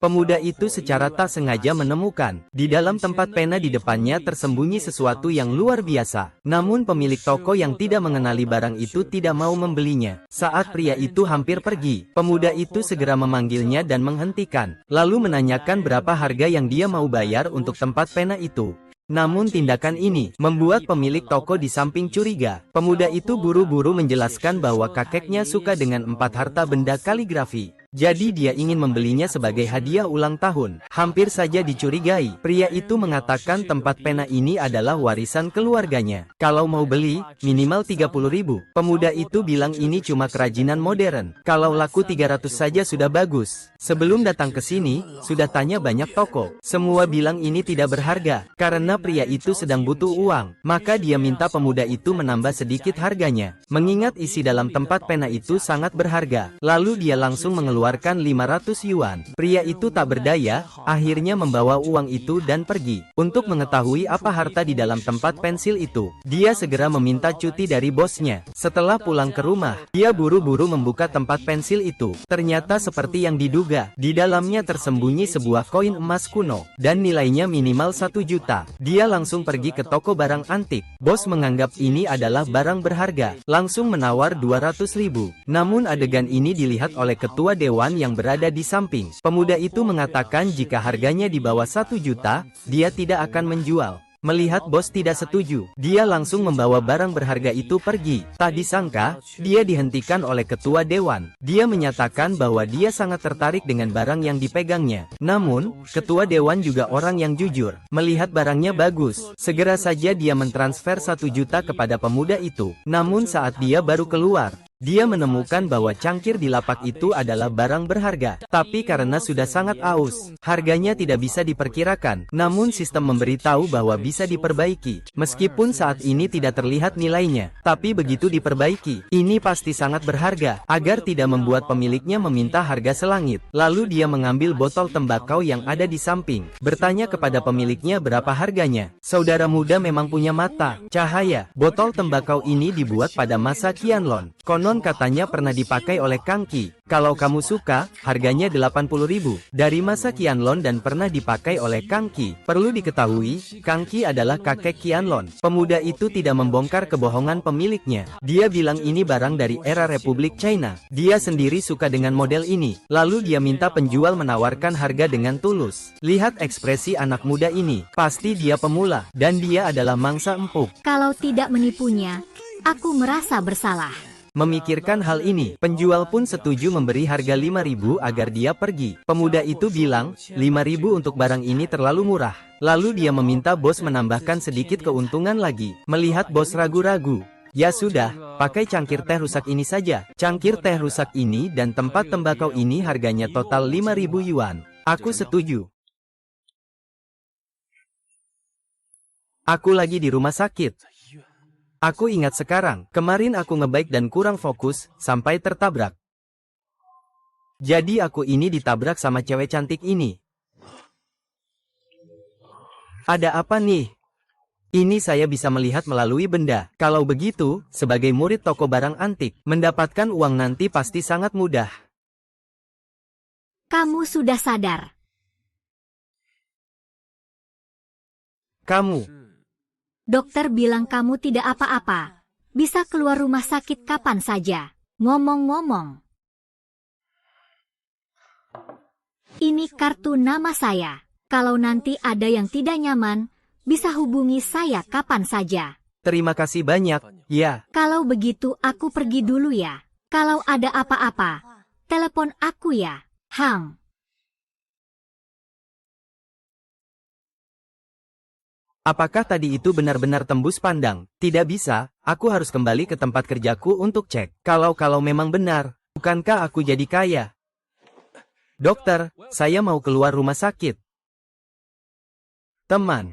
Pemuda itu secara tak sengaja menemukan, di dalam tempat pena di depannya tersembunyi sesuatu yang luar biasa. Namun pemilik toko yang tidak mengenali barang itu tidak mau membelinya. Saat pria itu hampir pergi, pemuda itu segera memanggilnya dan menghentikan, lalu menanyakan berapa harga yang dia mau bayar untuk tempat pena itu. Namun tindakan ini membuat pemilik toko di samping curiga. Pemuda itu buru-buru menjelaskan bahwa kakeknya suka dengan 4 harta benda kaligrafi. Jadi dia ingin membelinya sebagai hadiah ulang tahun. Hampir saja dicurigai. Pria itu mengatakan tempat pena ini adalah warisan keluarganya. Kalau mau beli, minimal 30.000. Pemuda itu bilang ini cuma kerajinan modern. Kalau laku 300 saja sudah bagus. Sebelum datang ke sini, sudah tanya banyak toko. Semua bilang ini tidak berharga. Karena pria itu sedang butuh uang, maka dia minta pemuda itu menambah sedikit harganya. Mengingat isi dalam tempat pena itu sangat berharga. Lalu dia langsung mengeluarkan 500 yuan. Pria itu tak berdaya, akhirnya membawa uang itu dan pergi. Untuk mengetahui apa harta di dalam tempat pensil itu, dia segera meminta cuti dari bosnya. Setelah pulang ke rumah, dia buru-buru membuka tempat pensil itu. Ternyata seperti yang diduga, di dalamnya tersembunyi sebuah koin emas kuno, dan nilainya minimal 1 juta. Dia langsung pergi ke toko barang antik. Bos menganggap ini adalah barang berharga, langsung menawar 200.000. Namun adegan ini dilihat oleh ketua dewan yang berada di samping. Pemuda itu mengatakan jika harganya di bawah 1 juta, dia tidak akan menjual. Melihat bos tidak setuju, dia langsung membawa barang berharga itu pergi. Tak disangka, dia dihentikan oleh ketua dewan. Dia menyatakan bahwa dia sangat tertarik dengan barang yang dipegangnya. Namun, ketua dewan juga orang yang jujur. Melihat barangnya bagus, segera saja dia mentransfer 1 juta kepada pemuda itu. Namun saat dia baru keluar, dia menemukan bahwa cangkir di lapak itu adalah barang berharga. Tapi karena sudah sangat aus, harganya tidak bisa diperkirakan. Namun sistem memberitahu bahwa bisa diperbaiki. Meskipun saat ini tidak terlihat nilainya, tapi begitu diperbaiki, ini pasti sangat berharga. Agar tidak membuat pemiliknya meminta harga selangit, lalu dia mengambil botol tembakau yang ada di samping, bertanya kepada pemiliknya berapa harganya. Saudara muda memang punya mata, cahaya. Botol tembakau ini dibuat pada masa Qianlong. Konon katanya pernah dipakai oleh Kang Qi. Kalau kamu suka, harganya 80.000. Dari masa Qianlong dan pernah dipakai oleh Kang Qi. Perlu diketahui, Kang Qi adalah kakek Qianlong. Pemuda itu tidak membongkar kebohongan pemiliknya. Dia bilang ini barang dari era Republik China. Dia sendiri suka dengan model ini. Lalu dia minta penjual menawarkan harga dengan tulus. Lihat ekspresi anak muda ini. Pasti dia pemula, dan dia adalah mangsa empuk. Kalau tidak menipunya, aku merasa bersalah. Memikirkan hal ini, penjual pun setuju memberi harga 5.000 agar dia pergi. Pemuda itu bilang, 5.000 untuk barang ini terlalu murah. Lalu dia meminta bos menambahkan sedikit keuntungan lagi. Melihat bos ragu-ragu, ya sudah, pakai cangkir teh rusak ini saja. Cangkir teh rusak ini dan tempat tembakau ini harganya total 5.000 yuan. Aku setuju. Aku lagi di rumah sakit. Aku ingat sekarang, kemarin aku ngebaik dan kurang fokus, sampai tertabrak. Jadi aku ini ditabrak sama cewek cantik ini. Ada apa nih? Ini saya bisa melihat melalui benda. Kalau begitu, sebagai murid toko barang antik, mendapatkan uang nanti pasti sangat mudah. Kamu sudah sadar. Kamu. Dokter bilang kamu tidak apa-apa. Bisa keluar rumah sakit kapan saja. Ngomong-ngomong, ini kartu nama saya. Kalau nanti ada yang tidak nyaman, bisa hubungi saya kapan saja. Terima kasih banyak, ya. Kalau begitu aku pergi dulu ya. Kalau ada apa-apa, telepon aku ya, Hang. Apakah tadi itu benar-benar tembus pandang? Tidak bisa, aku harus kembali ke tempat kerjaku untuk cek. Kalau memang benar, bukankah aku jadi kaya? Dokter, saya mau keluar rumah sakit. Teman,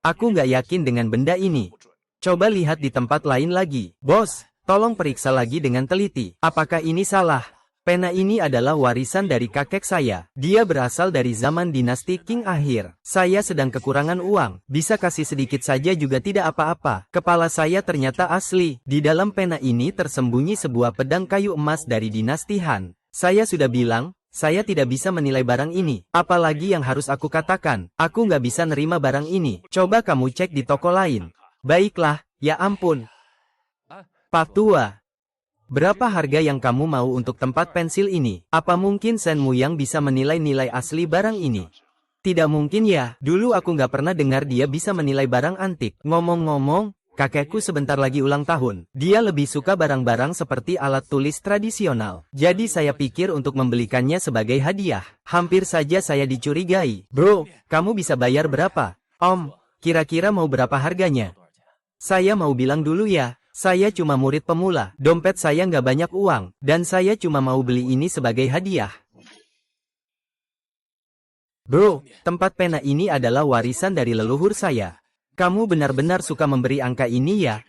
aku nggak yakin dengan benda ini. Coba lihat di tempat lain lagi. Bos, tolong periksa lagi dengan teliti. Apakah ini salah? Pena ini adalah warisan dari kakek saya. Dia berasal dari zaman dinasti Qing akhir. Saya sedang kekurangan uang. Bisa kasih sedikit saja juga tidak apa-apa. Kepala saya ternyata asli. Di dalam pena ini tersembunyi sebuah pedang kayu emas dari dinasti Han. Saya sudah bilang, saya tidak bisa menilai barang ini. Apalagi yang harus aku katakan, aku nggak bisa nerima barang ini. Coba kamu cek di toko lain. Baiklah, ya ampun. Pak Tua, berapa harga yang kamu mau untuk tempat pensil ini? Apa mungkin Shen Muyang bisa menilai nilai asli barang ini? Tidak mungkin ya, dulu aku nggak pernah dengar dia bisa menilai barang antik. Ngomong-ngomong, kakekku sebentar lagi ulang tahun. Dia lebih suka barang-barang seperti alat tulis tradisional. Jadi saya pikir untuk membelikannya sebagai hadiah. Hampir saja saya dicurigai. Bro, kamu bisa bayar berapa? Om, kira-kira mau berapa harganya? Saya mau bilang dulu ya, saya cuma murid pemula. Dompet saya nggak banyak uang, dan saya cuma mau beli ini sebagai hadiah. Bro, tempat pena ini adalah warisan dari leluhur saya. Kamu benar-benar suka memberi angka ini ya?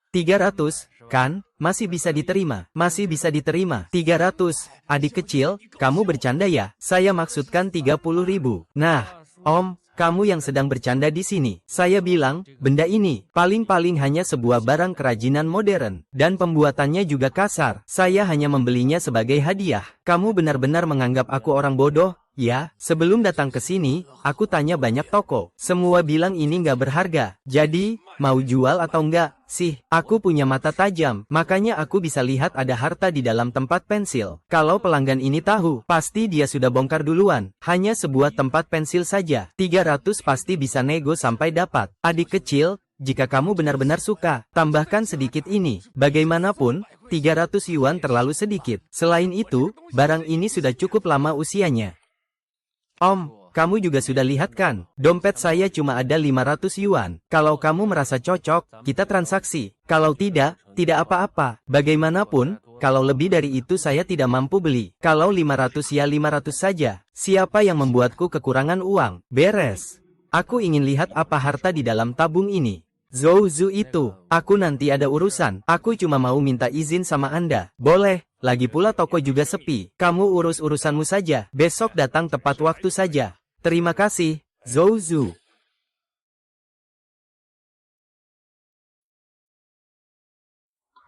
300, kan? Masih bisa diterima. Masih bisa diterima. 300, adik kecil, kamu bercanda ya? Saya maksudkan 30.000. Nah, Om, kamu yang sedang bercanda di sini. Saya bilang, benda ini, paling-paling hanya sebuah barang kerajinan modern. Dan pembuatannya juga kasar. Saya hanya membelinya sebagai hadiah. Kamu benar-benar menganggap aku orang bodoh? Ya, sebelum datang ke sini, aku tanya banyak toko. Semua bilang ini nggak berharga. Jadi, mau jual atau enggak? Sih, aku punya mata tajam. Makanya aku bisa lihat ada harta di dalam tempat pensil. Kalau pelanggan ini tahu, pasti dia sudah bongkar duluan. Hanya sebuah tempat pensil saja. 300 pasti bisa nego sampai dapat. Adik kecil, jika kamu benar-benar suka, tambahkan sedikit ini. Bagaimanapun, 300 yuan terlalu sedikit. Selain itu, barang ini sudah cukup lama usianya. Om, kamu juga sudah lihat kan? Dompet saya cuma ada 500 yuan. Kalau kamu merasa cocok, kita transaksi. Kalau tidak, tidak apa-apa. Bagaimanapun, kalau lebih dari itu saya tidak mampu beli. Kalau 500 ya 500 saja. Siapa yang membuatku kekurangan uang? Beres. Aku ingin lihat apa harta di dalam tabung ini. Zhou Zu itu, aku nanti ada urusan. Aku cuma mau minta izin sama Anda. Boleh, lagi pula toko juga sepi. Kamu urus urusanmu saja. Besok datang tepat waktu saja. Terima kasih, Zhou Zu.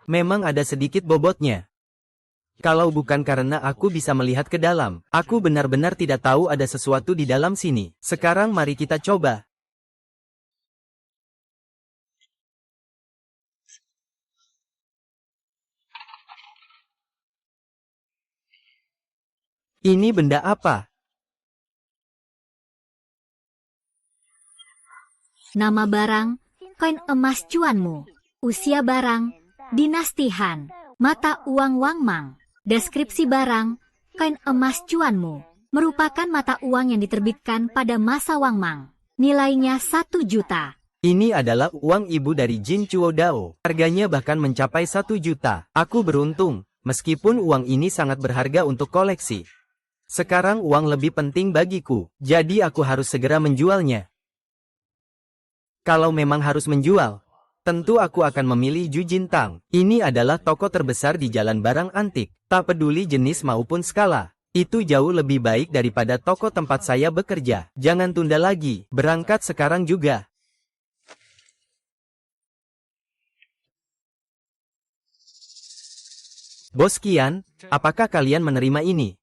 Memang ada sedikit bobotnya. Kalau bukan karena aku bisa melihat ke dalam, aku benar-benar tidak tahu ada sesuatu di dalam sini. Sekarang mari kita coba. Ini benda apa? Nama barang, koin emas cuanmu. Usia barang, dinasti Han. Mata uang Wang Mang. Deskripsi barang, koin emas cuanmu. Merupakan mata uang yang diterbitkan pada masa Wang Mang. Nilainya 1 juta. Ini adalah uang ibu dari Jin Chuo Dao. Harganya bahkan mencapai 1 juta. Aku beruntung, meskipun uang ini sangat berharga untuk koleksi. Sekarang uang lebih penting bagiku, jadi aku harus segera menjualnya. Kalau memang harus menjual, tentu aku akan memilih Ju Jintang. Ini adalah toko terbesar di jalan barang antik, tak peduli jenis maupun skala. Itu jauh lebih baik daripada toko tempat saya bekerja. Jangan tunda lagi, berangkat sekarang juga. Bos Qian, apakah kalian menerima ini?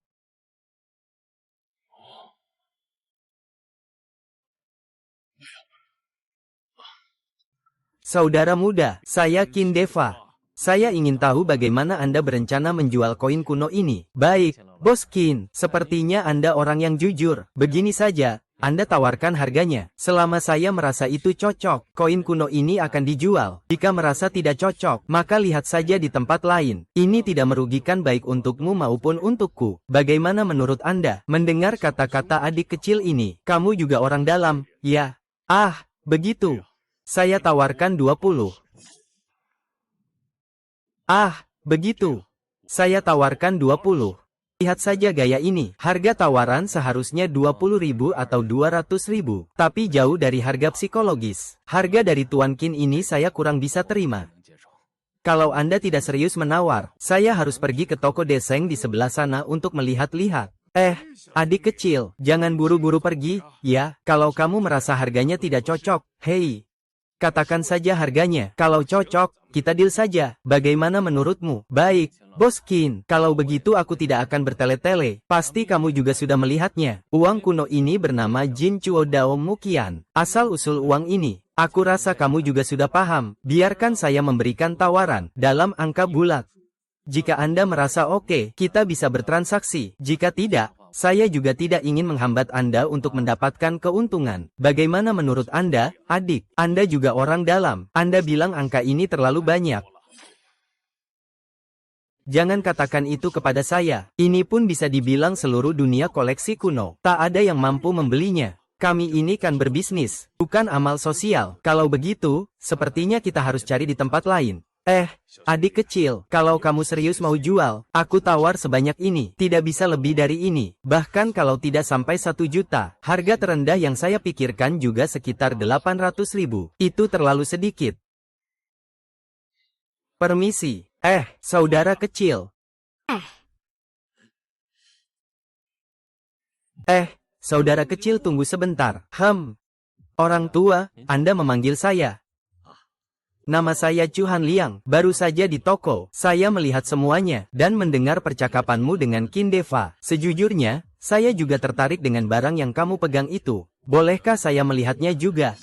Saudara muda, saya Qin Deva. Saya ingin tahu bagaimana Anda berencana menjual koin kuno ini. Baik, Bos Qin, sepertinya Anda orang yang jujur. Begini saja, Anda tawarkan harganya. Selama saya merasa itu cocok, koin kuno ini akan dijual. Jika merasa tidak cocok, maka lihat saja di tempat lain. Ini tidak merugikan baik untukmu maupun untukku. Bagaimana menurut Anda? Mendengar kata-kata adik kecil ini, kamu juga orang dalam, ya? Ah, begitu. Saya tawarkan 20. Ah, begitu. Saya tawarkan 20. Lihat saja gaya ini. Harga tawaran seharusnya 20.000 atau 200.000. Tapi jauh dari harga psikologis. Harga dari Tuan Qin ini saya kurang bisa terima. Kalau Anda tidak serius menawar, saya harus pergi ke toko deseng di sebelah sana untuk melihat-lihat. Adik kecil, jangan buru-buru pergi, ya. Kalau kamu merasa harganya tidak cocok, hei. Katakan saja harganya. Kalau cocok, kita deal saja. Bagaimana menurutmu? Baik, Bos Qin. Kalau begitu aku tidak akan bertele-tele. Pasti kamu juga sudah melihatnya. Uang kuno ini bernama Jin Chuo Dao Muqian. Asal-usul uang ini, aku rasa kamu juga sudah paham. Biarkan saya memberikan tawaran dalam angka bulat. Jika Anda merasa oke, kita bisa bertransaksi. Jika tidak, saya juga tidak ingin menghambat Anda untuk mendapatkan keuntungan. Bagaimana menurut Anda, adik? Anda juga orang dalam. Anda bilang angka ini terlalu banyak. Jangan katakan itu kepada saya. Ini pun bisa dibilang seluruh dunia koleksi kuno. Tak ada yang mampu membelinya. Kami ini kan berbisnis, bukan amal sosial. Kalau begitu, sepertinya kita harus cari di tempat lain. Adik kecil, kalau kamu serius mau jual, aku tawar sebanyak ini. Tidak bisa lebih dari ini. Bahkan kalau tidak sampai 1 juta. Harga terendah yang saya pikirkan juga sekitar 800.000. Itu terlalu sedikit. Permisi. Saudara kecil. Saudara kecil, tunggu sebentar. Orang tua, Anda memanggil saya. Nama saya Chu Han Liang, baru saja di toko. Saya melihat semuanya, dan mendengar percakapanmu dengan Qin Deva. Sejujurnya, saya juga tertarik dengan barang yang kamu pegang itu. Bolehkah saya melihatnya juga?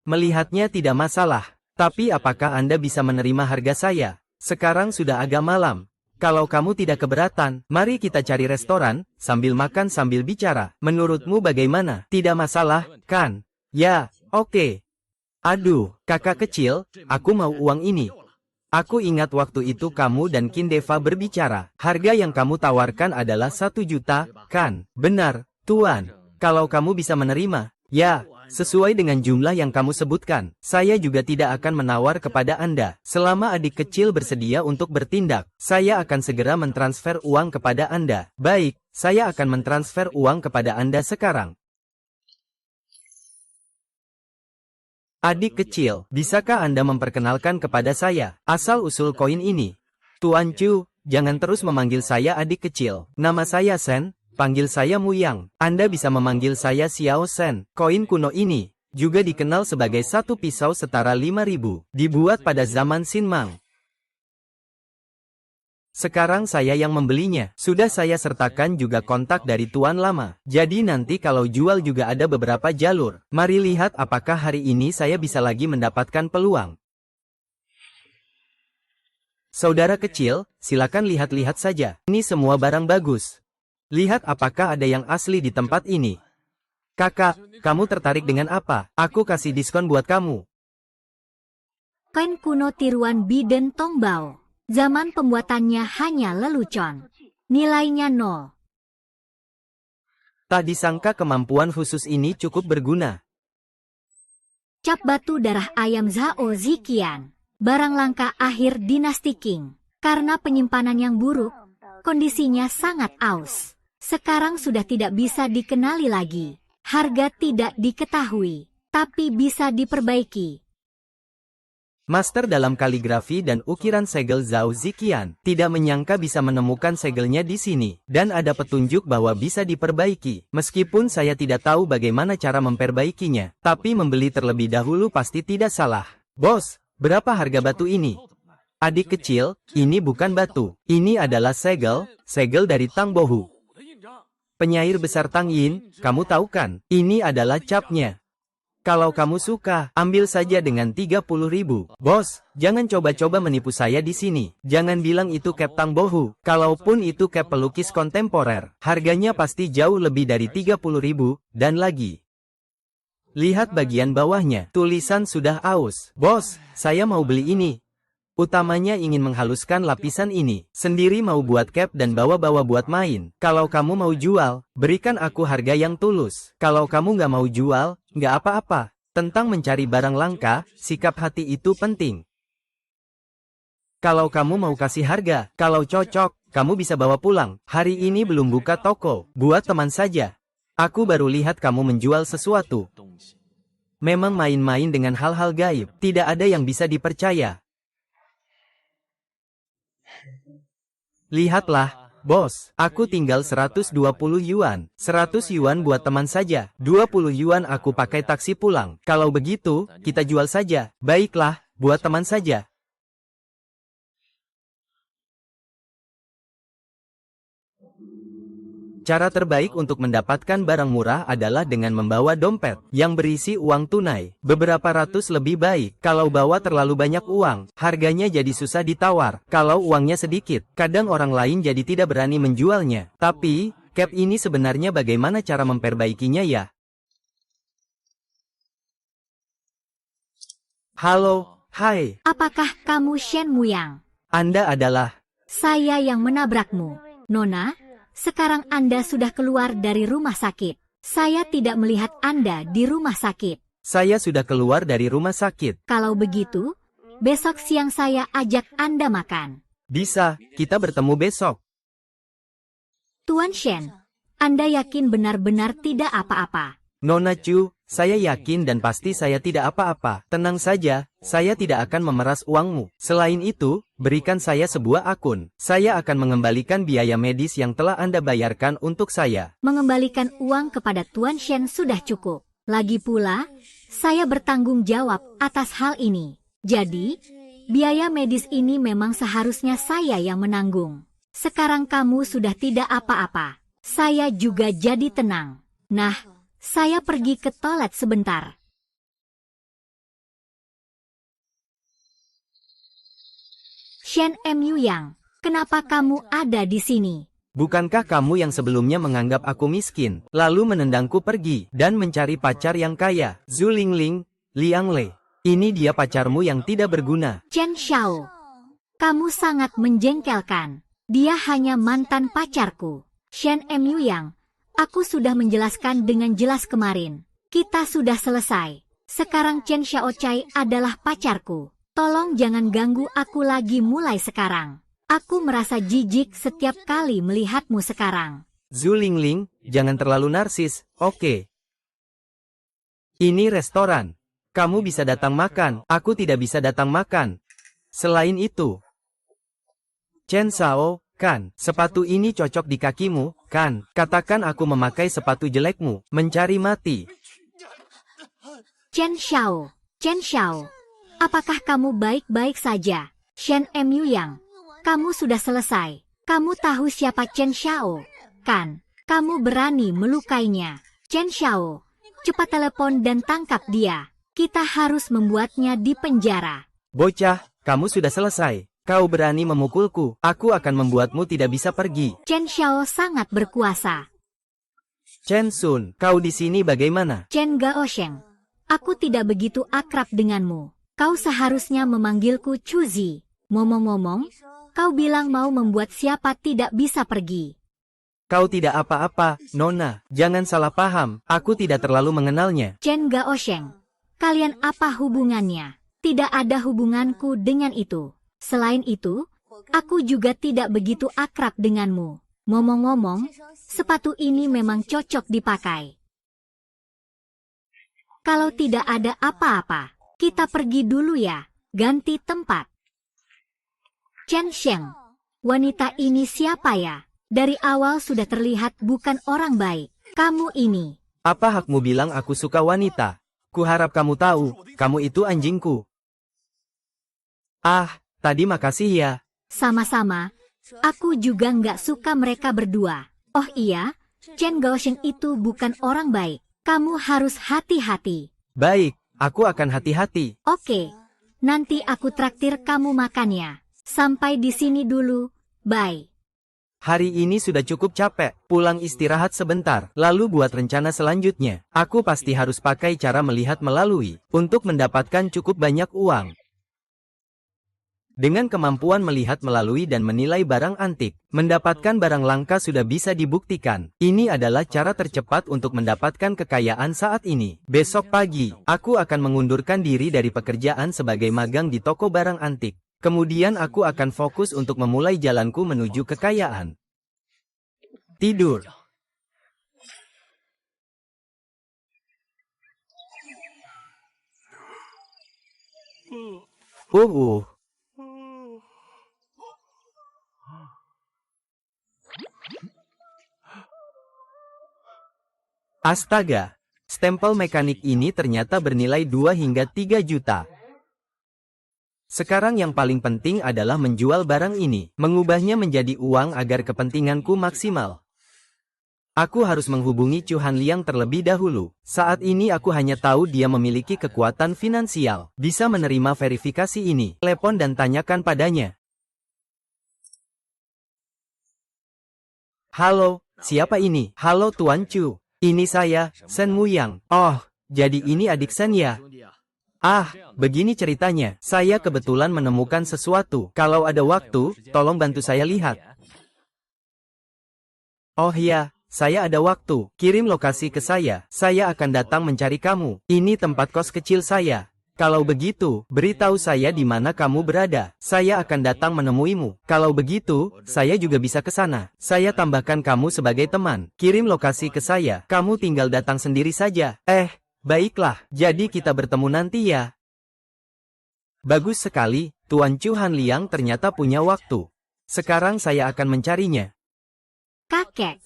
Melihatnya tidak masalah. Tapi apakah Anda bisa menerima harga saya? Sekarang sudah agak malam. Kalau kamu tidak keberatan, mari kita cari restoran, sambil makan sambil bicara. Menurutmu bagaimana? Tidak masalah, kan? Ya, oke. Aduh, kakak kecil, aku mau uang ini. Aku ingat waktu itu kamu dan Qin Deva berbicara. Harga yang kamu tawarkan adalah 1 juta, kan? Benar, Tuan. Kalau kamu bisa menerima, ya, sesuai dengan jumlah yang kamu sebutkan. Saya juga tidak akan menawar kepada Anda. Selama adik kecil bersedia untuk bertindak, saya akan segera mentransfer uang kepada Anda. Baik, saya akan mentransfer uang kepada Anda sekarang. Adik kecil, bisakah Anda memperkenalkan kepada saya asal-usul koin ini? Tuan Chu, jangan terus memanggil saya adik kecil. Nama saya Sen, panggil saya Muyang. Anda bisa memanggil saya Xiao Sen. Koin kuno ini juga dikenal sebagai satu pisau setara 5.000. Dibuat pada zaman Xin Mang. Sekarang saya yang membelinya. Sudah saya sertakan juga kontak dari tuan lama. Jadi nanti kalau jual juga ada beberapa jalur. Mari lihat apakah hari ini saya bisa lagi mendapatkan peluang. Saudara kecil, silakan lihat-lihat saja. Ini semua barang bagus. Lihat apakah ada yang asli di tempat ini. Kakak, kamu tertarik dengan apa? Aku kasih diskon buat kamu. Koin kuno tiruan Biden Tongbao. Zaman pembuatannya hanya lelucon. Nilainya 0. Tak disangka kemampuan khusus ini cukup berguna. Cap batu darah ayam Zhao Ziqian. Barang langka akhir dinasti Qing. Karena penyimpanan yang buruk, kondisinya sangat aus. Sekarang sudah tidak bisa dikenali lagi. Harga tidak diketahui, tapi bisa diperbaiki. Master dalam kaligrafi dan ukiran segel Zhao Ziqian tidak menyangka bisa menemukan segelnya di sini, dan ada petunjuk bahwa bisa diperbaiki. Meskipun saya tidak tahu bagaimana cara memperbaikinya, tapi membeli terlebih dahulu pasti tidak salah. Bos, berapa harga batu ini? Adik kecil, ini bukan batu. Ini adalah segel dari Tang Bohu. Penyair besar Tang Yin, kamu tahu kan? Ini adalah capnya. Kalau kamu suka, ambil saja dengan 30.000. Bos, jangan coba-coba menipu saya di sini. Jangan bilang itu cap Tang Bohu. Kalaupun itu cap pelukis kontemporer, harganya pasti jauh lebih dari 30.000, dan lagi. Lihat bagian bawahnya, tulisan sudah aus. Bos, saya mau beli ini. Utamanya ingin menghaluskan lapisan ini. Sendiri mau buat cap dan bawa-bawa buat main. Kalau kamu mau jual, berikan aku harga yang tulus. Kalau kamu nggak mau jual, nggak apa-apa. Tentang mencari barang langka, sikap hati itu penting. Kalau kamu mau kasih harga, kalau cocok, kamu bisa bawa pulang. Hari ini belum buka toko, buat teman saja. Aku baru lihat kamu menjual sesuatu. Memang main-main dengan hal-hal gaib. Tidak ada yang bisa dipercaya. Lihatlah, Bos, aku tinggal 120 yuan. 100 yuan buat teman saja. 20 yuan aku pakai taksi pulang. Kalau begitu, kita jual saja. Baiklah, buat teman saja. Cara terbaik untuk mendapatkan barang murah adalah dengan membawa dompet yang berisi uang tunai. Beberapa ratus lebih baik. Kalau bawa terlalu banyak uang, harganya jadi susah ditawar. Kalau uangnya sedikit, kadang orang lain jadi tidak berani menjualnya. Tapi, cap ini sebenarnya bagaimana cara memperbaikinya ya? Halo, hai. Apakah kamu Shen Muyang? Anda adalah... Saya yang menabrakmu. Nona, sekarang Anda sudah keluar dari rumah sakit. Saya tidak melihat Anda di rumah sakit. Saya sudah keluar dari rumah sakit. Kalau begitu, besok siang saya ajak Anda makan. Bisa, kita bertemu besok. Tuan Shen, Anda yakin benar-benar tidak apa-apa? Nona Chu, saya yakin dan pasti saya tidak apa-apa. Tenang saja, saya tidak akan memeras uangmu. Selain itu, berikan saya sebuah akun. Saya akan mengembalikan biaya medis yang telah Anda bayarkan untuk saya. Mengembalikan uang kepada Tuan Shen sudah cukup. Lagi pula, saya bertanggung jawab atas hal ini. Jadi, biaya medis ini memang seharusnya saya yang menanggung. Sekarang kamu sudah tidak apa-apa. Saya juga jadi tenang. Nah, saya pergi ke toilet sebentar. Shen Mu Yang, kenapa kamu ada di sini? Bukankah kamu yang sebelumnya menganggap aku miskin, lalu menendangku pergi, dan mencari pacar yang kaya? Zhu Lingling, Liang Lei. Ini dia pacarmu yang tidak berguna. Chen Xiao, kamu sangat menjengkelkan. Dia hanya mantan pacarku. Shen Mu Yang, aku sudah menjelaskan dengan jelas kemarin. Kita sudah selesai. Sekarang Chen Xiaochai adalah pacarku. Tolong jangan ganggu aku lagi mulai sekarang. Aku merasa jijik setiap kali melihatmu sekarang. Zhu Lingling, jangan terlalu narsis, oke? Ini restoran. Kamu bisa datang makan, aku tidak bisa datang makan. Selain itu, Chen Xiao, kan, sepatu ini cocok di kakimu, kan? Katakan aku memakai sepatu jelekmu, mencari mati. Chen Xiao, apakah kamu baik-baik saja? Shen Mu Yang, kamu sudah selesai. Kamu tahu siapa Chen Xiao, kan? Kamu berani melukainya. Chen Xiao, cepat telepon dan tangkap dia. Kita harus membuatnya di penjara. Bocah, kamu sudah selesai. Kau berani memukulku, aku akan membuatmu tidak bisa pergi. Chen Xiao sangat berkuasa. Chen Sun, kau di sini bagaimana? Chen Gaosheng, aku tidak begitu akrab denganmu. Kau seharusnya memanggilku Chuzi. Ngomong-ngomong, kau bilang mau membuat siapa tidak bisa pergi. Kau tidak apa-apa, Nona. Jangan salah paham, aku tidak terlalu mengenalnya. Chen Gaosheng, kalian apa hubungannya? Tidak ada hubunganku dengan itu. Selain itu, aku juga tidak begitu akrab denganmu. Ngomong-ngomong, sepatu ini memang cocok dipakai. Kalau tidak ada apa-apa, kita pergi dulu ya, ganti tempat. Chen Sheng, wanita ini siapa ya? Dari awal sudah terlihat bukan orang baik. Kamu ini. Apa hakmu bilang aku suka wanita? Kuharap kamu tahu, kamu itu anjingku. Ah, tadi makasih ya. Sama-sama, aku juga nggak suka mereka berdua. Oh iya, Chen Gaosheng itu bukan orang baik. Kamu harus hati-hati. Baik, aku akan hati-hati. Oke, nanti aku traktir kamu makannya. Sampai di sini dulu, bye. Hari ini sudah cukup capek, pulang istirahat sebentar, lalu buat rencana selanjutnya. Aku pasti harus pakai cara melihat melalui, untuk mendapatkan cukup banyak uang. Dengan kemampuan melihat melalui dan menilai barang antik, mendapatkan barang langka sudah bisa dibuktikan. Ini adalah cara tercepat untuk mendapatkan kekayaan saat ini. Besok pagi, aku akan mengundurkan diri dari pekerjaan sebagai magang di toko barang antik. Kemudian aku akan fokus untuk memulai jalanku menuju kekayaan. Tidur. Astaga, stempel mekanik ini ternyata bernilai 2 hingga 3 juta. Sekarang yang paling penting adalah menjual barang ini, mengubahnya menjadi uang agar kepentinganku maksimal. Aku harus menghubungi Chu Hanliang terlebih dahulu. Saat ini aku hanya tahu dia memiliki kekuatan finansial, bisa menerima verifikasi ini. Telepon dan tanyakan padanya. Halo, siapa ini? Halo Tuan Chu. Ini saya, Shen Muyang. Oh, jadi ini adik Shen ya? Ah, begini ceritanya. Saya kebetulan menemukan sesuatu. Kalau ada waktu, tolong bantu saya lihat. Oh iya, saya ada waktu. Kirim lokasi ke saya. Saya akan datang mencari kamu. Ini tempat kos kecil saya. Kalau begitu, beritahu saya di mana kamu berada. Saya akan datang menemuimu. Kalau begitu, saya juga bisa ke sana. Saya tambahkan kamu sebagai teman. Kirim lokasi ke saya. Kamu tinggal datang sendiri saja. Baiklah. Jadi kita bertemu nanti ya. Bagus sekali. Tuan Chu Hanliang ternyata punya waktu. Sekarang saya akan mencarinya. Kakek,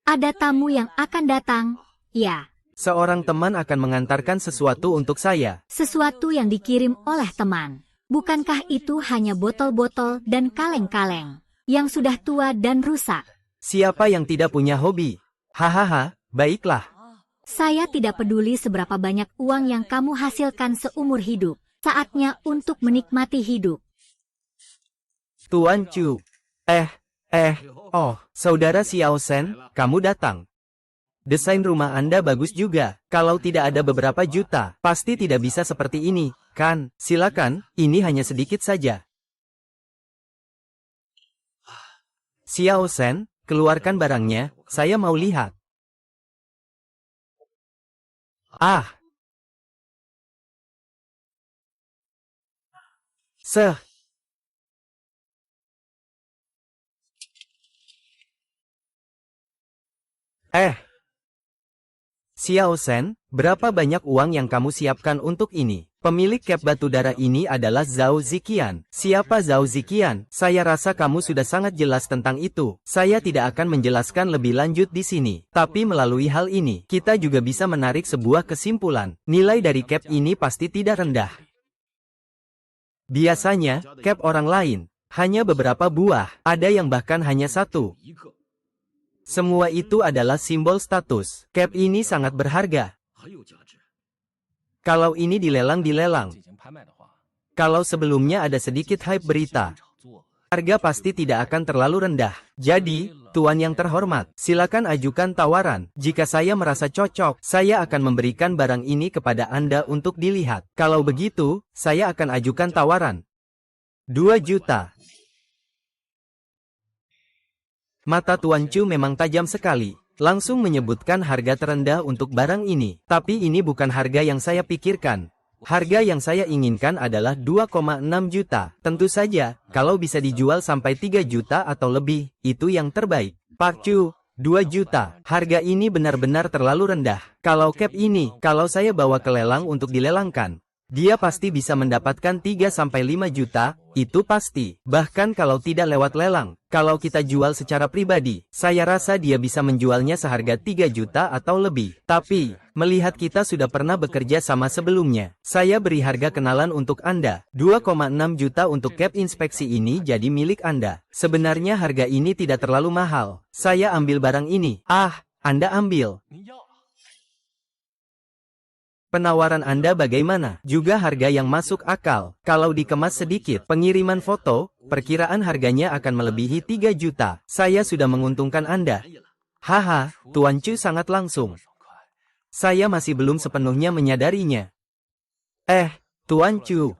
ada tamu yang akan datang. Ya. Seorang teman akan mengantarkan sesuatu untuk saya. Sesuatu yang dikirim oleh teman. Bukankah itu hanya botol-botol dan kaleng-kaleng yang sudah tua dan rusak? Siapa yang tidak punya hobi? Hahaha, baiklah. Saya tidak peduli seberapa banyak uang yang kamu hasilkan seumur hidup. Saatnya untuk menikmati hidup. Tuan Chu. Saudara Xiao Shen, kamu datang. Desain rumah Anda bagus juga. Kalau tidak ada beberapa juta, pasti tidak bisa seperti ini, kan? Silakan, ini hanya sedikit saja. Xiao Shen, keluarkan barangnya, saya mau lihat. Xiao Shen, berapa banyak uang yang kamu siapkan untuk ini? Pemilik cap batudara ini adalah Zhao Ziqian. Siapa Zhao Ziqian? Saya rasa kamu sudah sangat jelas tentang itu. Saya tidak akan menjelaskan lebih lanjut di sini. Tapi melalui hal ini, kita juga bisa menarik sebuah kesimpulan. Nilai dari cap ini pasti tidak rendah. Biasanya, cap orang lain, hanya beberapa buah, ada yang bahkan hanya satu. Semua itu adalah simbol status. Cap ini sangat berharga. Kalau ini dilelang. Kalau sebelumnya ada sedikit hype berita, harga pasti tidak akan terlalu rendah. Jadi, Tuan yang terhormat, silakan ajukan tawaran. Jika saya merasa cocok, saya akan memberikan barang ini kepada Anda untuk dilihat. Kalau begitu, saya akan ajukan tawaran. 2 juta. Mata Tuan Chu memang tajam sekali. Langsung menyebutkan harga terendah untuk barang ini. Tapi ini bukan harga yang saya pikirkan. Harga yang saya inginkan adalah 2,6 juta. Tentu saja, kalau bisa dijual sampai 3 juta atau lebih, itu yang terbaik. Pak Chu, 2 juta. Harga ini benar-benar terlalu rendah. Kalau cap ini, kalau saya bawa ke lelang untuk dilelangkan, dia pasti bisa mendapatkan 3-5 juta, itu pasti. Bahkan kalau tidak lewat lelang, kalau kita jual secara pribadi, saya rasa dia bisa menjualnya seharga 3 juta atau lebih. Tapi, melihat kita sudah pernah bekerja sama sebelumnya, saya beri harga kenalan untuk Anda. 2,6 juta untuk cap inspeksi ini jadi milik Anda. Sebenarnya harga ini tidak terlalu mahal. Saya ambil barang ini. Anda ambil. Penawaran Anda bagaimana? Juga harga yang masuk akal. Kalau dikemas sedikit, pengiriman foto, perkiraan harganya akan melebihi 3 juta. Saya sudah menguntungkan Anda. Haha, Tuan Chu sangat langsung. Saya masih belum sepenuhnya menyadarinya. Tuan Chu,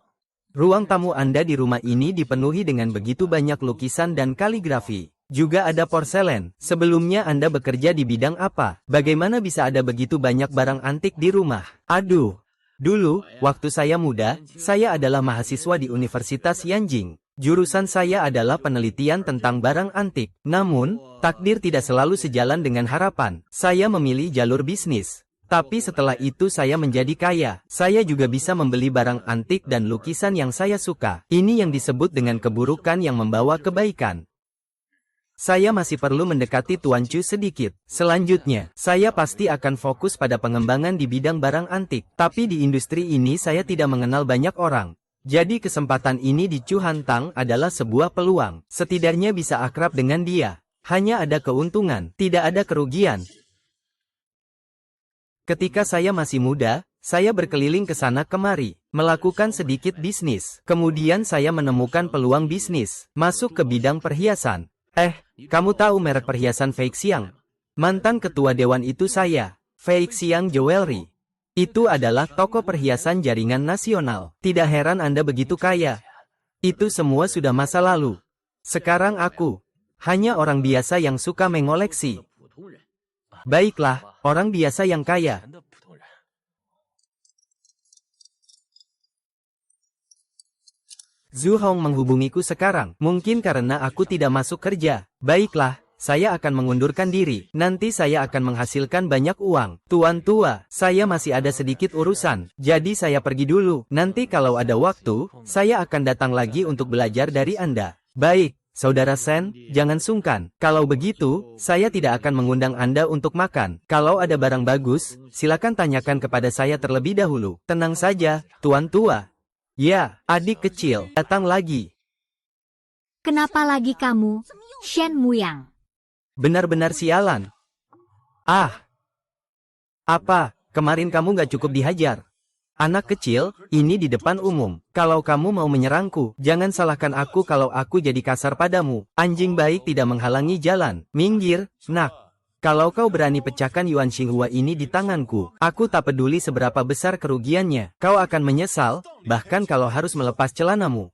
ruang tamu Anda di rumah ini dipenuhi dengan begitu banyak lukisan dan kaligrafi. Juga ada porselen. Sebelumnya Anda bekerja di bidang apa? Bagaimana bisa ada begitu banyak barang antik di rumah? Aduh. Dulu, waktu saya muda, saya adalah mahasiswa di Universitas Yanjing. Jurusan saya adalah penelitian tentang barang antik. Namun, takdir tidak selalu sejalan dengan harapan. Saya memilih jalur bisnis. Tapi setelah itu saya menjadi kaya. Saya juga bisa membeli barang antik dan lukisan yang saya suka. Ini yang disebut dengan keburukan yang membawa kebaikan. Saya masih perlu mendekati Tuan Chu sedikit. Selanjutnya, saya pasti akan fokus pada pengembangan di bidang barang antik. Tapi di industri ini saya tidak mengenal banyak orang. Jadi kesempatan ini di Chu Hantang adalah sebuah peluang. Setidaknya bisa akrab dengan dia. Hanya ada keuntungan, tidak ada kerugian. Ketika saya masih muda, saya berkeliling ke sana kemari, melakukan sedikit bisnis. Kemudian saya menemukan peluang bisnis, masuk ke bidang perhiasan. Kamu tahu merek perhiasan Fei Xiang? Mantan ketua dewan itu saya, Fei Xiang Jewelry. Itu adalah toko perhiasan jaringan nasional. Tidak heran Anda begitu kaya. Itu semua sudah masa lalu. Sekarang aku hanya orang biasa yang suka mengoleksi. Baiklah, orang biasa yang kaya. Zhu Hong menghubungiku sekarang. Mungkin karena aku tidak masuk kerja. Baiklah. Saya akan mengundurkan diri. Nanti saya akan menghasilkan banyak uang. Tuan tua, saya masih ada sedikit urusan. Jadi saya pergi dulu. Nanti kalau ada waktu, saya akan datang lagi untuk belajar dari Anda. Baik, Saudara Sen, jangan sungkan. Kalau begitu, saya tidak akan mengundang Anda untuk makan. Kalau ada barang bagus, silakan tanyakan kepada saya terlebih dahulu. Tenang saja, Tuan tua. Ya, adik kecil, datang lagi. Kenapa lagi kamu, Shen Muyang? Benar-benar sialan. Apa, kemarin kamu gak cukup dihajar? Anak kecil, ini di depan umum. Kalau kamu mau menyerangku, jangan salahkan aku kalau aku jadi kasar padamu. Anjing baik tidak menghalangi jalan. Minggir, nak. Kalau kau berani pecahkan Yuan Xinghua ini di tanganku, aku tak peduli seberapa besar kerugiannya. Kau akan menyesal, bahkan kalau harus melepas celanamu.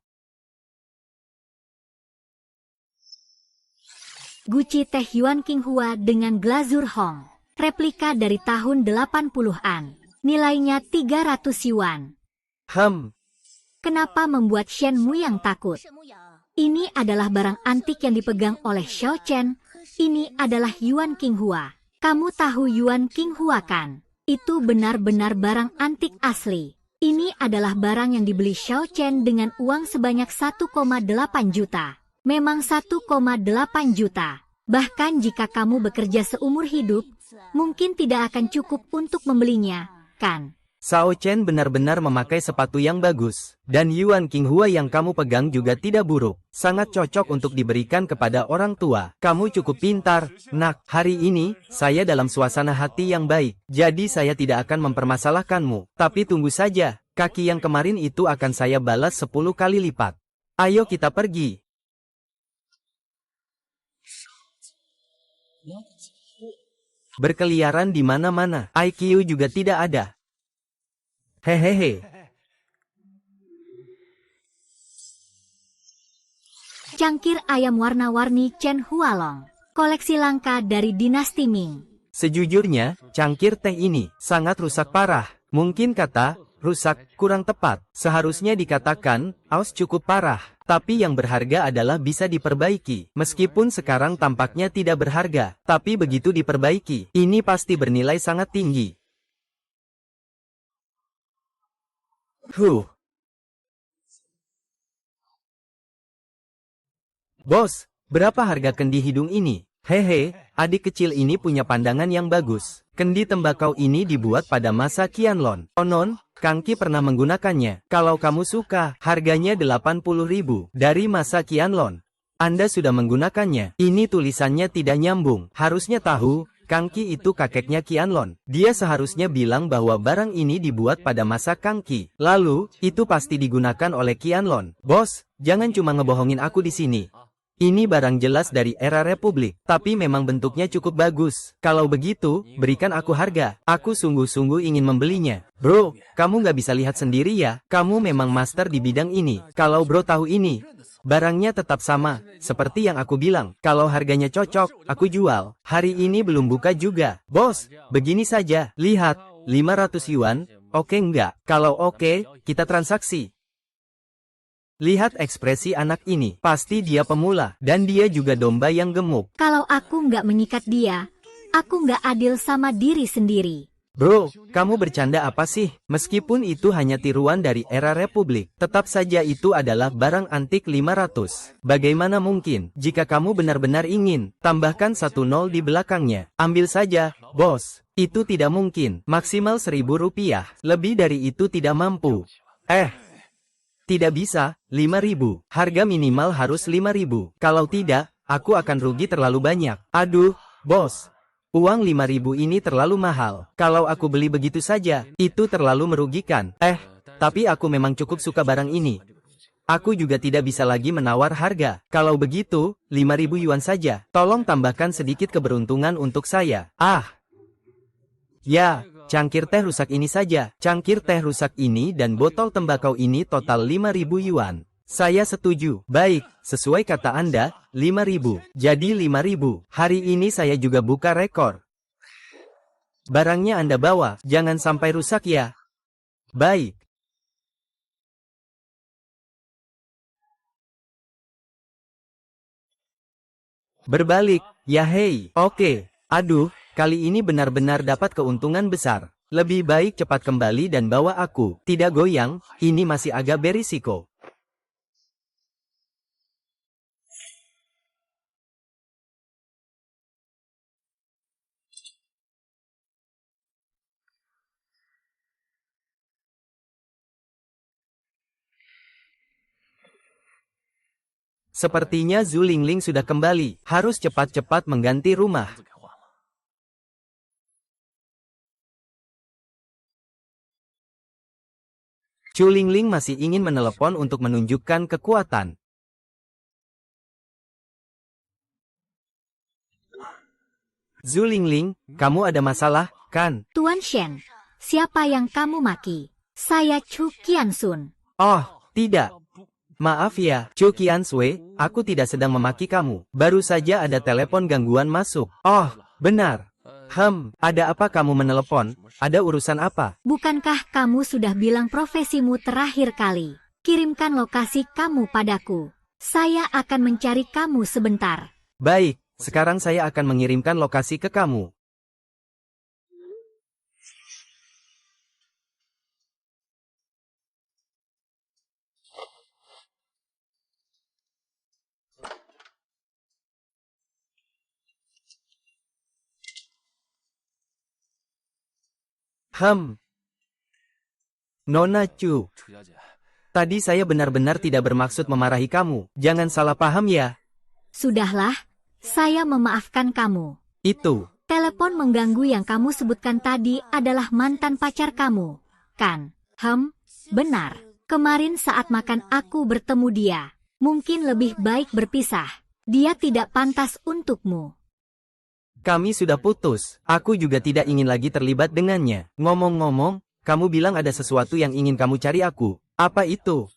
Guci teh Yuan Qinghua dengan glazur Hong. Replika dari tahun 80-an. Nilainya 300 yuan. Kenapa membuat Shen Muyang takut? Ini adalah barang antik yang dipegang oleh Xiao Chen. Ini adalah Yuan Qinghua. Kamu tahu Yuan Qinghua kan? Itu benar-benar barang antik asli. Ini adalah barang yang dibeli Xiao Chen dengan uang sebanyak 1,8 juta. Memang 1,8 juta. Bahkan jika kamu bekerja seumur hidup, mungkin tidak akan cukup untuk membelinya, kan? Xiao Chen benar-benar memakai sepatu yang bagus. Dan Yuan Qinghua yang kamu pegang juga tidak buruk. Sangat cocok untuk diberikan kepada orang tua. Kamu cukup pintar, nak. Hari ini, saya dalam suasana hati yang baik. Jadi saya tidak akan mempermasalahkanmu. Tapi tunggu saja, kaki yang kemarin itu akan saya balas 10 kali lipat. Ayo kita pergi. Berkeliaran di mana-mana. IQ juga tidak ada. Hehehe. Cangkir ayam warna-warni Chen Hualong. Koleksi langka dari dinasti Ming. Sejujurnya, cangkir teh ini sangat rusak parah. Mungkin kata rusak kurang tepat. Seharusnya dikatakan aus cukup parah. Tapi yang berharga adalah bisa diperbaiki. Meskipun sekarang tampaknya tidak berharga, tapi begitu diperbaiki, ini pasti bernilai sangat tinggi. Bos, berapa harga kendi hidung ini? Hehe, adik kecil ini punya pandangan yang bagus. Kendi tembakau ini dibuat pada masa Qianlong. Konon, Kang Qi pernah menggunakannya. Kalau kamu suka, harganya 80.000 dari masa Qianlong. Anda sudah menggunakannya. Ini tulisannya tidak nyambung. Harusnya tahu, Kang Qi itu kakeknya Qianlong. Dia seharusnya bilang bahwa barang ini dibuat pada masa Kang Qi. Lalu, itu pasti digunakan oleh Qianlong. Bos, jangan cuma ngebohongin aku di sini. Ini barang jelas dari era Republik, tapi memang bentuknya cukup bagus. Kalau begitu, berikan aku harga. Aku sungguh-sungguh ingin membelinya. Bro, kamu nggak bisa lihat sendiri ya? Kamu memang master di bidang ini. Kalau bro tahu ini, barangnya tetap sama, seperti yang aku bilang. Kalau harganya cocok, aku jual. Hari ini belum buka juga. Bos, begini saja. Lihat, 500 yuan, oke nggak? Kalau oke, kita transaksi. Lihat ekspresi anak ini, pasti dia pemula, dan dia juga domba yang gemuk. Kalau aku nggak menyikat dia, aku nggak adil sama diri sendiri. Bro, kamu bercanda apa sih? Meskipun itu hanya tiruan dari era Republik, tetap saja itu adalah barang antik 500. Bagaimana mungkin? Jika kamu benar-benar ingin, tambahkan 1 nol di belakangnya. Ambil saja, bos. Itu tidak mungkin. Maksimal 1.000 rupiah. Lebih dari itu tidak mampu. Tidak bisa, 5.000. Harga minimal harus 5.000. Kalau tidak, aku akan rugi terlalu banyak. Aduh, bos. Uang 5.000 ini terlalu mahal. Kalau aku beli begitu saja, itu terlalu merugikan. Tapi aku memang cukup suka barang ini. Aku juga tidak bisa lagi menawar harga. Kalau begitu, 5.000 yuan saja. Tolong tambahkan sedikit keberuntungan untuk saya. Ya, cangkir teh rusak ini saja. Cangkir teh rusak ini dan botol tembakau ini total 5.000 yuan. Saya setuju. Baik, sesuai kata Anda, 5.000. Jadi 5.000. Hari ini saya juga buka rekor. Barangnya Anda bawa, jangan sampai rusak ya. Baik. Berbalik, ya hei. Oke. Aduh, kali ini benar-benar dapat keuntungan besar. Lebih baik cepat kembali dan bawa aku. Tidak goyang, ini masih agak berisiko. Sepertinya Zhu Lingling sudah kembali. Harus cepat-cepat mengganti rumah. Zhu Lingling masih ingin menelepon untuk menunjukkan kekuatan. Zhu Lingling, kamu ada masalah, kan? Tuan Shen, siapa yang kamu maki? Saya Chu Qiansun. Oh, tidak. Maaf ya, Chu Qiansui, aku tidak sedang memaki kamu. Baru saja ada telepon gangguan masuk. Oh, benar. Ada apa kamu menelepon? Ada urusan apa? Bukankah kamu sudah bilang profesimu terakhir kali? Kirimkan lokasi kamu padaku. Saya akan mencari kamu sebentar. Baik, sekarang saya akan mengirimkan lokasi ke kamu. Nona Chu. Tadi saya benar-benar tidak bermaksud memarahi kamu. Jangan salah paham ya. Sudahlah, saya memaafkan kamu. Itu. Telepon mengganggu yang kamu sebutkan tadi adalah mantan pacar kamu, kan? Benar. Kemarin saat makan aku bertemu dia. Mungkin lebih baik berpisah. Dia tidak pantas untukmu. Kami sudah putus. Aku juga tidak ingin lagi terlibat dengannya. Ngomong-ngomong, kamu bilang ada sesuatu yang ingin kamu cari aku. Apa itu?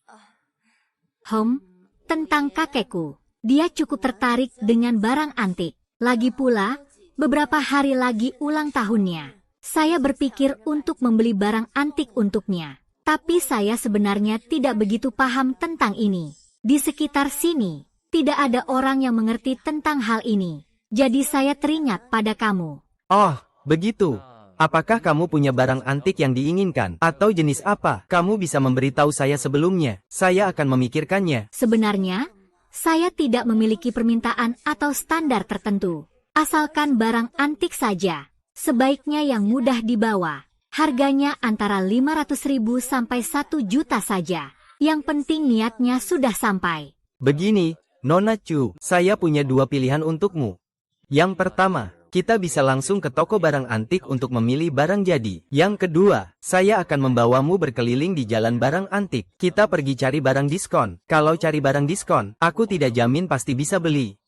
Tentang kakekku. Dia cukup tertarik dengan barang antik. Lagi pula, beberapa hari lagi ulang tahunnya. Saya berpikir untuk membeli barang antik untuknya. Tapi saya sebenarnya tidak begitu paham tentang ini. Di sekitar sini, tidak ada orang yang mengerti tentang hal ini. Jadi saya teringat pada kamu. Oh, begitu. Apakah kamu punya barang antik yang diinginkan? Atau jenis apa? Kamu bisa memberitahu saya sebelumnya. Saya akan memikirkannya. Sebenarnya, saya tidak memiliki permintaan atau standar tertentu. Asalkan barang antik saja. Sebaiknya yang mudah dibawa. Harganya antara 500.000 sampai 1 juta saja. Yang penting niatnya sudah sampai. Begini, Nona Chu, saya punya 2 pilihan untukmu. Yang pertama, kita bisa langsung ke toko barang antik untuk memilih barang jadi. Yang kedua, saya akan membawamu berkeliling di jalan barang antik. Kita pergi cari barang diskon. Kalau cari barang diskon, aku tidak jamin pasti bisa beli.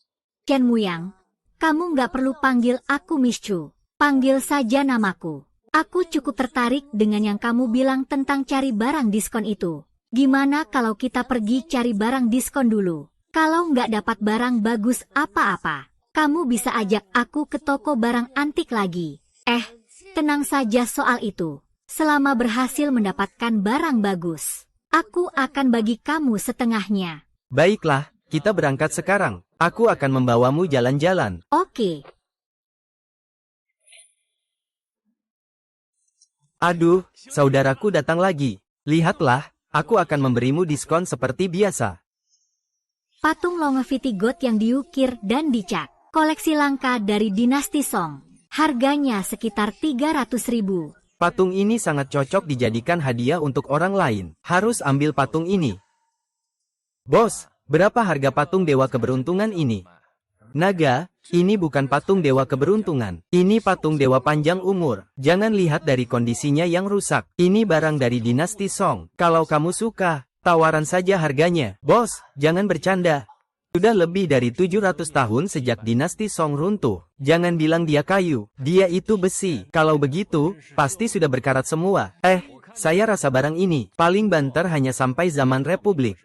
Chen Muyang, kamu nggak perlu panggil aku Miss Chu. Panggil saja namaku. Aku cukup tertarik dengan yang kamu bilang tentang cari barang diskon itu. Gimana kalau kita pergi cari barang diskon dulu? Kalau nggak dapat barang bagus apa-apa, kamu bisa ajak aku ke toko barang antik lagi. Tenang saja soal itu. Selama berhasil mendapatkan barang bagus, aku akan bagi kamu setengahnya. Baiklah, kita berangkat sekarang. Aku akan membawamu jalan-jalan. Oke. Aduh, saudaraku datang lagi. Lihatlah, aku akan memberimu diskon seperti biasa. Patung Longevity God yang diukir dan dicat. Koleksi langka dari dinasti Song. Harganya sekitar 300.000. Patung ini sangat cocok dijadikan hadiah untuk orang lain. Harus ambil patung ini. Bos, berapa harga patung dewa keberuntungan ini? Naga, ini bukan patung dewa keberuntungan. Ini patung dewa panjang umur. Jangan lihat dari kondisinya yang rusak. Ini barang dari dinasti Song. Kalau kamu suka, tawaran saja harganya. Bos, jangan bercanda. Sudah lebih dari 700 tahun sejak dinasti Song runtuh. Jangan bilang dia kayu. Dia itu besi. Kalau begitu, pasti sudah berkarat semua. Saya rasa barang ini paling banter hanya sampai zaman Republik.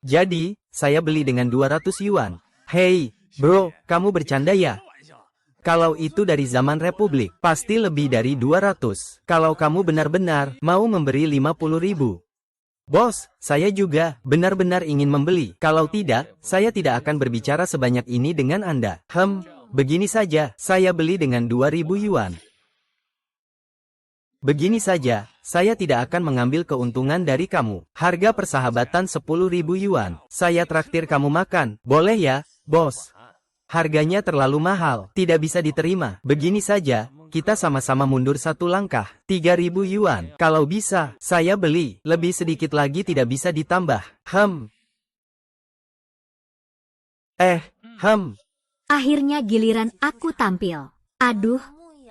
Jadi, saya beli dengan 200 yuan. Hei, bro, kamu bercanda ya? Kalau itu dari zaman Republik, pasti lebih dari 200. Kalau kamu benar-benar mau memberi 50.000. Bos, saya juga benar-benar ingin membeli. Kalau tidak, saya tidak akan berbicara sebanyak ini dengan Anda. Begini saja, saya beli dengan 2.000 yuan. Begini saja, saya tidak akan mengambil keuntungan dari kamu. Harga persahabatan 10.000 yuan. Saya traktir kamu makan, boleh ya, bos? Harganya terlalu mahal, tidak bisa diterima. Begini saja, kita sama-sama mundur satu langkah. 3.000 yuan. Kalau bisa, saya beli. Lebih sedikit lagi tidak bisa ditambah. Akhirnya giliran aku tampil. Aduh,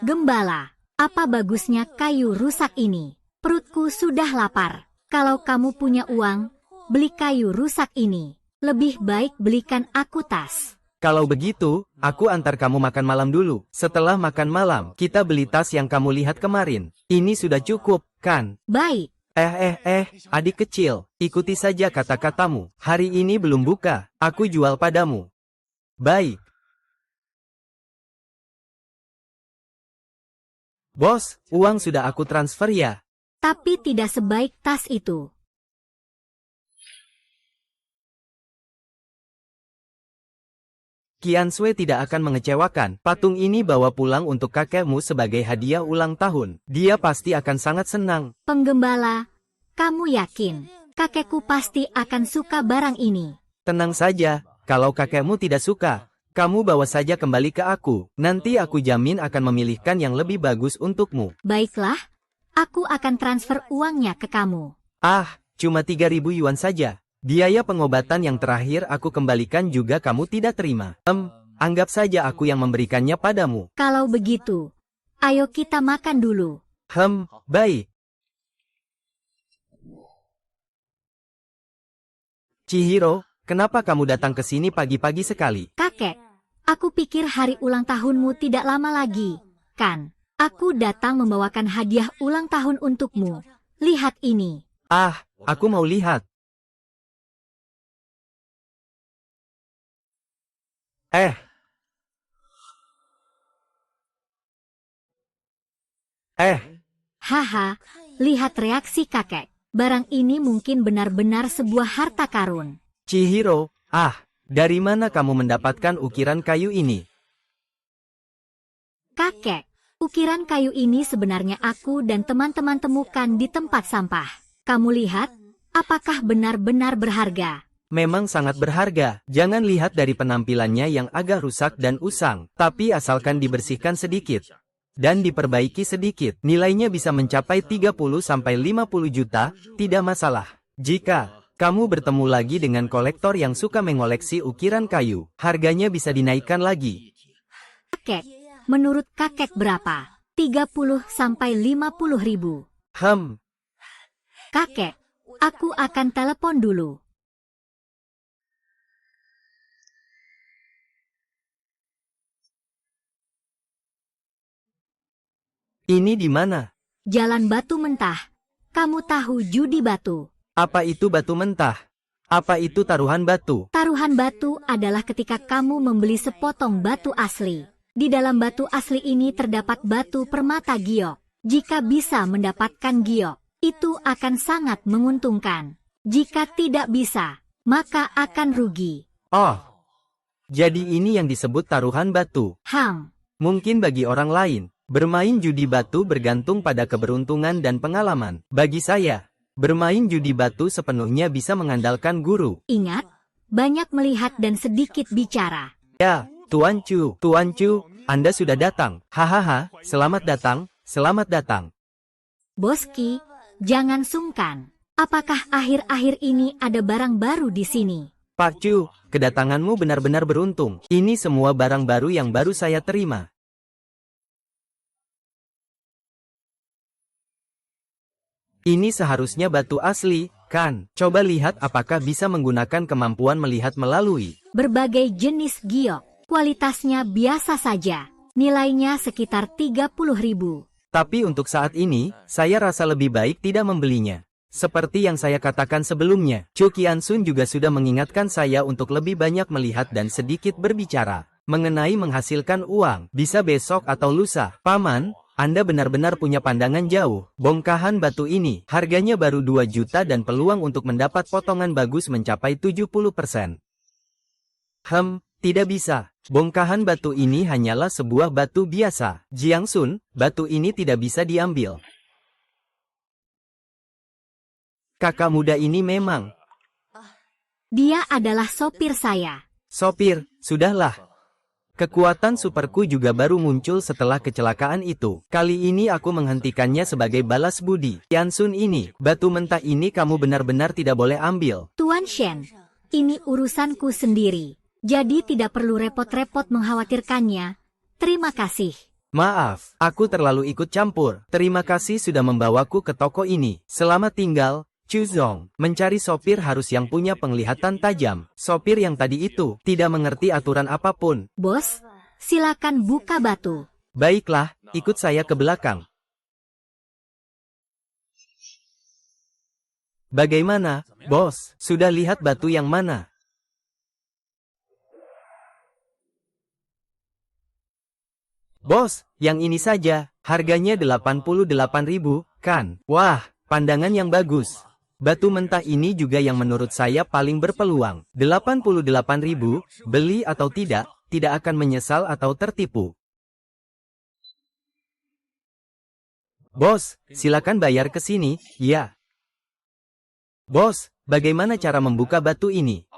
gembala. Apa bagusnya kayu rusak ini? Perutku sudah lapar. Kalau kamu punya uang, beli kayu rusak ini. Lebih baik belikan aku tas. Kalau begitu, aku antar kamu makan malam dulu. Setelah makan malam, kita beli tas yang kamu lihat kemarin. Ini sudah cukup, kan? Baik. Adik kecil, ikuti saja kata-katamu. Hari ini belum buka, aku jual padamu. Baik. Bos, uang sudah aku transfer ya. Tapi tidak sebaik tas itu. Qiansui tidak akan mengecewakan. Patung ini bawa pulang untuk kakekmu sebagai hadiah ulang tahun. Dia pasti akan sangat senang. Penggembala, kamu yakin kakekku pasti akan suka barang ini? Tenang saja, kalau kakekmu tidak suka, kamu bawa saja kembali ke aku. Nanti aku jamin akan memilihkan yang lebih bagus untukmu. Baiklah, aku akan transfer uangnya ke kamu. Cuma 3.000 yuan saja. Biaya pengobatan yang terakhir aku kembalikan juga kamu tidak terima. Anggap saja aku yang memberikannya padamu. Kalau begitu, ayo kita makan dulu. Baik. Chihiro, kenapa kamu datang ke sini pagi-pagi sekali? Kakek, aku pikir hari ulang tahunmu tidak lama lagi, kan? Aku datang membawakan hadiah ulang tahun untukmu. Lihat ini. Aku mau lihat. Haha, lihat reaksi kakek. Barang ini mungkin benar-benar sebuah harta karun. Chihiro, dari mana kamu mendapatkan ukiran kayu ini? Kakek, ukiran kayu ini sebenarnya aku dan teman-teman temukan di tempat sampah. Kamu lihat, apakah benar-benar berharga? Memang sangat berharga. Jangan lihat dari penampilannya yang agak rusak dan usang, tapi asalkan dibersihkan sedikit dan diperbaiki sedikit, nilainya bisa mencapai 30-50 juta, tidak masalah. Jika kamu bertemu lagi dengan kolektor yang suka mengoleksi ukiran kayu, harganya bisa dinaikkan lagi. Kakek, menurut kakek berapa? 30-50 ribu. Kakek, aku akan telepon dulu. Ini di mana? Jalan Batu Mentah. Kamu tahu judi batu? Apa itu batu mentah? Apa itu taruhan batu? Taruhan batu adalah ketika kamu membeli sepotong batu asli. Di dalam batu asli ini terdapat batu permata giok. Jika bisa mendapatkan giok, itu akan sangat menguntungkan. Jika tidak bisa, maka akan rugi. Jadi ini yang disebut taruhan batu. Mungkin bagi orang lain, Bermain judi batu bergantung pada keberuntungan dan pengalaman. Bagi saya, bermain judi batu sepenuhnya bisa mengandalkan guru. Ingat, banyak melihat dan sedikit bicara. Ya, Tuan Chu, Anda sudah datang. Hahaha, selamat datang, selamat datang. Boski, jangan sungkan. Apakah akhir-akhir ini ada barang baru di sini? Pak Chu, kedatanganmu benar-benar beruntung. Ini semua barang baru yang baru saya terima. Ini seharusnya batu asli, kan? Coba lihat apakah bisa menggunakan kemampuan melihat melalui. Berbagai jenis giok. Kualitasnya biasa saja. Nilainya sekitar 30.000. Tapi untuk saat ini, saya rasa lebih baik tidak membelinya. Seperti yang saya katakan sebelumnya, Chu Qiansun juga sudah mengingatkan saya untuk lebih banyak melihat dan sedikit berbicara. Mengenai menghasilkan uang, bisa besok atau lusa. Paman, Anda benar-benar punya pandangan jauh. Bongkahan batu ini, harganya baru 2 juta dan peluang untuk mendapat potongan bagus mencapai 70%. Tidak bisa. Bongkahan batu ini hanyalah sebuah batu biasa. Jiangsun, batu ini tidak bisa diambil. Kakak muda ini memang. Dia adalah sopir saya. Sopir, sudahlah. Kekuatan superku juga baru muncul setelah kecelakaan itu. Kali ini aku menghentikannya sebagai balas budi. Qiansun ini, batu mentah ini kamu benar-benar tidak boleh ambil. Tuan Shen, ini urusanku sendiri. Jadi tidak perlu repot-repot mengkhawatirkannya. Terima kasih. Maaf, aku terlalu ikut campur. Terima kasih sudah membawaku ke toko ini. Selamat tinggal. Chu Zong, mencari sopir harus yang punya penglihatan tajam. Sopir yang tadi itu tidak mengerti aturan apapun. Bos, silakan buka batu. Baiklah, ikut saya ke belakang. Bagaimana, bos? Sudah lihat batu yang mana? Bos, yang ini saja. Harganya 88.000, kan? Wah, pandangan yang bagus. Batu mentah ini juga yang menurut saya paling berpeluang. 88.000, beli atau tidak akan menyesal atau tertipu. Bos, silakan bayar ke sini, ya. Bos, bagaimana cara membuka batu ini?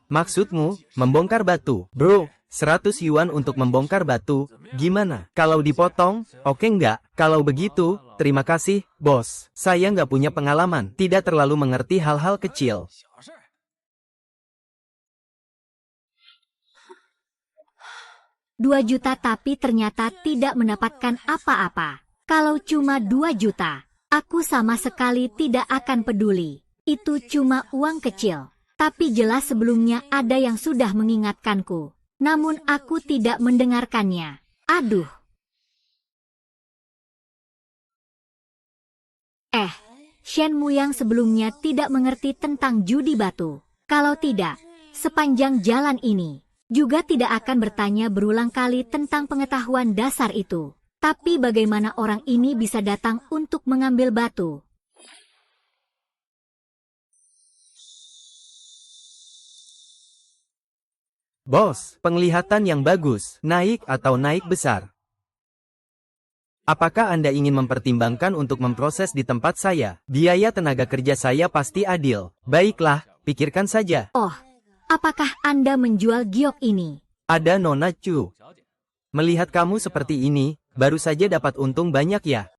Maksudmu, membongkar batu? Bro, 100 yuan untuk membongkar batu, gimana? Kalau dipotong, oke nggak? Kalau begitu, terima kasih, bos. Saya nggak punya pengalaman, tidak terlalu mengerti hal-hal kecil. $2 juta tapi ternyata tidak mendapatkan apa-apa. Kalau cuma 2 juta, aku sama sekali tidak akan peduli. Itu cuma uang kecil. Tapi jelas sebelumnya ada yang sudah mengingatkanku. Namun aku tidak mendengarkannya. Aduh. Shenmu yang sebelumnya tidak mengerti tentang judi batu. Kalau tidak, sepanjang jalan ini, juga tidak akan bertanya berulang kali tentang pengetahuan dasar itu. Tapi bagaimana orang ini bisa datang untuk mengambil batu? Bos, penglihatan yang bagus, naik atau naik besar. Apakah Anda ingin mempertimbangkan untuk memproses di tempat saya? Biaya tenaga kerja saya pasti adil. Baiklah, pikirkan saja. Oh, apakah Anda menjual giok ini? Ada Nona Chu. Melihat kamu seperti ini, baru saja dapat untung banyak ya.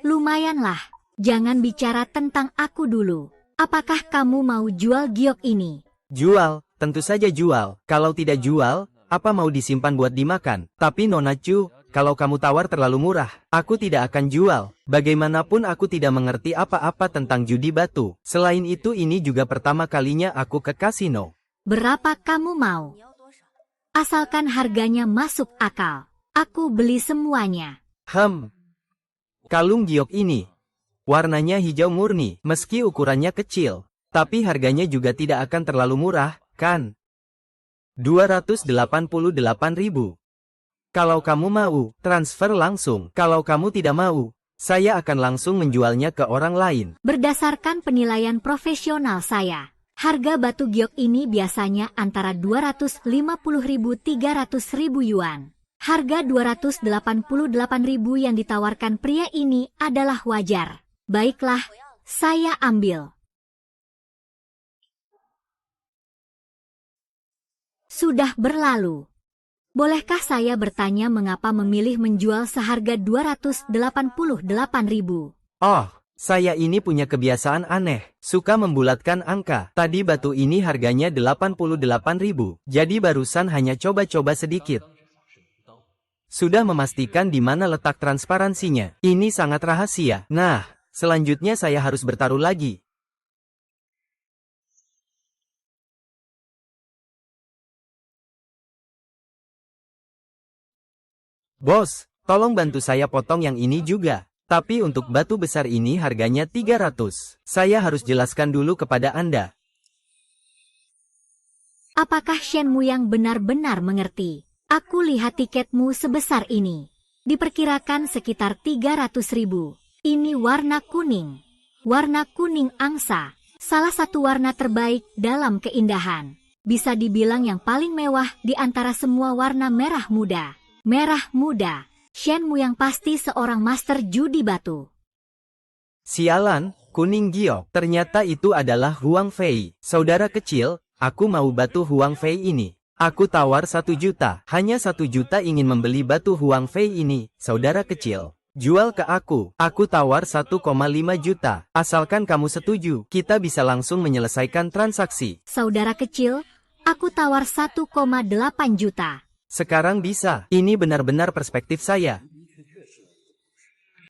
Lumayanlah. Jangan bicara tentang aku dulu. Apakah kamu mau jual giok ini? Jual, tentu saja jual. Kalau tidak jual, apa mau disimpan buat dimakan? Tapi Nona Chu, kalau kamu tawar terlalu murah, aku tidak akan jual. Bagaimanapun aku tidak mengerti apa-apa tentang judi batu. Selain itu ini juga pertama kalinya aku ke kasino. Berapa kamu mau? Asalkan harganya masuk akal. Aku beli semuanya. Kalung giok ini. Warnanya hijau murni, meski ukurannya kecil. Tapi harganya juga tidak akan terlalu murah, kan? 288.000. Kalau kamu mau, transfer langsung. Kalau kamu tidak mau, saya akan langsung menjualnya ke orang lain. Berdasarkan penilaian profesional saya, harga batu giok ini biasanya antara 250.000–300.000 yuan. Harga 288.000 yang ditawarkan pria ini adalah wajar. Baiklah, saya ambil. Sudah berlalu. Bolehkah saya bertanya mengapa memilih menjual seharga 288.000? Oh, saya ini punya kebiasaan aneh, suka membulatkan angka. Tadi batu ini harganya 88.000, jadi barusan hanya coba-coba sedikit. Sudah memastikan di mana letak transparansinya. Ini sangat rahasia. Nah, selanjutnya saya harus bertaruh lagi. Bos, tolong bantu saya potong yang ini juga. Tapi untuk batu besar ini harganya 300. Saya harus jelaskan dulu kepada Anda. Apakah Shenmu yang benar-benar mengerti? Aku lihat tiketmu sebesar ini. Diperkirakan sekitar 300.000. Ini warna kuning. Warna kuning angsa. Salah satu warna terbaik dalam keindahan. Bisa dibilang yang paling mewah di antara semua warna merah muda. Merah muda. Shenmu yang pasti seorang master judi batu. Sialan, kuning giok. Ternyata itu adalah Huang Fei. Saudara kecil, aku mau batu Huang Fei ini. Aku tawar 1 juta. Hanya 1 juta ingin membeli batu Huang Fei ini, saudara kecil. Jual ke aku. Aku tawar 1,5 juta. Asalkan kamu setuju, kita bisa langsung menyelesaikan transaksi. Saudara kecil, aku tawar 1,8 juta. Sekarang bisa. Ini benar-benar perspektif saya.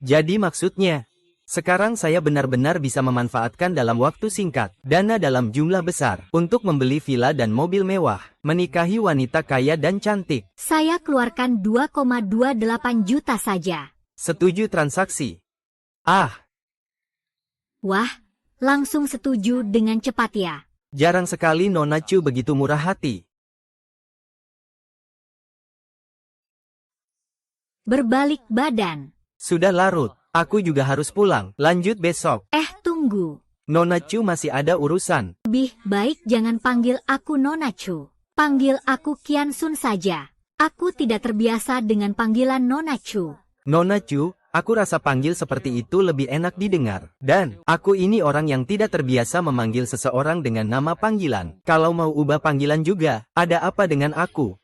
Jadi maksudnya, sekarang saya benar-benar bisa memanfaatkan dalam waktu singkat, dana dalam jumlah besar, untuk membeli villa dan mobil mewah, menikahi wanita kaya dan cantik. Saya keluarkan 2,28 juta saja. Setuju transaksi? Ah, Wah, langsung setuju dengan cepat ya. jarang sekali Nona Chu begitu murah hati. Berbalik badan. Sudah larut, aku juga harus pulang, lanjut besok. Tunggu. Nona Chu masih ada urusan. Lebih baik jangan panggil aku Nona Chu. Panggil aku Qian Sun saja. Aku tidak terbiasa dengan panggilan Nona Chu. Nona Chu, aku rasa panggil seperti itu lebih enak didengar. Dan, aku ini orang yang tidak terbiasa memanggil seseorang dengan nama panggilan. Kalau mau ubah panggilan juga, ada apa dengan aku?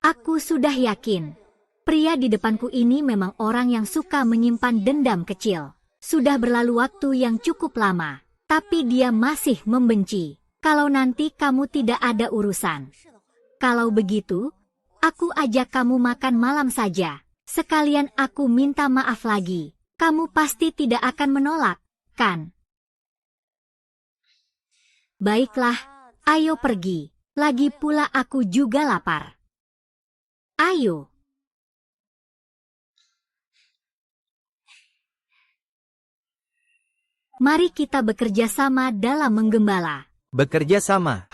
Aku sudah yakin. Pria di depanku ini memang orang yang suka menyimpan dendam kecil. Sudah berlalu waktu yang cukup lama, tapi dia masih membenci. Kalau nanti kamu tidak ada urusan. Kalau begitu, aku ajak kamu makan malam saja. Sekalian aku minta maaf lagi. Kamu pasti tidak akan menolak, kan? Baiklah, ayo pergi. Lagi pula aku juga lapar. Ayo. Mari kita bekerja sama dalam menggembala. Bekerja sama,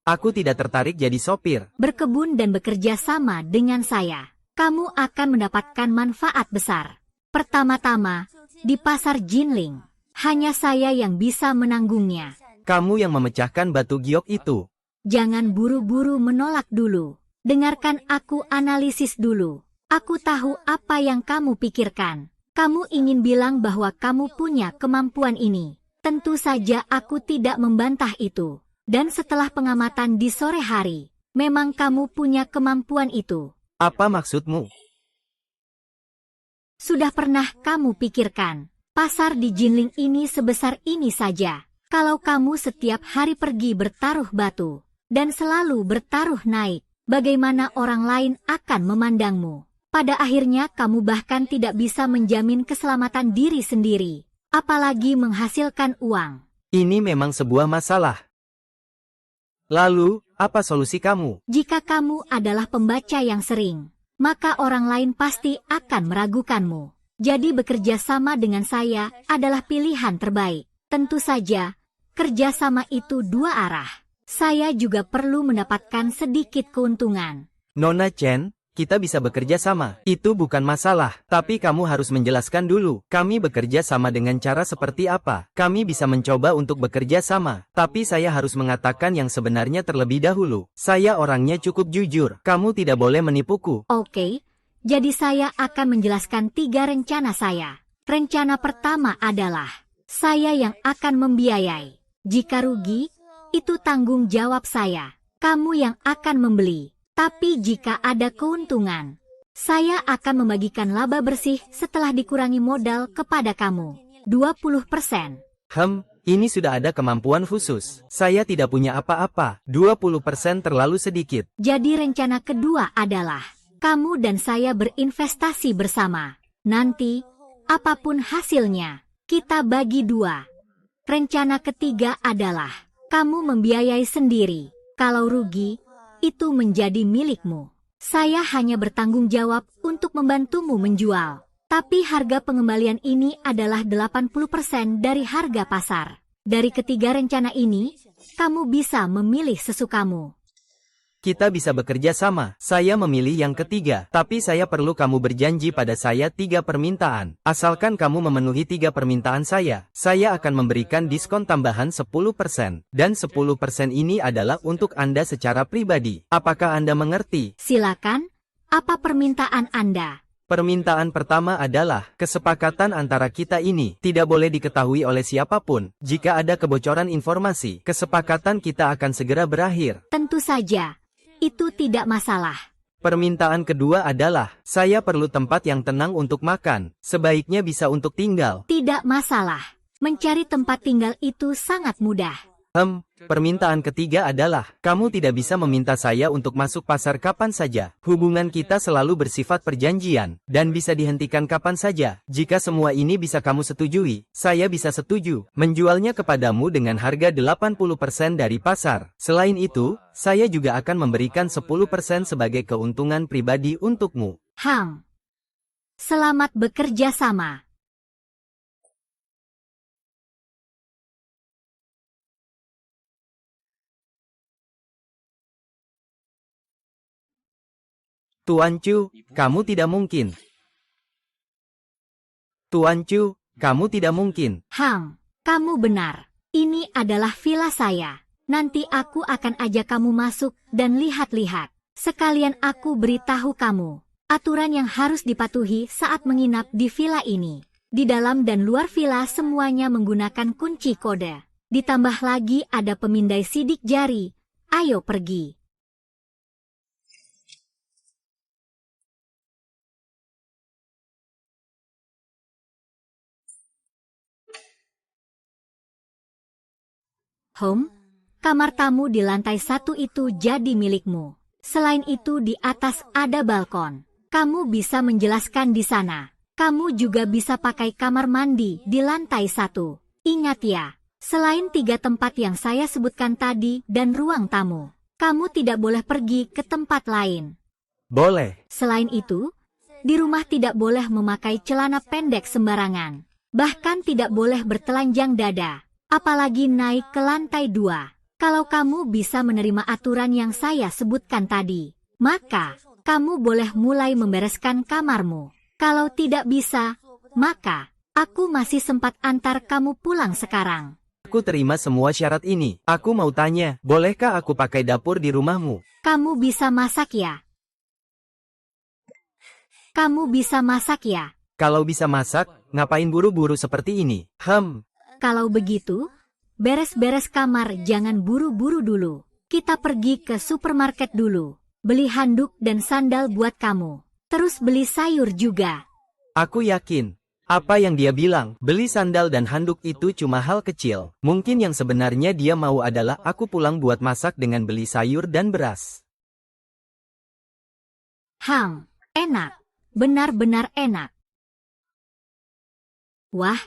Aku tidak tertarik jadi sopir. Berkebun dan bekerja sama dengan saya. Kamu akan mendapatkan manfaat besar. Pertama-tama, di pasar Jinling. Hanya saya yang bisa menanggungnya. Kamu yang memecahkan batu giok itu. Jangan buru-buru menolak dulu. Dengarkan aku analisis dulu. Aku tahu apa yang kamu pikirkan. Kamu ingin bilang bahwa kamu punya kemampuan ini. Tentu saja aku tidak membantah itu. Dan setelah pengamatan di sore hari, memang kamu punya kemampuan itu. Apa maksudmu? Sudah pernah kamu pikirkan, pasar di Jinling ini sebesar ini saja. Kalau kamu setiap hari pergi bertaruh batu, dan selalu bertaruh naik, bagaimana orang lain akan memandangmu? Pada akhirnya kamu bahkan tidak bisa menjamin keselamatan diri sendiri, apalagi menghasilkan uang. Ini memang sebuah masalah. Lalu, apa solusi kamu? Jika kamu adalah pembaca yang sering, maka orang lain pasti akan meragukanmu. Jadi bekerja sama dengan saya adalah pilihan terbaik. Tentu saja, kerjasama itu dua arah. Saya juga perlu mendapatkan sedikit keuntungan. Nona Chen, kita bisa bekerja sama. Itu bukan masalah. Tapi kamu harus menjelaskan dulu, kami bekerja sama dengan cara seperti apa. Kami bisa mencoba untuk bekerja sama, tapi saya harus mengatakan yang sebenarnya terlebih dahulu. Saya orangnya cukup jujur. Kamu tidak boleh menipuku. Oke, jadi saya akan menjelaskan 3 rencana saya. Rencana pertama adalah, saya yang akan membiayai. Jika rugi, itu tanggung jawab saya. Kamu yang akan membeli. Tapi jika ada keuntungan, saya akan membagikan laba bersih setelah dikurangi modal kepada kamu. 20%. Ini sudah ada kemampuan khusus. Saya tidak punya apa-apa. 20% terlalu sedikit. Jadi rencana kedua adalah, kamu dan saya berinvestasi bersama. Nanti, apapun hasilnya, kita bagi 2. Rencana ketiga adalah, kamu membiayai sendiri. Kalau rugi, itu menjadi milikmu. Saya hanya bertanggung jawab untuk membantumu menjual. Tapi harga pengembalian ini adalah 80% dari harga pasar. Dari ketiga rencana ini, kamu bisa memilih sesukamu. Kita bisa bekerja sama. Saya memilih yang ketiga, tapi saya perlu kamu berjanji pada saya 3 permintaan. Asalkan kamu memenuhi 3 permintaan saya akan memberikan diskon tambahan 10%. Dan 10% ini adalah untuk Anda secara pribadi. Apakah Anda mengerti? Silakan, apa permintaan Anda? Permintaan pertama adalah, kesepakatan antara kita ini tidak boleh diketahui oleh siapapun. Jika ada kebocoran informasi, kesepakatan kita akan segera berakhir. Tentu saja. Itu tidak masalah. Permintaan kedua adalah, saya perlu tempat yang tenang untuk makan, sebaiknya bisa untuk tinggal. Tidak masalah. Mencari tempat tinggal itu sangat mudah. Permintaan ketiga adalah, kamu tidak bisa meminta saya untuk masuk pasar kapan saja. Hubungan kita selalu bersifat perjanjian, dan bisa dihentikan kapan saja. Jika semua ini bisa kamu setujui, saya bisa setuju menjualnya kepadamu dengan harga 80% dari pasar. Selain itu, saya juga akan memberikan 10% sebagai keuntungan pribadi untukmu. Selamat bekerja sama. Tuan Chu, kamu tidak mungkin. Tuan Chu, kamu tidak mungkin. Kamu benar. Ini adalah villa saya. Nanti aku akan ajak kamu masuk dan lihat-lihat. Sekalian aku beritahu kamu aturan yang harus dipatuhi saat menginap di villa ini. Di dalam dan luar villa semuanya menggunakan kunci kode. Ditambah lagi ada pemindai sidik jari. Ayo pergi. Kamar tamu di lantai 1 itu jadi milikmu. Selain itu di atas ada balkon. Kamu bisa menjelaskan di sana. Kamu juga bisa pakai kamar mandi di lantai 1. Ingat ya, selain 3 tempat yang saya sebutkan tadi dan ruang tamu, kamu tidak boleh pergi ke tempat lain. Boleh. Selain itu, di rumah tidak boleh memakai celana pendek sembarangan. Bahkan tidak boleh bertelanjang dada. Apalagi naik ke lantai 2. Kalau kamu bisa menerima aturan yang saya sebutkan tadi, maka kamu boleh mulai membereskan kamarmu. Kalau tidak bisa, maka aku masih sempat antar kamu pulang sekarang. Aku terima semua syarat ini. Aku mau tanya, bolehkah aku pakai dapur di rumahmu? Kamu bisa masak ya? Kamu bisa masak ya? Kalau bisa masak, ngapain buru-buru seperti ini? Kalau begitu, beres-beres kamar jangan buru-buru dulu. Kita pergi ke supermarket dulu. Beli handuk dan sandal buat kamu. Terus beli sayur juga. Aku yakin. Apa yang dia bilang, beli sandal dan handuk itu cuma hal kecil. Mungkin yang sebenarnya dia mau adalah aku pulang buat masak dengan beli sayur dan beras. Enak. Benar-benar enak. Wah,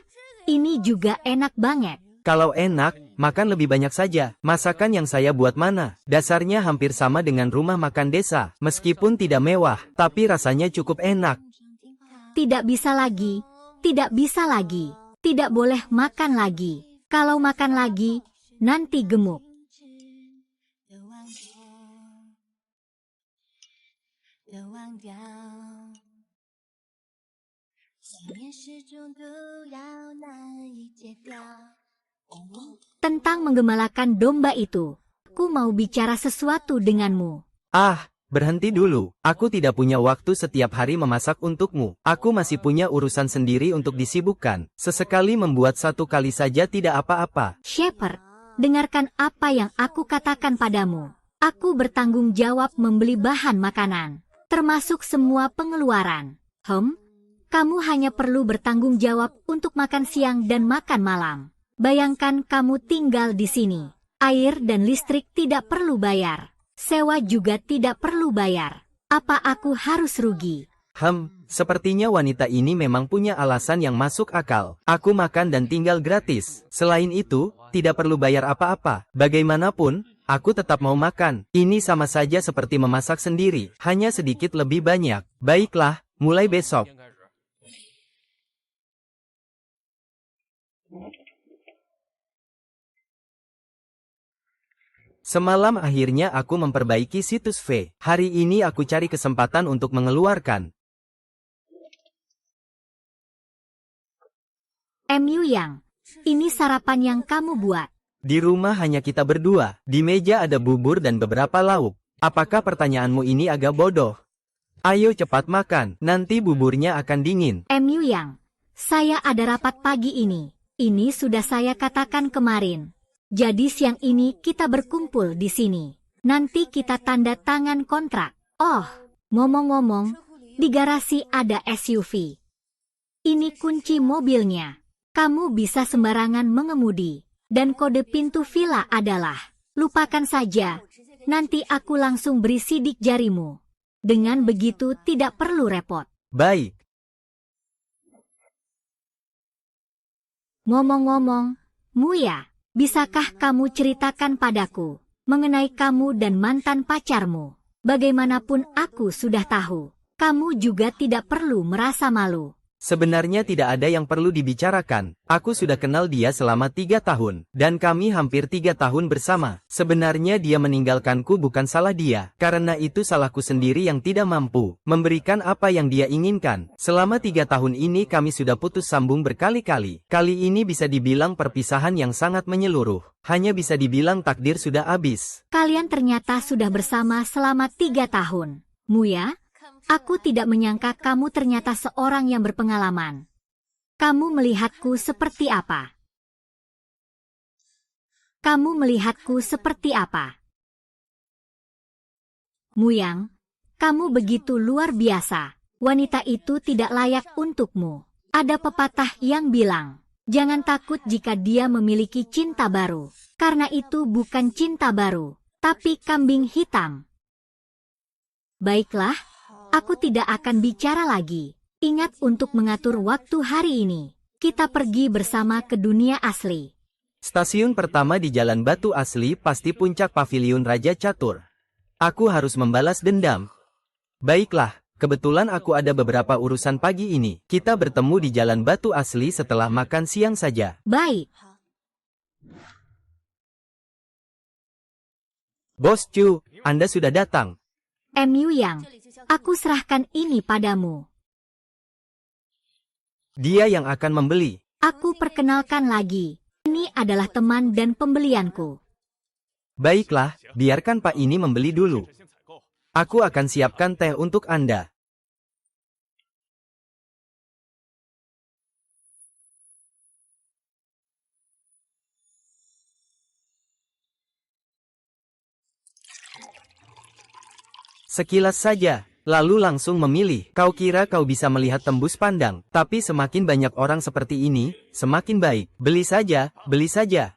ini juga enak banget. Kalau enak, makan lebih banyak saja. Masakan yang saya buat mana? Dasarnya hampir sama dengan rumah makan desa. Meskipun tidak mewah, tapi rasanya cukup enak. Tidak bisa lagi. Tidak bisa lagi. Tidak boleh makan lagi. Kalau makan lagi, nanti gemuk. Tentang menggembalakan domba itu, aku mau bicara sesuatu denganmu. Ah, berhenti dulu. Aku tidak punya waktu setiap hari memasak untukmu. Aku masih punya urusan sendiri untuk disibukkan. Sesekali membuat satu kali saja tidak apa-apa. Shepherd, dengarkan apa yang aku katakan padamu. Aku bertanggung jawab membeli bahan makanan, termasuk semua pengeluaran. Kamu hanya perlu bertanggung jawab untuk makan siang dan makan malam. Bayangkan kamu tinggal di sini. Air dan listrik tidak perlu bayar. Sewa juga tidak perlu bayar. Apa aku harus rugi? Sepertinya wanita ini memang punya alasan yang masuk akal. Aku makan dan tinggal gratis. Selain itu, tidak perlu bayar apa-apa. Bagaimanapun, aku tetap mau makan. Ini sama saja seperti memasak sendiri, hanya sedikit lebih banyak. Baiklah, mulai besok. Semalam akhirnya aku memperbaiki situs V. Hari ini aku cari kesempatan untuk mengeluarkan. Yang, ini sarapan yang kamu buat. Di rumah hanya kita berdua. Di meja ada bubur dan beberapa lauk. Apakah pertanyaanmu ini agak bodoh? Ayo cepat makan, nanti buburnya akan dingin. Yang, saya ada rapat pagi ini. Ini sudah saya katakan kemarin. Jadi siang ini kita berkumpul di sini. Nanti kita tanda tangan kontrak. Oh, ngomong-ngomong, di garasi ada SUV. Ini kunci mobilnya. Kamu bisa sembarangan mengemudi. Dan kode pintu villa adalah, lupakan saja. Nanti aku langsung beri sidik jarimu. Dengan begitu tidak perlu repot. Baik. Ngomong-ngomong, Muya, bisakah kamu ceritakan padaku mengenai kamu dan mantan pacarmu? Bagaimanapun aku sudah tahu, kamu juga tidak perlu merasa malu. Sebenarnya tidak ada yang perlu dibicarakan. Aku sudah kenal dia selama 3 tahun, dan kami hampir 3 tahun bersama. Sebenarnya dia meninggalkanku bukan salah dia, karena itu salahku sendiri yang tidak mampu memberikan apa yang dia inginkan. Selama 3 tahun ini kami sudah putus sambung berkali-kali. Kali ini bisa dibilang perpisahan yang sangat menyeluruh. Hanya bisa dibilang takdir sudah habis. Kalian ternyata sudah bersama selama 3 tahun. Muya, aku tidak menyangka kamu ternyata seorang yang berpengalaman. Kamu melihatku seperti apa? Kamu melihatku seperti apa? Muyang, kamu begitu luar biasa. Wanita itu tidak layak untukmu. Ada pepatah yang bilang, jangan takut jika dia memiliki cinta baru. Karena itu bukan cinta baru, tapi kambing hitam. Baiklah. Aku tidak akan bicara lagi. Ingat untuk mengatur waktu hari ini. Kita pergi bersama ke dunia asli. Stasiun pertama di Jalan Batu Asli pasti puncak Paviliun Raja Catur. Aku harus membalas dendam. Baiklah, kebetulan aku ada beberapa urusan pagi ini. Kita bertemu di Jalan Batu Asli setelah makan siang saja. Baik. Bos Chu, Anda sudah datang. Yang, aku serahkan ini padamu. Dia yang akan membeli. Aku perkenalkan lagi. Ini adalah teman dan pembelianku. Baiklah, biarkan Pak ini membeli dulu. Aku akan siapkan teh untuk Anda. Sekilas saja, lalu langsung memilih. Kau kira kau bisa melihat tembus pandang, tapi semakin banyak orang seperti ini, semakin baik. Beli saja, beli saja.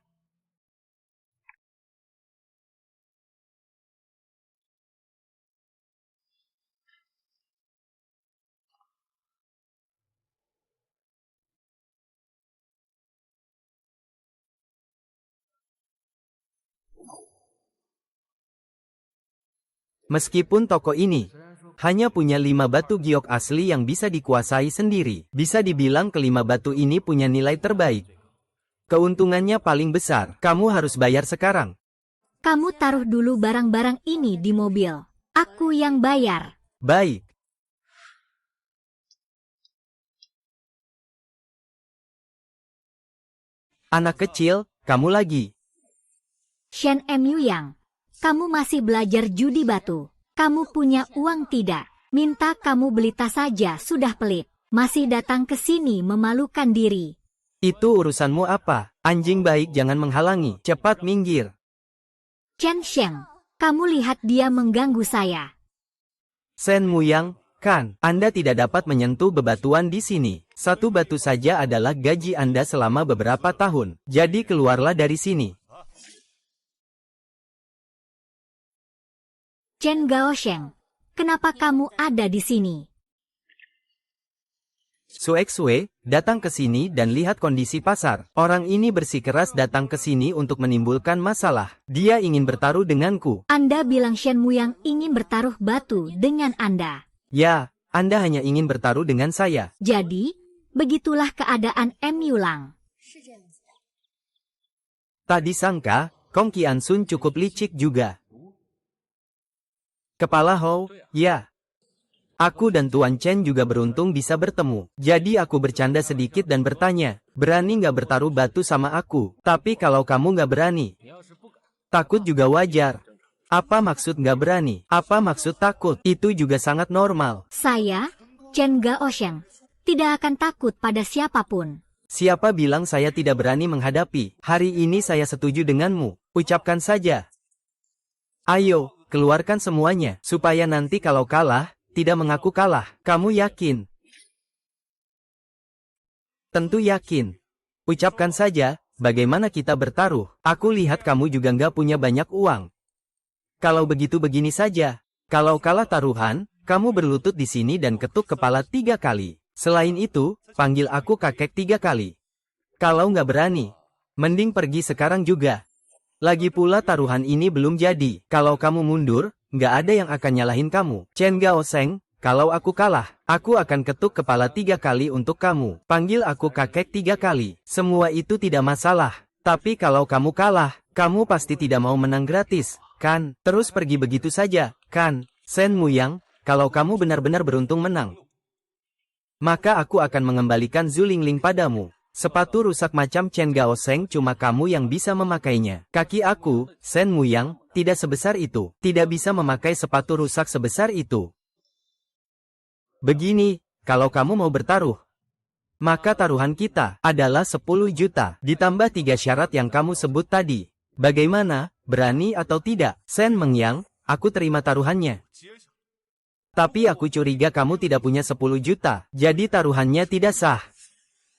Meskipun toko ini hanya punya 5 batu giok asli yang bisa dikuasai sendiri, bisa dibilang kelima batu ini punya nilai terbaik. Keuntungannya paling besar. Kamu harus bayar sekarang. Kamu taruh dulu barang-barang ini di mobil. Aku yang bayar. Baik. Anak kecil, kamu lagi. Shen Mu Yang, kamu masih belajar judi batu. Kamu punya uang tidak? Minta kamu beli tas saja sudah pelit. Masih datang ke sini memalukan diri. Itu urusanmu apa? Anjing baik jangan menghalangi. Cepat minggir. Chen Sheng, kamu lihat dia mengganggu saya. Shen Muyang, kan, Anda tidak dapat menyentuh bebatuan di sini. Satu batu saja adalah gaji Anda selama beberapa tahun. Jadi keluarlah dari sini. Chen Gaosheng, kenapa kamu ada di sini? Suexue, datang ke sini dan lihat kondisi pasar. Orang ini bersikeras datang ke sini untuk menimbulkan masalah. Dia ingin bertaruh denganku. Anda bilang Shen Muyang ingin bertaruh batu dengan Anda. Ya, Anda hanya ingin bertaruh dengan saya. Jadi, begitulah keadaan Mu Lang. Tak disangka, Kong Qiansun cukup licik juga. Kepala Hou, ya. Aku dan Tuan Chen juga beruntung bisa bertemu. Jadi aku bercanda sedikit dan bertanya, berani nggak bertaruh batu sama aku? Tapi kalau kamu nggak berani, takut juga wajar. Apa maksud nggak berani? Apa maksud takut? Itu juga sangat normal. Saya, Chen Gaosheng, tidak akan takut pada siapapun. Siapa bilang saya tidak berani menghadapi? Hari ini saya setuju denganmu. Ucapkan saja. Ayo, keluarkan semuanya, supaya nanti kalau kalah, tidak mengaku kalah. Kamu yakin? Tentu yakin. Ucapkan saja, bagaimana kita bertaruh? Aku lihat kamu juga nggak punya banyak uang. Kalau begitu begini saja. Kalau kalah taruhan, kamu berlutut di sini dan ketuk kepala 3 kali. Selain itu, panggil aku kakek 3 kali. Kalau nggak berani, mending pergi sekarang juga. Lagi pula taruhan ini belum jadi. Kalau kamu mundur, nggak ada yang akan nyalahin kamu. Chen Gaosheng, kalau aku kalah, aku akan ketuk kepala 3 kali untuk kamu. Panggil aku kakek 3 kali. Semua itu tidak masalah. Tapi kalau kamu kalah, kamu pasti tidak mau menang gratis, kan? Terus pergi begitu saja, kan? Shen Muyang, kalau kamu benar-benar beruntung menang, maka aku akan mengembalikan Zulingling padamu. Sepatu rusak macam Chen Gaosheng cuma kamu yang bisa memakainya. Kaki aku, Shen Muyang, tidak sebesar itu. Tidak bisa memakai sepatu rusak sebesar itu. Begini, kalau kamu mau bertaruh, maka taruhan kita adalah 10 juta. Ditambah 3 syarat yang kamu sebut tadi. Bagaimana, berani atau tidak? Shen Mengyang, aku terima taruhannya. Tapi aku curiga kamu tidak punya 10 juta. Jadi taruhannya tidak sah.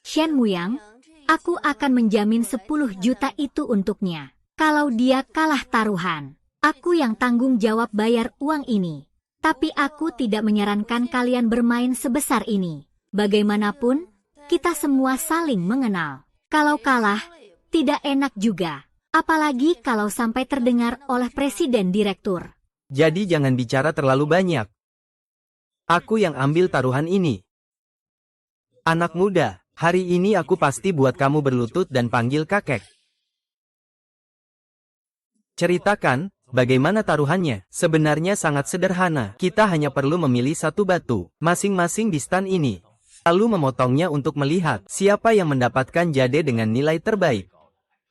Shen Muyang, aku akan menjamin 10 juta itu untuknya. Kalau dia kalah taruhan, aku yang tanggung jawab bayar uang ini. Tapi aku tidak menyarankan kalian bermain sebesar ini. Bagaimanapun, kita semua saling mengenal. Kalau kalah, tidak enak juga. Apalagi kalau sampai terdengar oleh presiden direktur. Jadi jangan bicara terlalu banyak. Aku yang ambil taruhan ini. Anak muda, hari ini aku pasti buat kamu berlutut dan panggil kakek. Ceritakan, bagaimana taruhannya? Sebenarnya sangat sederhana. Kita hanya perlu memilih satu batu, masing-masing di stan ini. Lalu memotongnya untuk melihat siapa yang mendapatkan jade dengan nilai terbaik.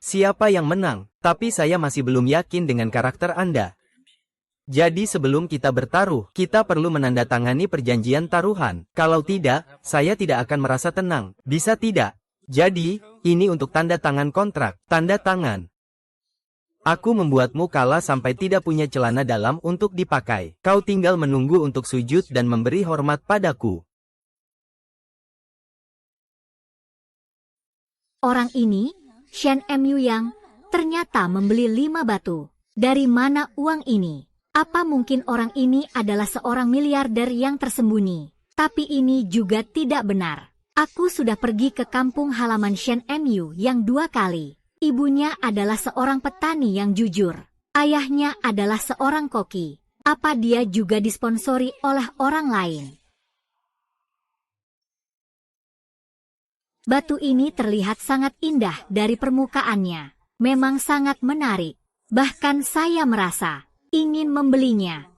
Siapa yang menang, tapi saya masih belum yakin dengan karakter Anda. Jadi sebelum kita bertaruh, kita perlu menandatangani perjanjian taruhan. Kalau tidak, saya tidak akan merasa tenang. Bisa tidak? Jadi, ini untuk tanda tangan kontrak. Tanda tangan. Aku membuatmu kalah sampai tidak punya celana dalam untuk dipakai. Kau tinggal menunggu untuk sujud dan memberi hormat padaku. Orang ini, Shen Mu Yang, ternyata membeli 5 batu. Dari mana uang ini? Apa mungkin orang ini adalah seorang miliarder yang tersembunyi? Tapi ini juga tidak benar. Aku sudah pergi ke kampung halaman Shen Mu yang 2 kali. Ibunya adalah seorang petani yang jujur. Ayahnya adalah seorang koki. Apa dia juga disponsori oleh orang lain? Batu ini terlihat sangat indah dari permukaannya. Memang sangat menarik. Bahkan saya merasa ingin membelinya.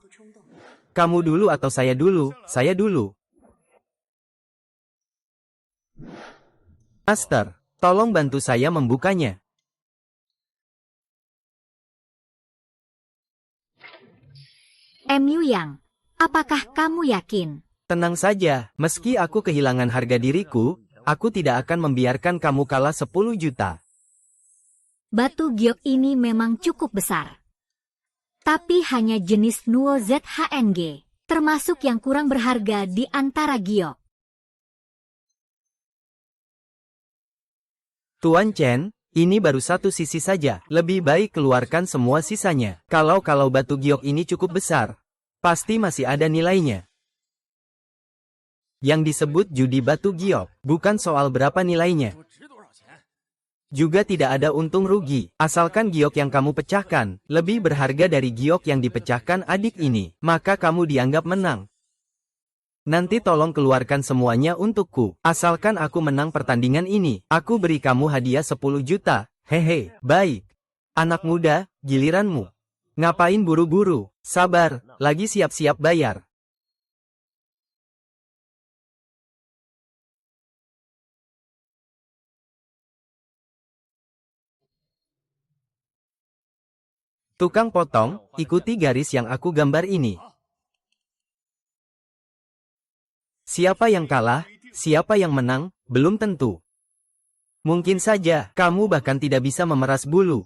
Kamu dulu atau saya dulu? Saya dulu. Master, Tolong bantu saya membukanya. Mu Yang, apakah kamu yakin? Tenang saja, meski aku kehilangan harga diriku, aku tidak akan membiarkan kamu kalah 10 juta. Batu giok ini memang cukup besar. Tapi hanya jenis Nuo ZHNG, termasuk yang kurang berharga di antara giok. Tuan Chen, ini baru satu sisi saja. Lebih baik keluarkan semua sisanya. Kalau batu giok ini cukup besar, pasti masih ada nilainya. Yang disebut judi batu giok, bukan soal berapa nilainya. Juga tidak ada untung rugi, asalkan giok yang kamu pecahkan lebih berharga dari giok yang dipecahkan adik ini, maka kamu dianggap menang. Nanti tolong keluarkan semuanya untukku, asalkan aku menang pertandingan ini, aku beri kamu hadiah 10 juta, hehe, baik. Anak muda, giliranmu. Ngapain buru-buru, sabar, lagi siap-siap bayar. Tukang potong, ikuti garis yang aku gambar ini. Siapa yang kalah, siapa yang menang, belum tentu. Mungkin saja, kamu bahkan tidak bisa memeras bulu.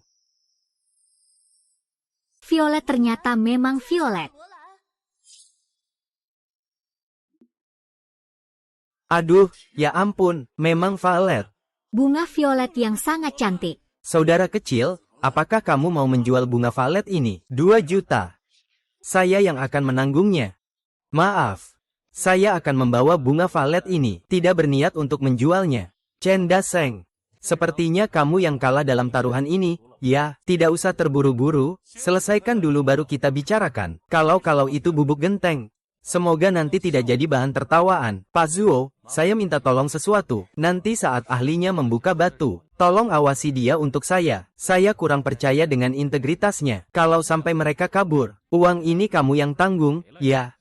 Violet ternyata memang violet. Aduh, ya ampun, memang violet. Bunga violet yang sangat cantik. Saudara kecil, apakah kamu mau menjual bunga violet ini? 2 juta. Saya yang akan menanggungnya. Maaf. Saya akan membawa bunga violet ini, tidak berniat untuk menjualnya. Chen Daseng, sepertinya kamu yang kalah dalam taruhan ini. Ya, tidak usah terburu-buru, selesaikan dulu baru kita bicarakan. Kalau itu bubuk genteng, semoga nanti tidak jadi bahan tertawaan. Pak Zuo, saya minta tolong sesuatu. Nanti saat ahlinya membuka batu, tolong awasi dia untuk saya. Saya kurang percaya dengan integritasnya. Kalau sampai mereka kabur, uang ini kamu yang tanggung, ya.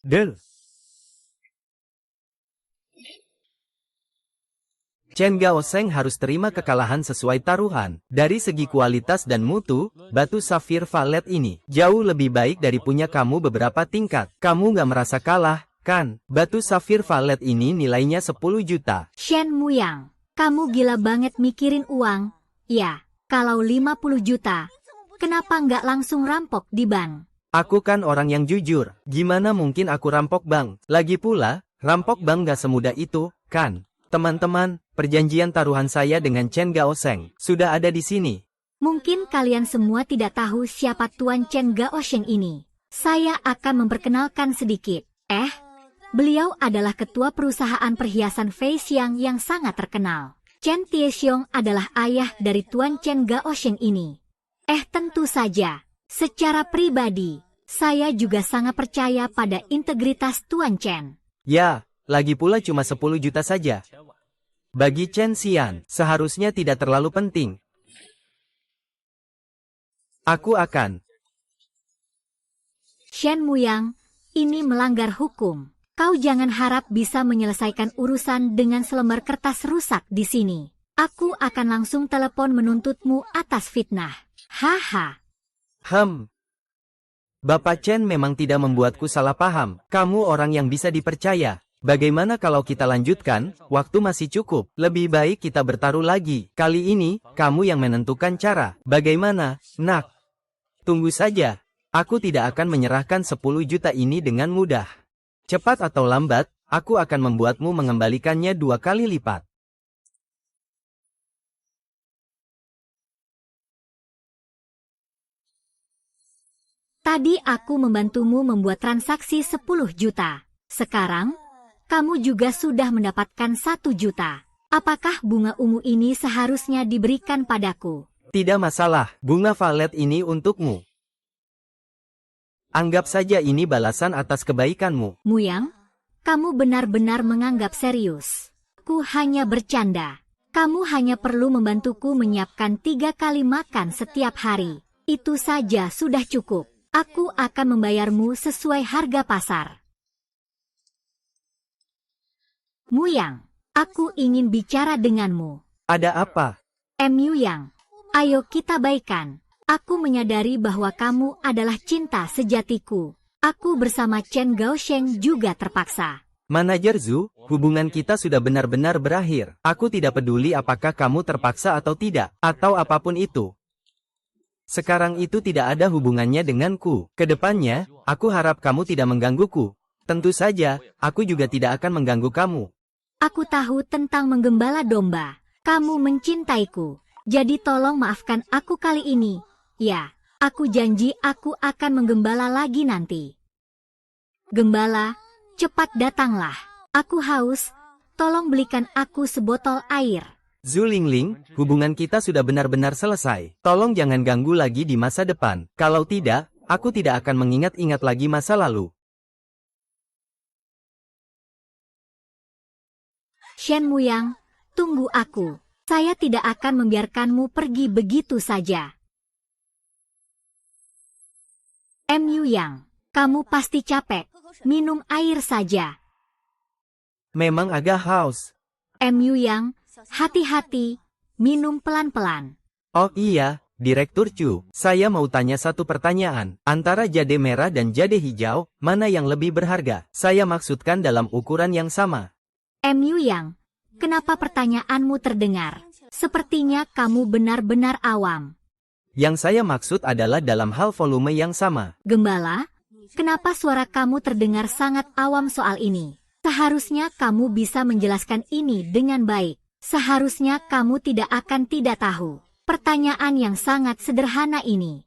Del. Chen Gaoseng harus terima kekalahan sesuai taruhan. Dari segi kualitas dan mutu, batu safir violet ini jauh lebih baik dari punya kamu beberapa tingkat. Kamu nggak merasa kalah, kan? Batu safir violet ini nilainya 10 juta. Shen Muyang, kamu gila banget mikirin uang. Ya, kalau 50 juta, kenapa nggak langsung rampok di bank? Aku kan orang yang jujur, gimana mungkin aku rampok bank? Lagi pula, rampok bank gak semudah itu, kan? Teman-teman, perjanjian taruhan saya dengan Chen Gaoseng sudah ada di sini. Mungkin kalian semua tidak tahu siapa Tuan Chen Gaosheng ini. Saya akan memperkenalkan sedikit. Beliau adalah ketua perusahaan perhiasan Fei Xiang yang sangat terkenal. Chen Tiexiong adalah ayah dari Tuan Chen Gaosheng ini. Tentu saja. Secara pribadi, saya juga sangat percaya pada integritas Tuan Chen. Ya, lagi pula cuma 10 juta saja. Bagi Chen Xian, seharusnya tidak terlalu penting. Aku akan. Shen Muyang, ini melanggar hukum. Kau jangan harap bisa menyelesaikan urusan dengan selembar kertas rusak di sini. Aku akan langsung telepon menuntutmu atas fitnah. Haha. Bapak Chen memang tidak membuatku salah paham. Kamu orang yang bisa dipercaya. Bagaimana kalau kita lanjutkan? Waktu masih cukup. Lebih baik kita bertaruh lagi. Kali ini, kamu yang menentukan cara. Bagaimana, nak? Tunggu saja. Aku tidak akan menyerahkan 10 juta ini dengan mudah. Cepat atau lambat, aku akan membuatmu mengembalikannya 2 kali lipat. Tadi aku membantumu membuat transaksi 10 juta. Sekarang, kamu juga sudah mendapatkan 1 juta. Apakah bunga ungu ini seharusnya diberikan padaku? Tidak masalah, bunga violet ini untukmu. Anggap saja ini balasan atas kebaikanmu. Muyang, kamu benar-benar menganggap serius. Ku hanya bercanda. Kamu hanya perlu membantuku menyiapkan 3 kali makan setiap hari. Itu saja sudah cukup. Aku akan membayarmu sesuai harga pasar. Muyang, aku ingin bicara denganmu. Ada apa? Muyang, ayo kita baikan. Aku menyadari bahwa kamu adalah cinta sejatiku. Aku bersama Chen Gaosheng juga terpaksa. Manajer Zhu, hubungan kita sudah benar-benar berakhir. Aku tidak peduli apakah kamu terpaksa atau tidak, atau apapun itu. Sekarang itu tidak ada hubungannya denganku. Kedepannya, aku harap kamu tidak menggangguku. Tentu saja, aku juga tidak akan mengganggu kamu. Aku tahu tentang menggembala domba. Kamu mencintaiku. Jadi tolong maafkan aku kali ini. Ya, aku janji aku akan menggembala lagi nanti. Gembala, cepat datanglah. Aku haus. Tolong belikan aku sebotol air. Zhu Lingling, hubungan kita sudah benar-benar selesai. Tolong jangan ganggu lagi di masa depan. Kalau tidak, aku tidak akan mengingat-ingat lagi masa lalu. Shen Muyang, tunggu aku. Saya tidak akan membiarkanmu pergi begitu saja. Yang, kamu pasti capek. Minum air saja. Memang agak haus. Yang, hati-hati. Minum pelan-pelan. Oh iya, Direktur Chu, saya mau tanya satu pertanyaan. Antara jade merah dan jade hijau, mana yang lebih berharga? Saya maksudkan dalam ukuran yang sama. Yang, kenapa pertanyaanmu terdengar? Sepertinya kamu benar-benar awam. Yang saya maksud adalah dalam hal volume yang sama. Gembala, kenapa suara kamu terdengar sangat awam soal ini? Seharusnya kamu bisa menjelaskan ini dengan baik. Seharusnya kamu tidak akan tidak tahu. Pertanyaan yang sangat sederhana ini.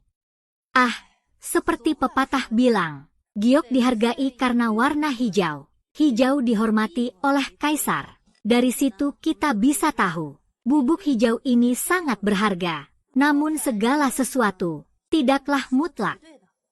Ah, seperti pepatah bilang, giok dihargai karena warna hijau. Hijau dihormati oleh kaisar. Dari situ kita bisa tahu, bubuk hijau ini sangat berharga. Namun segala sesuatu tidaklah mutlak.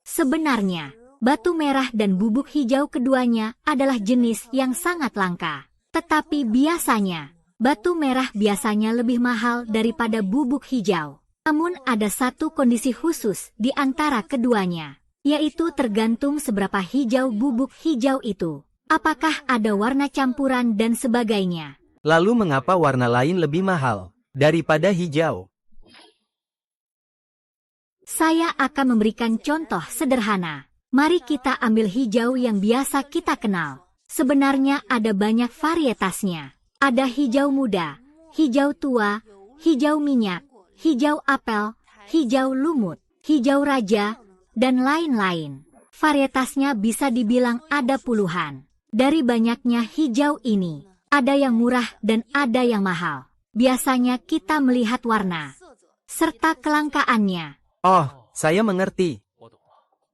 Sebenarnya, batu merah dan bubuk hijau keduanya adalah jenis yang sangat langka. Tetapi biasanya, batu merah biasanya lebih mahal daripada bubuk hijau. Namun ada satu kondisi khusus di antara keduanya, yaitu tergantung seberapa hijau bubuk hijau itu. Apakah ada warna campuran dan sebagainya. Lalu mengapa warna lain lebih mahal daripada hijau? Saya akan memberikan contoh sederhana. Mari kita ambil hijau yang biasa kita kenal. Sebenarnya ada banyak varietasnya. Ada hijau muda, hijau tua, hijau minyak, hijau apel, hijau lumut, hijau raja, dan lain-lain. Varietasnya bisa dibilang ada puluhan. Dari banyaknya hijau ini, ada yang murah dan ada yang mahal. Biasanya kita melihat warna, serta kelangkaannya. Oh, saya mengerti.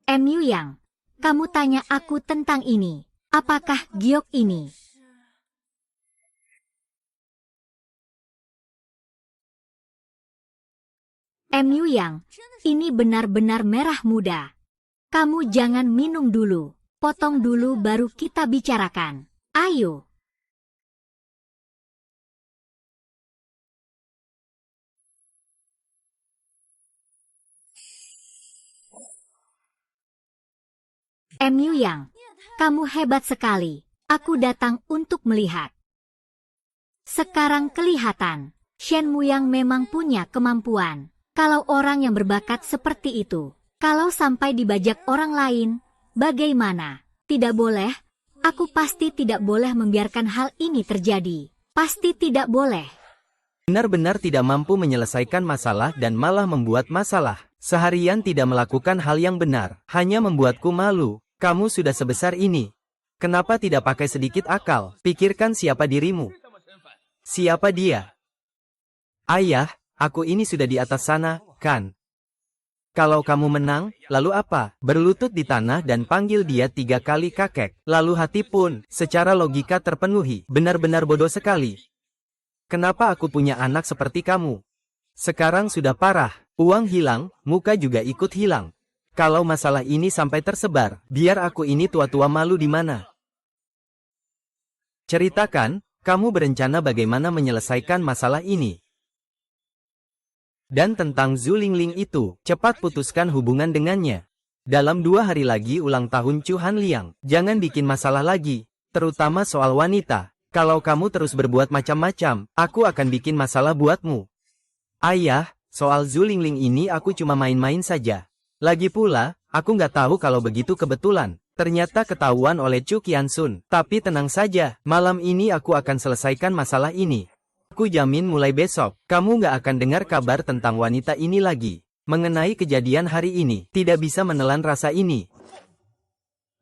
Yang, kamu tanya aku tentang ini. Apakah giok ini? Yang, ini benar-benar merah muda. Kamu jangan minum dulu. Potong dulu baru kita bicarakan. Ayo. Yang, kamu hebat sekali. Aku datang untuk melihat. Sekarang kelihatan, Shen Muyang memang punya kemampuan. Kalau orang yang berbakat seperti itu, kalau sampai dibajak orang lain, bagaimana? Tidak boleh. Aku pasti tidak boleh membiarkan hal ini terjadi. Pasti tidak boleh. Benar-benar tidak mampu menyelesaikan masalah dan malah membuat masalah. Seharian tidak melakukan hal yang benar, hanya membuatku malu. Kamu sudah sebesar ini. Kenapa tidak pakai sedikit akal? Pikirkan siapa dirimu. Siapa dia? Ayah, aku ini sudah di atas sana, kan? Kalau kamu menang, lalu apa? Berlutut di tanah dan panggil dia 3 kali kakek. Lalu hati pun, secara logika terpenuhi. Benar-benar bodoh sekali. Kenapa aku punya anak seperti kamu? Sekarang sudah parah. Uang hilang, muka juga ikut hilang. Kalau masalah ini sampai tersebar, biar aku ini tua-tua malu di mana? Ceritakan, kamu berencana bagaimana menyelesaikan masalah ini? Dan tentang Zhu Lingling itu, cepat putuskan hubungan dengannya. Dalam 2 hari lagi ulang tahun Chu Han Liang. Jangan bikin masalah lagi, terutama soal wanita. Kalau kamu terus berbuat macam-macam, aku akan bikin masalah buatmu. Ayah, soal Zhu Lingling ini aku cuma main-main saja. Lagi pula, aku nggak tahu kalau begitu kebetulan. Ternyata ketahuan oleh Chu Qiansun. Tapi tenang saja, malam ini aku akan selesaikan masalah ini. Aku jamin mulai besok, kamu nggak akan dengar kabar tentang wanita ini lagi. Mengenai kejadian hari ini, tidak bisa menelan rasa ini.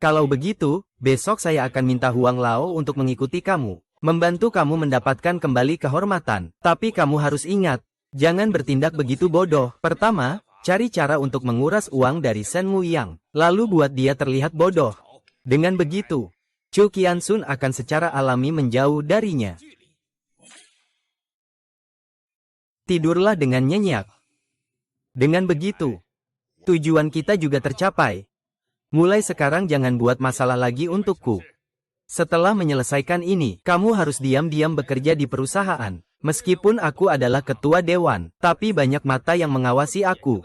Kalau begitu, besok saya akan minta Huang Lao untuk mengikuti kamu. Membantu kamu mendapatkan kembali kehormatan. Tapi kamu harus ingat, jangan bertindak begitu bodoh. Pertama, cari cara untuk menguras uang dari Shen Muyang, lalu buat dia terlihat bodoh. Dengan begitu, Chu Qiansun akan secara alami menjauh darinya. Tidurlah dengan nyenyak. Dengan begitu, tujuan kita juga tercapai. Mulai sekarang jangan buat masalah lagi untukku. Setelah menyelesaikan ini, kamu harus diam-diam bekerja di perusahaan. Meskipun aku adalah ketua dewan, tapi banyak mata yang mengawasi aku.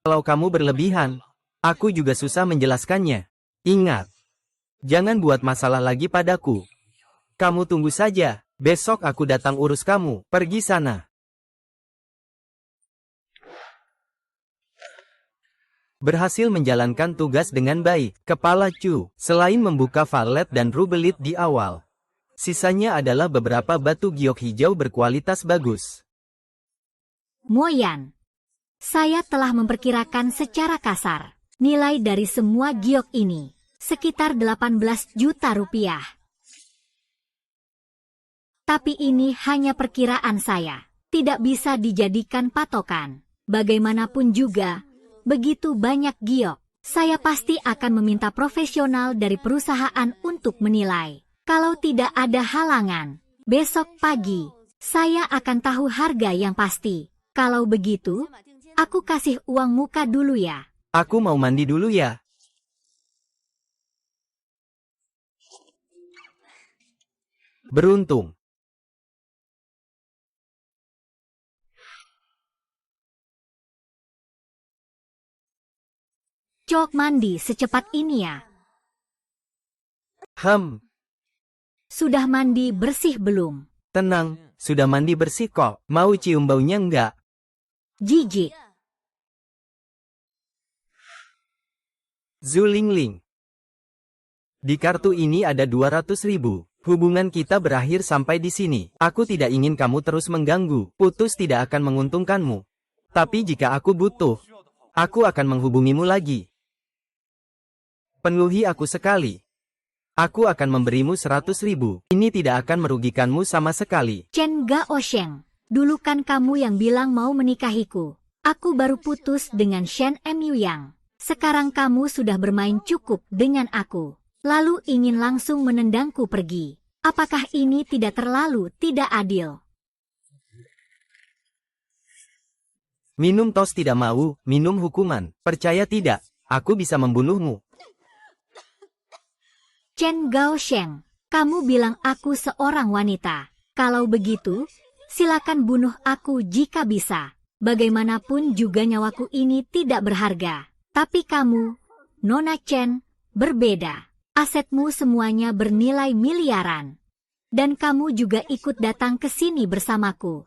Kalau kamu berlebihan, aku juga susah menjelaskannya. Ingat, jangan buat masalah lagi padaku. Kamu tunggu saja, besok aku datang urus kamu. Pergi sana. Berhasil menjalankan tugas dengan baik, Kepala Chu, selain membuka valet dan rubelit di awal. Sisanya adalah beberapa batu giok hijau berkualitas bagus. Mo Yan, saya telah memperkirakan secara kasar. Nilai dari semua giok ini, sekitar 18 juta rupiah. Tapi ini hanya perkiraan saya, tidak bisa dijadikan patokan. Bagaimanapun juga, begitu banyak giok, saya pasti akan meminta profesional dari perusahaan untuk menilai. Kalau tidak ada halangan, besok pagi, saya akan tahu harga yang pasti. Kalau begitu, aku kasih uang muka dulu ya. Aku mau mandi dulu ya. Beruntung. Cok mandi secepat ini ya. Sudah mandi bersih belum? Tenang, sudah mandi bersih kok. Mau cium baunya enggak? Jijik. Zhu Lingling. Di kartu ini ada 200.000. Hubungan kita berakhir sampai di sini. Aku tidak ingin kamu terus mengganggu. Putus tidak akan menguntungkanmu. Tapi jika aku butuh, aku akan menghubungimu lagi. Penuhi aku sekali. Aku akan memberimu 100.000. Ini tidak akan merugikanmu sama sekali. Chen Gao Sheng, dulu kan kamu yang bilang mau menikahiku. Aku baru putus dengan Shen Mu Yang. Sekarang kamu sudah bermain cukup dengan aku. Lalu ingin langsung menendangku pergi. Apakah ini tidak terlalu tidak adil? Minum tos tidak mau, minum hukuman. Percaya tidak, aku bisa membunuhmu. Chen Gao Sheng, kamu bilang aku seorang wanita. Kalau begitu, silakan bunuh aku jika bisa. Bagaimanapun juga nyawaku ini tidak berharga. Tapi kamu, Nona Chen, berbeda. Asetmu semuanya bernilai miliaran. Dan kamu juga ikut datang ke sini bersamaku.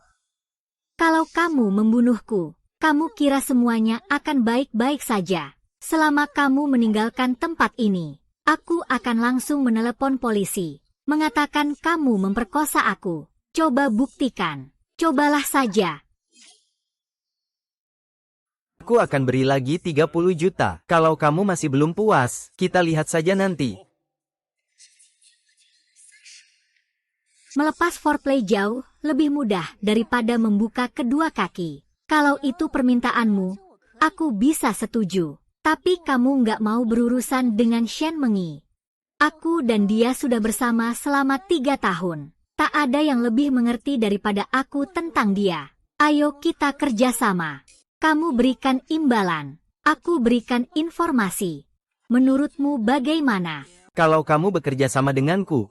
Kalau kamu membunuhku, kamu kira semuanya akan baik-baik saja. Selama kamu meninggalkan tempat ini, aku akan langsung menelepon polisi, mengatakan kamu memperkosa aku. Coba buktikan. Cobalah saja. Aku akan beri lagi 30 juta. Kalau kamu masih belum puas, kita lihat saja nanti. Melepas foreplay jauh lebih mudah daripada membuka kedua kaki. Kalau itu permintaanmu, aku bisa setuju. Tapi kamu nggak mau berurusan dengan Shen Mengi. Aku dan dia sudah bersama selama 3 tahun. Tak ada yang lebih mengerti daripada aku tentang dia. Ayo kita kerjasama. Kamu berikan imbalan. Aku berikan informasi. Menurutmu bagaimana? Kalau kamu bekerja sama denganku,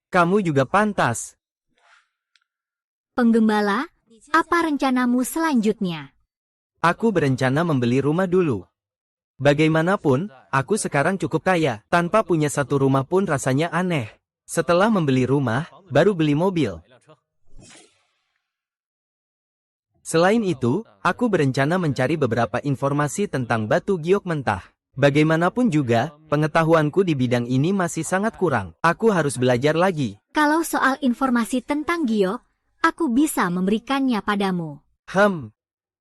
kamu juga pantas. Penggembala, apa rencanamu selanjutnya? Aku berencana membeli rumah dulu. Bagaimanapun, aku sekarang cukup kaya. Tanpa punya satu rumah pun rasanya aneh. Setelah membeli rumah, baru beli mobil. Selain itu, aku berencana mencari beberapa informasi tentang batu giok mentah. Bagaimanapun juga, pengetahuanku di bidang ini masih sangat kurang. Aku harus belajar lagi. Kalau soal informasi tentang giok, aku bisa memberikannya padamu.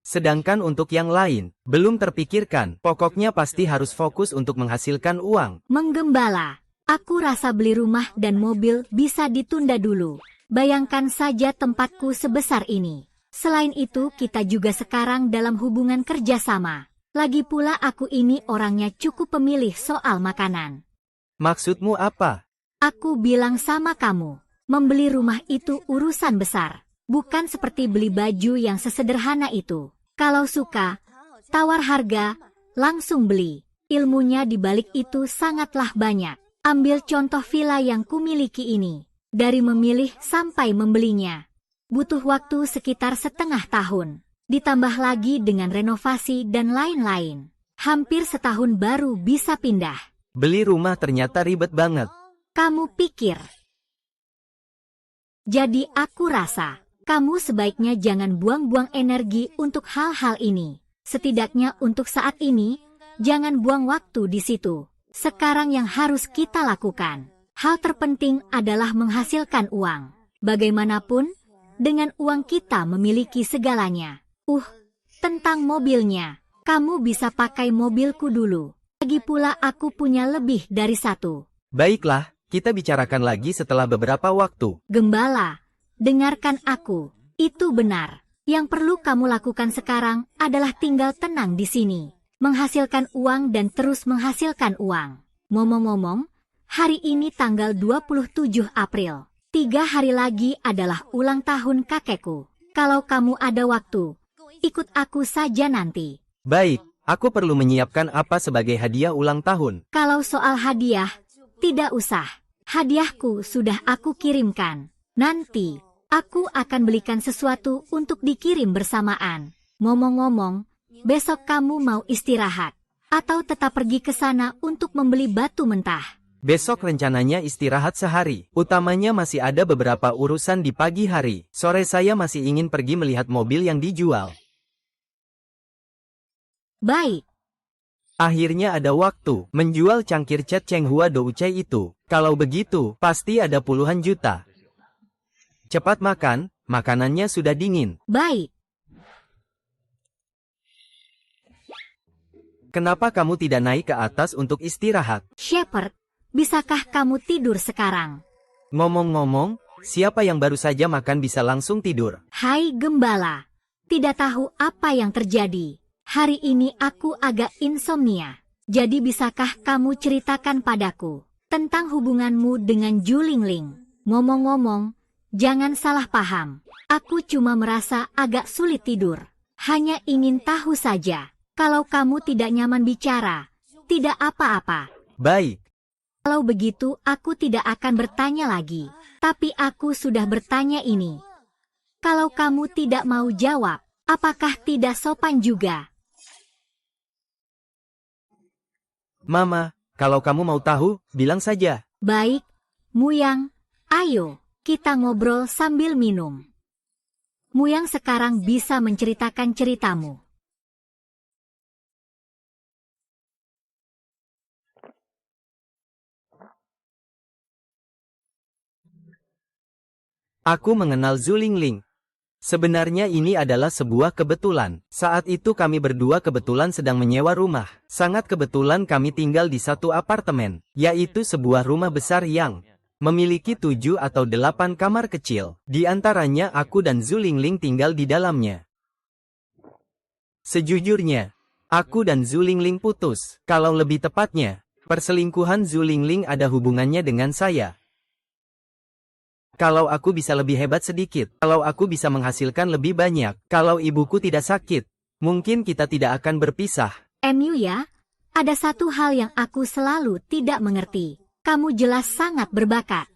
Sedangkan untuk yang lain, belum terpikirkan. Pokoknya pasti harus fokus untuk menghasilkan uang. Menggembala, aku rasa beli rumah dan mobil bisa ditunda dulu. Bayangkan saja tempatku sebesar ini. Selain itu, kita juga sekarang dalam hubungan kerjasama. Lagi pula aku ini orangnya cukup pemilih soal makanan. Maksudmu apa? Aku bilang sama kamu, membeli rumah itu urusan besar. Bukan seperti beli baju yang sesederhana itu. Kalau suka, tawar harga, langsung beli. Ilmunya di balik itu sangatlah banyak. Ambil contoh villa yang kumiliki ini. Dari memilih sampai membelinya, butuh waktu sekitar setengah tahun. Ditambah lagi dengan renovasi dan lain-lain. Hampir setahun baru bisa pindah. Beli rumah ternyata ribet banget. Kamu pikir? Jadi aku rasa, kamu sebaiknya jangan buang-buang energi untuk hal-hal ini. Setidaknya untuk saat ini, jangan buang waktu di situ. Sekarang yang harus kita lakukan, hal terpenting adalah menghasilkan uang. Bagaimanapun, dengan uang kita memiliki segalanya. Tentang mobilnya, kamu bisa pakai mobilku dulu. Lagi pula aku punya lebih dari satu. Baiklah, kita bicarakan lagi setelah beberapa waktu. Gembala, dengarkan aku. Itu benar. Yang perlu kamu lakukan sekarang adalah tinggal tenang di sini. Menghasilkan uang dan terus menghasilkan uang. Ngomong-ngomong, hari ini tanggal 27 April. 3 hari lagi adalah ulang tahun kakekku. Kalau kamu ada waktu, ikut aku saja nanti. Baik, aku perlu menyiapkan apa sebagai hadiah ulang tahun? Kalau soal hadiah, tidak usah. Hadiahku sudah aku kirimkan. Nanti, aku akan belikan sesuatu untuk dikirim bersamaan. Ngomong-ngomong, besok kamu mau istirahat? Atau tetap pergi ke sana untuk membeli batu mentah? Besok rencananya istirahat sehari. Utamanya masih ada beberapa urusan di pagi hari. Sore saya masih ingin pergi melihat mobil yang dijual. Baik. Akhirnya ada waktu menjual cangkir cat Chenghua Doucai itu. Kalau begitu, pasti ada puluhan juta. Cepat makan, makanannya sudah dingin. Baik. Kenapa kamu tidak naik ke atas untuk istirahat? Shepard, bisakah kamu tidur sekarang? Ngomong-ngomong, siapa yang baru saja makan bisa langsung tidur? Hai Gembala, tidak tahu apa yang terjadi. Hari ini aku agak insomnia. Jadi bisakah kamu ceritakan padaku tentang hubunganmu dengan Julingling? Ngomong-ngomong, jangan salah paham. Aku cuma merasa agak sulit tidur. Hanya ingin tahu saja. Kalau kamu tidak nyaman bicara, tidak apa-apa. Baik. Kalau begitu aku tidak akan bertanya lagi. Tapi aku sudah bertanya ini. Kalau kamu tidak mau jawab, apakah tidak sopan juga? Mama, kalau kamu mau tahu, bilang saja. Baik, Muyang, ayo, kita ngobrol sambil minum. Muyang sekarang bisa menceritakan ceritamu. Aku mengenal Zulingling. Sebenarnya ini adalah sebuah kebetulan. Saat itu kami berdua kebetulan sedang menyewa rumah. Sangat kebetulan kami tinggal di satu apartemen, yaitu sebuah rumah besar yang memiliki 7 atau 8 kamar kecil. Di antaranya aku dan Zulingling tinggal di dalamnya. Sejujurnya, aku dan Zulingling putus. Kalau lebih tepatnya, perselingkuhan Zulingling ada hubungannya dengan saya. Kalau aku bisa lebih hebat sedikit, kalau aku bisa menghasilkan lebih banyak, kalau ibuku tidak sakit, mungkin kita tidak akan berpisah. MU ya, ada satu hal yang aku selalu tidak mengerti. Kamu jelas sangat berbakat.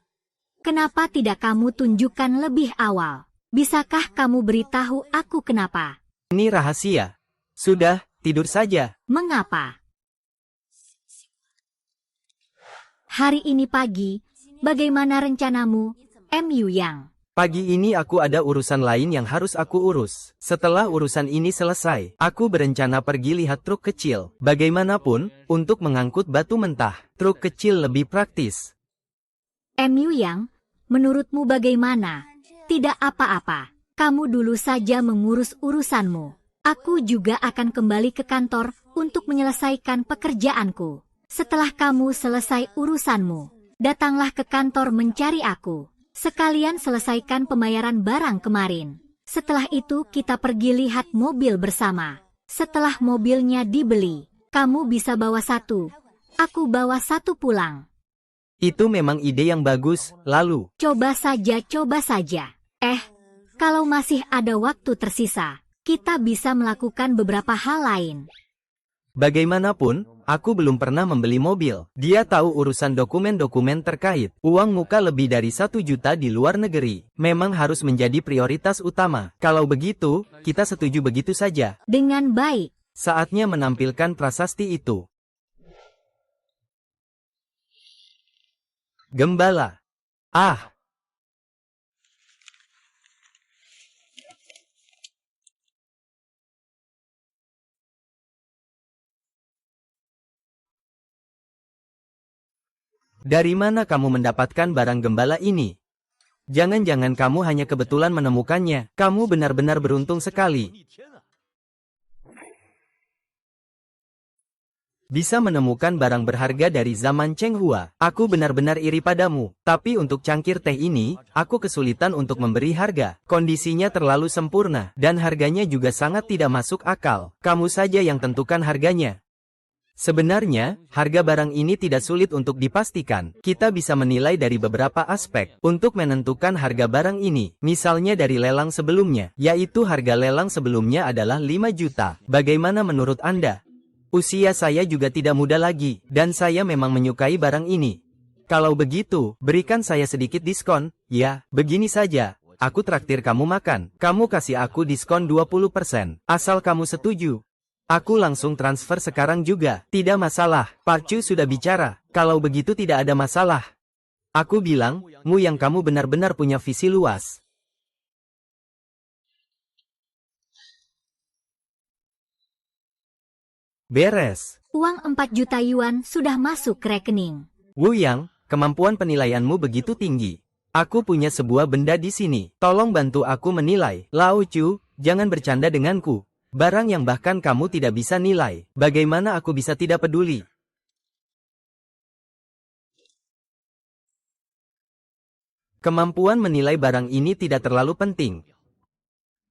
Kenapa tidak kamu tunjukkan lebih awal? Bisakah kamu beritahu aku kenapa? Ini rahasia. Sudah, tidur saja. Mengapa? Hari ini pagi, bagaimana rencanamu, Mu Yang? Pagi ini aku ada urusan lain yang harus aku urus. Setelah urusan ini selesai, aku berencana pergi lihat truk kecil. Bagaimanapun, untuk mengangkut batu mentah, truk kecil lebih praktis. Mu Yang, menurutmu bagaimana? Tidak apa-apa, kamu dulu saja mengurus urusanmu. Aku juga akan kembali ke kantor untuk menyelesaikan pekerjaanku. Setelah kamu selesai urusanmu, datanglah ke kantor mencari aku. Sekalian selesaikan pembayaran barang kemarin. Setelah itu kita pergi lihat mobil bersama. Setelah mobilnya dibeli, kamu bisa bawa satu. Aku bawa satu pulang. Itu memang ide yang bagus, lalu. Coba saja, coba saja. Kalau masih ada waktu tersisa, kita bisa melakukan beberapa hal lain. Bagaimanapun, aku belum pernah membeli mobil. Dia tahu urusan dokumen-dokumen terkait. Uang muka lebih dari 1 juta di luar negeri. Memang harus menjadi prioritas utama. Kalau begitu, kita setuju begitu saja. Dengan baik. Saatnya menampilkan prasasti itu. Gembala. Dari mana kamu mendapatkan barang gembala ini? Jangan-jangan kamu hanya kebetulan menemukannya. Kamu benar-benar beruntung sekali. Bisa menemukan barang berharga dari zaman Cheng Hua. Aku benar-benar iri padamu. Tapi untuk cangkir teh ini, aku kesulitan untuk memberi harga. Kondisinya terlalu sempurna, dan harganya juga sangat tidak masuk akal. Kamu saja yang tentukan harganya. Sebenarnya, harga barang ini tidak sulit untuk dipastikan. Kita bisa menilai dari beberapa aspek untuk menentukan harga barang ini. Misalnya dari lelang sebelumnya, yaitu harga lelang sebelumnya adalah 5 juta. Bagaimana menurut Anda? Usia saya juga tidak muda lagi, dan saya memang menyukai barang ini. Kalau begitu, berikan saya sedikit diskon. Ya, begini saja. Aku traktir kamu makan. Kamu kasih aku diskon 20%. Asal kamu setuju. Aku langsung transfer sekarang juga. Tidak masalah. Pak Chu sudah bicara. Kalau begitu tidak ada masalah. Aku bilang, Mu Yang, kamu benar-benar punya visi luas. Beres. Uang 4 juta yuan sudah masuk ke rekening. Wu Yang, kemampuan penilaianmu begitu tinggi. Aku punya sebuah benda di sini. Tolong bantu aku menilai. Lao Chu, jangan bercanda denganku. Barang yang bahkan kamu tidak bisa nilai. Bagaimana aku bisa tidak peduli? Kemampuan menilai barang ini tidak terlalu penting.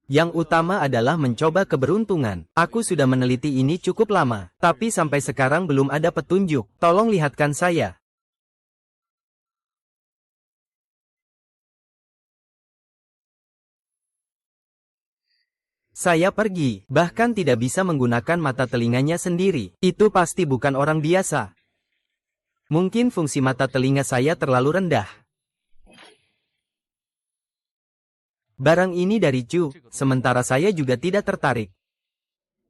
Yang utama adalah mencoba keberuntungan. Aku sudah meneliti ini cukup lama, tapi sampai sekarang belum ada petunjuk. Tolong lihatkan saya. Saya pergi, bahkan tidak bisa menggunakan mata telinganya sendiri. Itu pasti bukan orang biasa. Mungkin fungsi mata telinga saya terlalu rendah. Barang ini dari Chu, sementara saya juga tidak tertarik.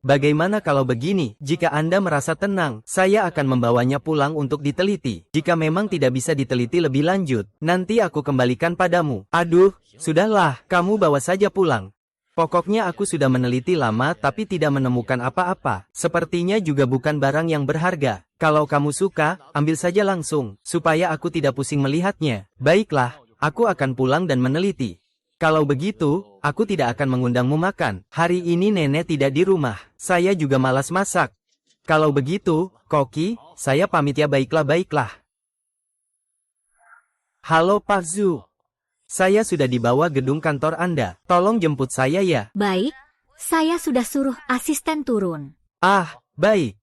Bagaimana kalau begini? Jika Anda merasa tenang, saya akan membawanya pulang untuk diteliti. Jika memang tidak bisa diteliti lebih lanjut, nanti aku kembalikan padamu. Aduh, sudahlah, kamu bawa saja pulang. Pokoknya aku sudah meneliti lama tapi tidak menemukan apa-apa. Sepertinya juga bukan barang yang berharga. Kalau kamu suka, ambil saja langsung, supaya aku tidak pusing melihatnya. Baiklah, aku akan pulang dan meneliti. Kalau begitu, aku tidak akan mengundangmu makan. Hari ini nenek tidak di rumah. Saya juga malas masak. Kalau begitu, Koki, saya pamit ya. Baiklah. Halo Pak Zhu. Saya sudah dibawa gedung kantor Anda. Tolong jemput saya ya. Baik, saya sudah suruh asisten turun. Baik.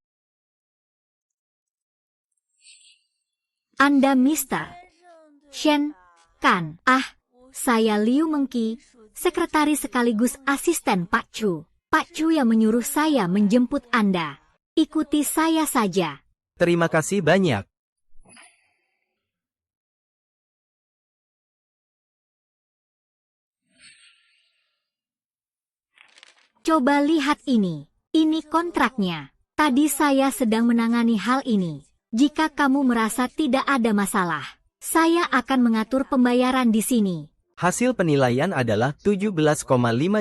Anda Mr. Shen Kan. Saya Liu Mengki, sekretaris sekaligus asisten Pak Chu. Pak Chu yang menyuruh saya menjemput Anda. Ikuti saya saja. Terima kasih banyak. Coba lihat ini. Ini kontraknya. Tadi saya sedang menangani hal ini. Jika kamu merasa tidak ada masalah, saya akan mengatur pembayaran di sini. Hasil penilaian adalah 17,5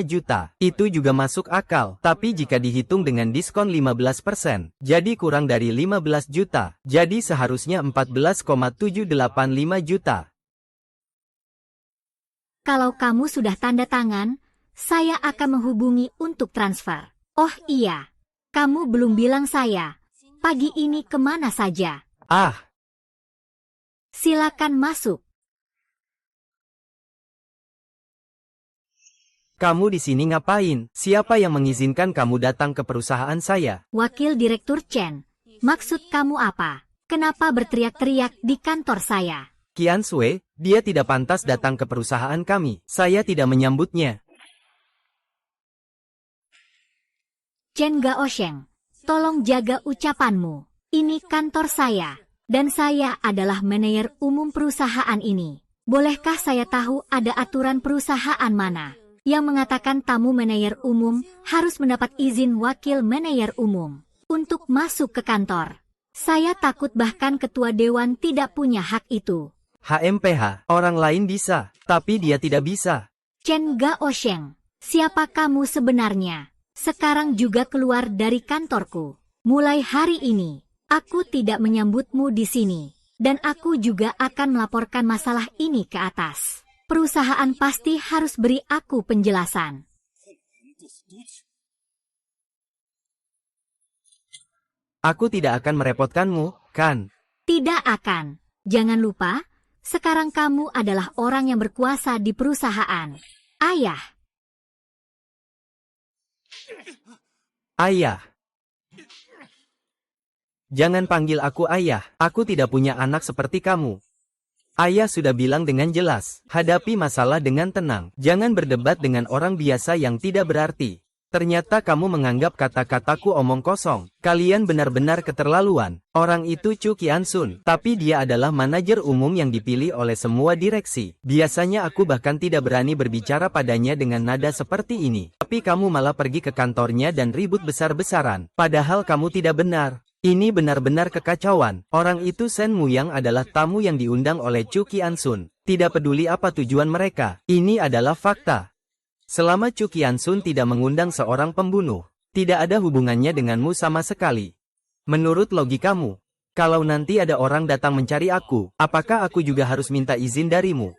juta. Itu juga masuk akal. Tapi jika dihitung dengan diskon 15%, jadi kurang dari 15 juta. Jadi seharusnya 14,785 juta. Kalau kamu sudah tanda tangan, saya akan menghubungi untuk transfer. Oh iya, kamu belum bilang saya. Pagi ini kemana saja? Silakan masuk. Kamu di sini ngapain? Siapa yang mengizinkan kamu datang ke perusahaan saya? Wakil Direktur Chen, maksud kamu apa? Kenapa berteriak-teriak di kantor saya? Qian Sui, dia tidak pantas datang ke perusahaan kami. Saya tidak menyambutnya. Chen Gaosheng, tolong jaga ucapanmu. Ini kantor saya, dan saya adalah manajer umum perusahaan ini. Bolehkah saya tahu ada aturan perusahaan mana yang mengatakan tamu manajer umum harus mendapat izin wakil manajer umum untuk masuk ke kantor? Saya takut bahkan ketua dewan tidak punya hak itu. HMPH, orang lain bisa, tapi dia tidak bisa. Chen Gaosheng, siapa kamu sebenarnya? Sekarang juga keluar dari kantorku. Mulai hari ini, aku tidak menyambutmu di sini. Dan aku juga akan melaporkan masalah ini ke atas. Perusahaan pasti harus beri aku penjelasan. Aku tidak akan merepotkanmu, kan? Tidak akan. Jangan lupa, sekarang kamu adalah orang yang berkuasa di perusahaan. Ayah. Ayah. Jangan panggil aku ayah. Aku tidak punya anak seperti kamu. Ayah sudah bilang dengan jelas, hadapi masalah dengan tenang. Jangan berdebat dengan orang biasa yang tidak berarti. Ternyata kamu menganggap kata-kataku omong kosong. Kalian benar-benar keterlaluan. Orang itu Chu Qiansun, tapi dia adalah manajer umum yang dipilih oleh semua direksi. Biasanya aku bahkan tidak berani berbicara padanya dengan nada seperti ini. Tapi kamu malah pergi ke kantornya dan ribut besar-besaran. Padahal kamu tidak benar. Ini benar-benar kekacauan. Orang itu Shen Muyang adalah tamu yang diundang oleh Chu Qiansun. Tidak peduli apa tujuan mereka. Ini adalah fakta. Selama Chu Qiansun tidak mengundang seorang pembunuh, tidak ada hubungannya denganmu sama sekali. Menurut logikamu, kalau nanti ada orang datang mencari aku, apakah aku juga harus minta izin darimu?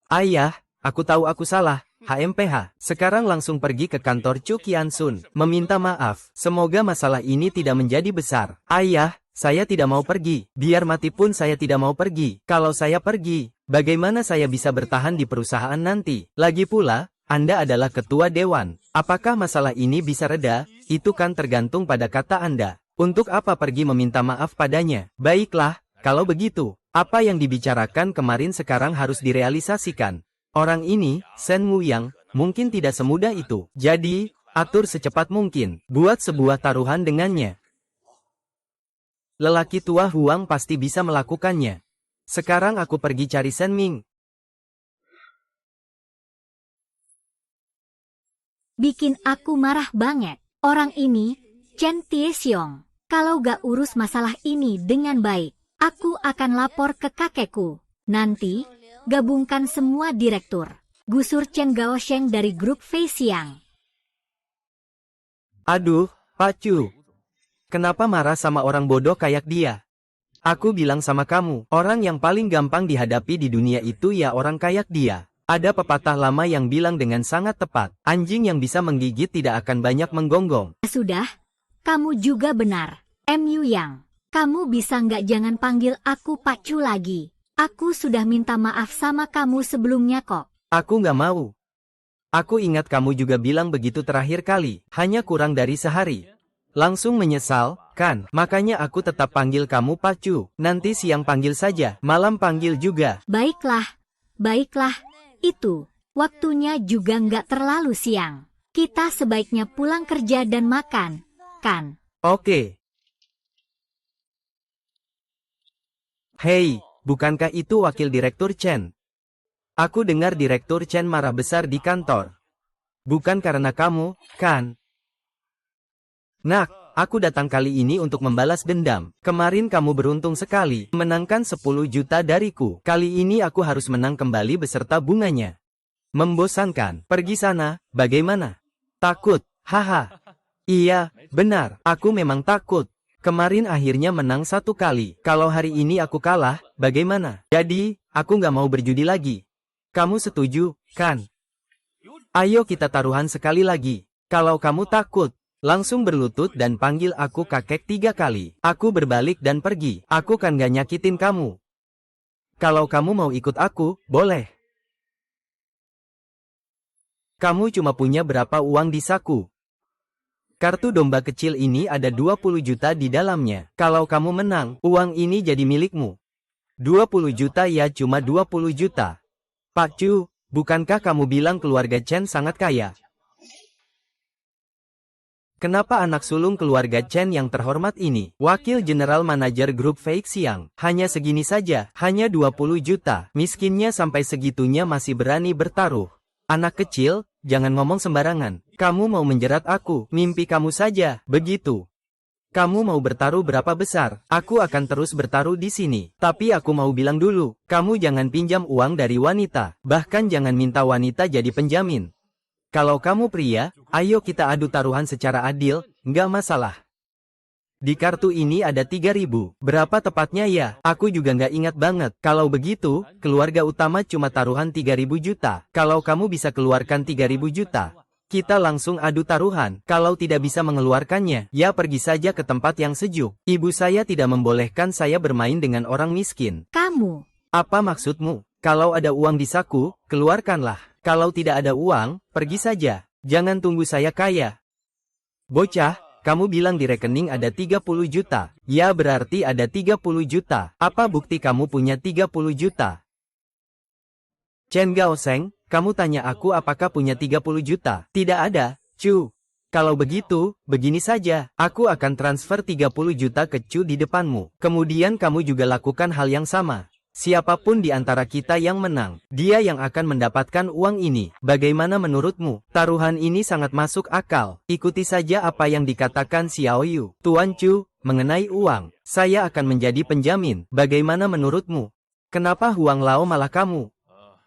Ayah, aku tahu aku salah. HMPH, sekarang langsung pergi ke kantor Chu Qiansun, meminta maaf. Semoga masalah ini tidak menjadi besar. Ayah, saya tidak mau pergi. Biar mati pun saya tidak mau pergi. Kalau saya pergi, bagaimana saya bisa bertahan di perusahaan nanti? Lagi pula, Anda adalah ketua dewan. Apakah masalah ini bisa reda? Itu kan tergantung pada kata Anda. Untuk apa pergi meminta maaf padanya? Baiklah, kalau begitu, apa yang dibicarakan kemarin sekarang harus direalisasikan. Orang ini, Shen Muyang, mungkin tidak semudah itu. Jadi, atur secepat mungkin. Buat sebuah taruhan dengannya. Lelaki tua Huang pasti bisa melakukannya. Sekarang aku pergi cari Shen Ming. Bikin aku marah banget. Orang ini, Chen Tiexiong. Kalau gak urus masalah ini dengan baik, aku akan lapor ke kakekku. Nanti, gabungkan semua direktur. Gusur Chen Gaosheng dari grup Fei Xiang. Aduh, Pak Chu. Kenapa marah sama orang bodoh kayak dia? Aku bilang sama kamu, orang yang paling gampang dihadapi di dunia itu ya orang kayak dia. Ada pepatah lama yang bilang dengan sangat tepat, anjing yang bisa menggigit tidak akan banyak menggonggong. Sudah, kamu juga benar. MU Yang, kamu bisa nggak jangan panggil aku Pak Chu lagi. Aku sudah minta maaf sama kamu sebelumnya kok. Aku nggak mau. Aku ingat kamu juga bilang begitu terakhir kali, hanya kurang dari sehari. Langsung menyesal, kan? Makanya aku tetap panggil kamu Pak Chu. Nanti siang panggil saja, malam panggil juga. Baiklah, baiklah. Itu, waktunya juga nggak terlalu siang. Kita sebaiknya pulang kerja dan makan, kan? Oke. Hei, bukankah itu wakil direktur Chen? Aku dengar direktur Chen marah besar di kantor. Bukan karena kamu, kan? Nak, Aku datang kali ini untuk membalas dendam. Kemarin kamu beruntung sekali, menangkan 10 juta dariku. Kali ini aku harus menang kembali beserta bunganya. Membosankan. Pergi sana, bagaimana? Takut, haha. Iya, benar, aku memang takut. Kemarin akhirnya menang 1 kali. Kalau hari ini aku kalah, bagaimana? Jadi, aku nggak mau berjudi lagi. Kamu setuju, kan? Ayo kita taruhan sekali lagi. Kalau kamu takut, langsung berlutut dan panggil aku kakek 3 kali. Aku berbalik dan pergi. Aku kan gak nyakitin kamu. Kalau kamu mau ikut aku, boleh. Kamu cuma punya berapa uang di saku? Kartu domba kecil ini ada 20 juta di dalamnya. Kalau kamu menang, uang ini jadi milikmu. 20 juta ya, cuma 20 juta. Pak Chu, bukankah kamu bilang keluarga Chen sangat kaya? Kenapa anak sulung keluarga Chen yang terhormat ini, wakil general manajer grup Fake Xiang, hanya segini saja, hanya 20 juta, miskinnya sampai segitunya masih berani bertaruh. Anak kecil, jangan ngomong sembarangan, kamu mau menjerat aku, mimpi kamu saja, begitu. Kamu mau bertaruh berapa besar, aku akan terus bertaruh di sini. Tapi aku mau bilang dulu, kamu jangan pinjam uang dari wanita, bahkan jangan minta wanita jadi penjamin. Kalau kamu pria, ayo kita adu taruhan secara adil, nggak masalah. Di kartu ini ada 3.000, berapa tepatnya ya? Aku juga nggak ingat banget. Kalau begitu, keluarga utama cuma taruhan 3.000 juta. Kalau kamu bisa keluarkan 3.000 juta, kita langsung adu taruhan. Kalau tidak bisa mengeluarkannya, ya pergi saja ke tempat yang sejuk. Ibu saya tidak membolehkan saya bermain dengan orang miskin. Kamu. Apa maksudmu? Kalau ada uang di saku, keluarkanlah. Kalau tidak ada uang, pergi saja. Jangan tunggu saya kaya. Bocah, kamu bilang di rekening ada 30 juta. Ya berarti ada 30 juta. Apa bukti kamu punya 30 juta? Chen Gaoseng, kamu tanya aku apakah punya 30 juta? Tidak ada, Chu. Kalau begitu, begini saja. Aku akan transfer 30 juta ke Chu di depanmu. Kemudian kamu juga lakukan hal yang sama. Siapapun di antara kita yang menang, dia yang akan mendapatkan uang ini. Bagaimana menurutmu? Taruhan ini sangat masuk akal. Ikuti saja apa yang dikatakan Xiao Yu. Tuan Chu, mengenai uang, saya akan menjadi penjamin. Bagaimana menurutmu? Kenapa Huang Lao malah kamu?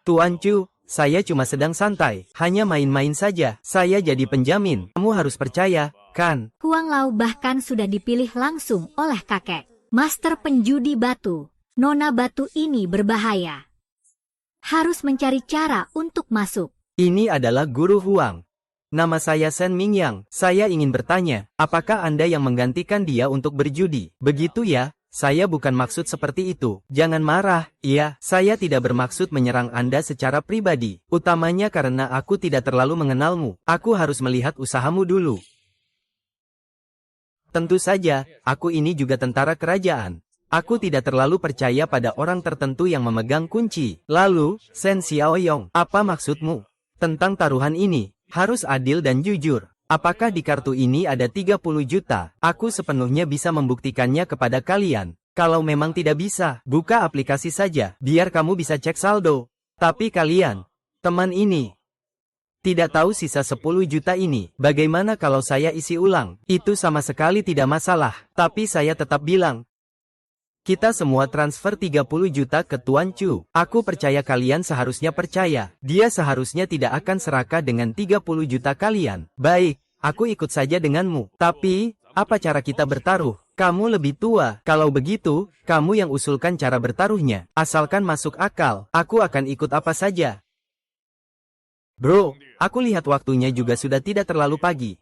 Tuan Chu, saya cuma sedang santai, hanya main-main saja. Saya jadi penjamin. Kamu harus percaya, kan? Huang Lao bahkan sudah dipilih langsung oleh kakek. Master penjudi batu. Nona batu ini berbahaya. Harus mencari cara untuk masuk. Ini adalah Guru Huang. Nama saya Shen Mingyang. Saya ingin bertanya, apakah Anda yang menggantikan dia untuk berjudi? Begitu ya? Saya bukan maksud seperti itu. Jangan marah. Iya, saya tidak bermaksud menyerang Anda secara pribadi. Utamanya karena aku tidak terlalu mengenalmu. Aku harus melihat usahamu dulu. Tentu saja, aku ini juga tentara kerajaan. Aku tidak terlalu percaya pada orang tertentu yang memegang kunci. Lalu, Shen Xiaoyong, apa maksudmu? Tentang taruhan ini, harus adil dan jujur. Apakah di kartu ini ada 30 juta? Aku sepenuhnya bisa membuktikannya kepada kalian. Kalau memang tidak bisa, buka aplikasi saja, biar kamu bisa cek saldo. Tapi kalian, teman ini, tidak tahu sisa 10 juta ini. Bagaimana kalau saya isi ulang? Itu sama sekali tidak masalah. Tapi saya tetap bilang, kita semua transfer 30 juta ke Tuan Chu. Aku percaya kalian seharusnya percaya. Dia seharusnya tidak akan serakah dengan 30 juta kalian. Baik, aku ikut saja denganmu. Tapi, apa cara kita bertaruh? Kamu lebih tua. Kalau begitu, kamu yang usulkan cara bertaruhnya. Asalkan masuk akal, aku akan ikut apa saja. Bro, aku lihat waktunya juga sudah tidak terlalu pagi.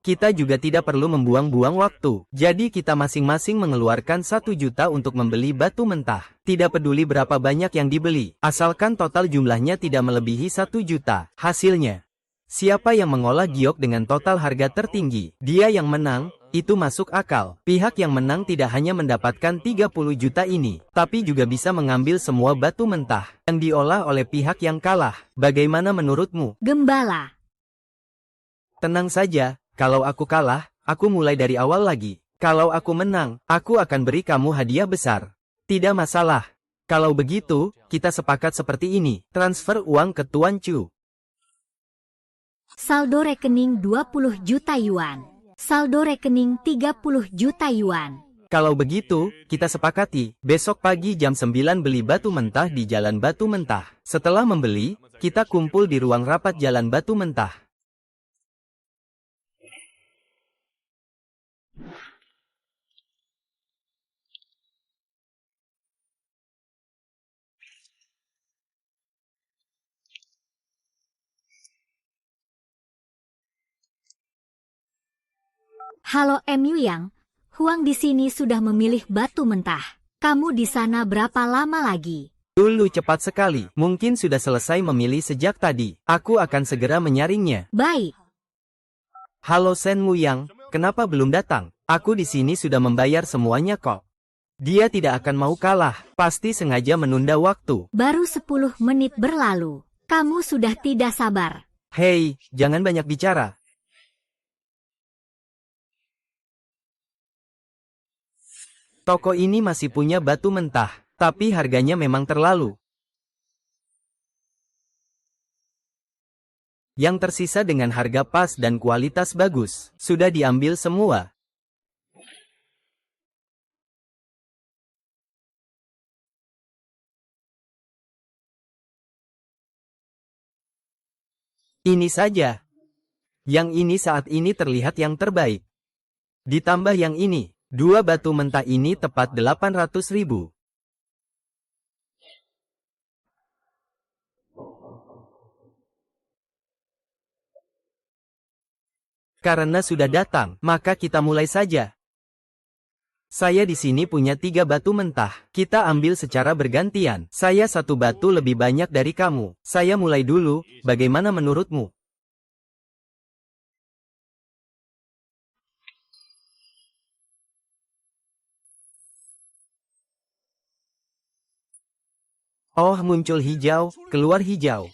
Kita juga tidak perlu membuang-buang waktu. Jadi kita masing-masing mengeluarkan 1 juta untuk membeli batu mentah. Tidak peduli berapa banyak yang dibeli, asalkan total jumlahnya tidak melebihi 1 juta. Hasilnya, siapa yang mengolah giok dengan total harga tertinggi, dia yang menang. Itu masuk akal. Pihak yang menang tidak hanya mendapatkan 30 juta ini, tapi juga bisa mengambil semua batu mentah yang diolah oleh pihak yang kalah. Bagaimana menurutmu? Gembala. Tenang saja. Kalau aku kalah, aku mulai dari awal lagi. Kalau aku menang, aku akan beri kamu hadiah besar. Tidak masalah. Kalau begitu, kita sepakat seperti ini. Transfer uang ke Tuan Chu. Saldo rekening 20 juta yuan. Saldo rekening 30 juta yuan. Kalau begitu, kita sepakati, besok pagi jam 9 beli batu mentah di Jalan Batu Mentah. Setelah membeli, kita kumpul di ruang rapat Jalan Batu Mentah. Halo MU Yang, Huang di sini sudah memilih batu mentah. Kamu di sana berapa lama lagi? Dulu cepat sekali, mungkin sudah selesai memilih sejak tadi. Aku akan segera menyaringnya. Baik. Halo Shen Muyang, kenapa belum datang? Aku di sini sudah membayar semuanya kok. Dia tidak akan mau kalah, pasti sengaja menunda waktu. Baru 10 menit berlalu. Kamu sudah tidak sabar. Hei, jangan banyak bicara. Toko ini masih punya batu mentah, tapi harganya memang terlalu. Yang tersisa dengan harga pas dan kualitas bagus, sudah diambil semua. Ini saja. Yang ini saat ini terlihat yang terbaik. Ditambah yang ini. Dua batu mentah ini tepat 800.000. Karena sudah datang, maka kita mulai saja. Saya di sini punya 3 batu mentah. Kita ambil secara bergantian. Saya 1 batu lebih banyak dari kamu. Saya mulai dulu, bagaimana menurutmu? Oh, muncul hijau, keluar hijau.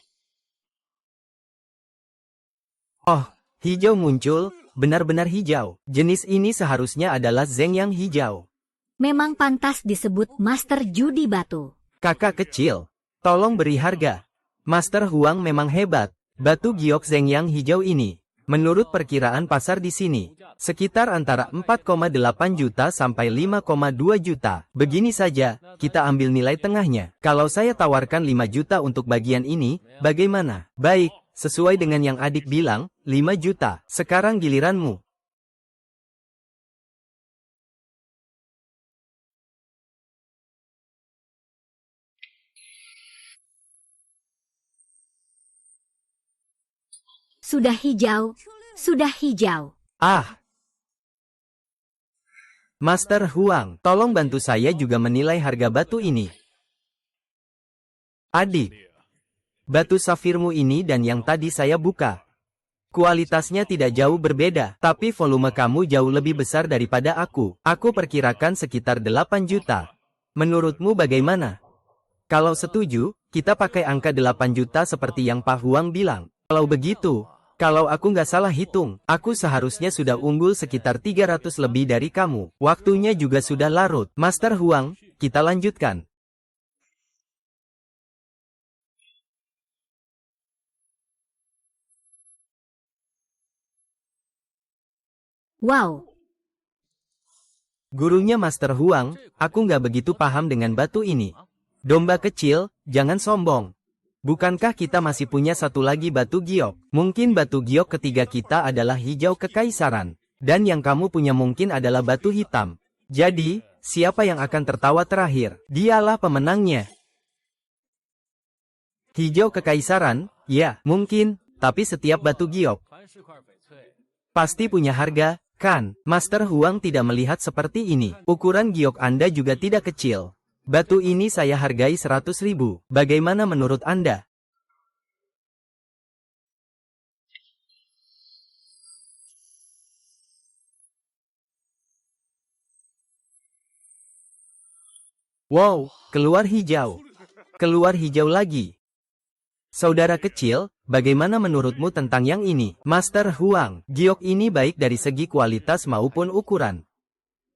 Oh, hijau muncul, benar-benar hijau. Jenis ini seharusnya adalah Zeng yang hijau. Memang pantas disebut Master Judi Batu. Kakak kecil, tolong beri harga. Master Huang memang hebat. Batu giok Zeng yang hijau ini, menurut perkiraan pasar di sini, sekitar antara 4,8 juta sampai 5,2 juta. Begini saja, kita ambil nilai tengahnya. Kalau saya tawarkan 5 juta untuk bagian ini, bagaimana? Baik, sesuai dengan yang adik bilang, 5 juta. Sekarang giliranmu. Sudah hijau, sudah hijau. Ah! Master Huang, tolong bantu saya juga menilai harga batu ini. Adik, batu safirmu ini dan yang tadi saya buka. Kualitasnya tidak jauh berbeda, tapi volume kamu jauh lebih besar daripada aku. Aku perkirakan sekitar 8 juta. Menurutmu bagaimana? Kalau setuju, kita pakai angka 8 juta seperti yang Pak Huang bilang. Kalau begitu, kalau aku nggak salah hitung, aku seharusnya sudah unggul sekitar 300 lebih dari kamu. Waktunya juga sudah larut. Master Huang, kita lanjutkan. Wow. Gurunya Master Huang, aku nggak begitu paham dengan batu ini. Domba kecil, jangan sombong. Bukankah kita masih punya satu lagi batu giok? Mungkin batu giok ketiga kita adalah hijau kekaisaran. Dan yang kamu punya mungkin adalah batu hitam. Jadi, siapa yang akan tertawa terakhir? Dialah pemenangnya. Hijau kekaisaran? Ya, mungkin. Tapi setiap batu giok pasti punya harga, kan? Master Huang tidak melihat seperti ini. Ukuran giok Anda juga tidak kecil. Batu ini saya hargai 100.000. Bagaimana menurut Anda? Wow, keluar hijau. Keluar hijau lagi. Saudara kecil, bagaimana menurutmu tentang yang ini? Master Huang, giok ini baik dari segi kualitas maupun ukuran.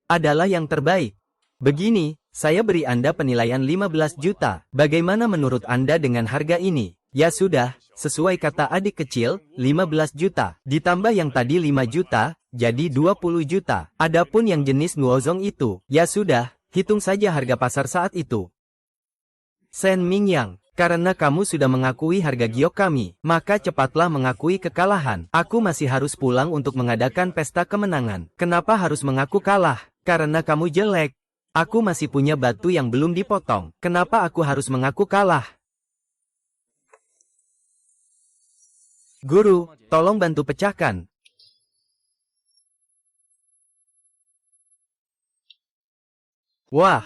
Adalah yang terbaik. Begini, saya beri Anda penilaian 15 juta. Bagaimana menurut Anda dengan harga ini? Ya sudah, Sesuai kata adik kecil, 15 juta. Ditambah yang tadi 5 juta, jadi 20 juta. Adapun yang jenis Nuozong itu, ya sudah, hitung saja harga pasar saat itu. Shen Mingyang, karena kamu sudah mengakui harga giok kami, maka cepatlah mengakui kekalahan. Aku masih harus pulang untuk mengadakan pesta kemenangan. Kenapa harus mengaku kalah? Karena kamu jelek. Aku masih punya batu yang belum dipotong. Kenapa aku harus mengaku kalah? Guru, tolong bantu pecahkan. Wah.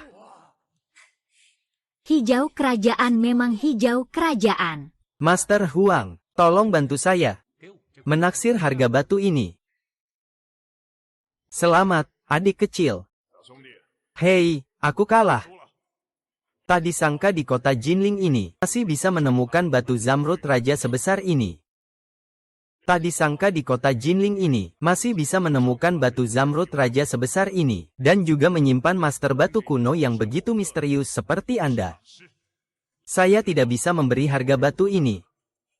Hijau kerajaan memang hijau kerajaan. Master Huang, tolong bantu saya menaksir harga batu ini. Selamat, adik kecil. Hei, aku kalah. Tak disangka di kota Jinling ini masih bisa menemukan batu zamrud raja sebesar ini. Tak disangka di kota Jinling ini masih bisa menemukan batu zamrud raja sebesar ini, dan juga menyimpan master batu kuno yang begitu misterius seperti Anda. Saya tidak bisa memberi harga batu ini.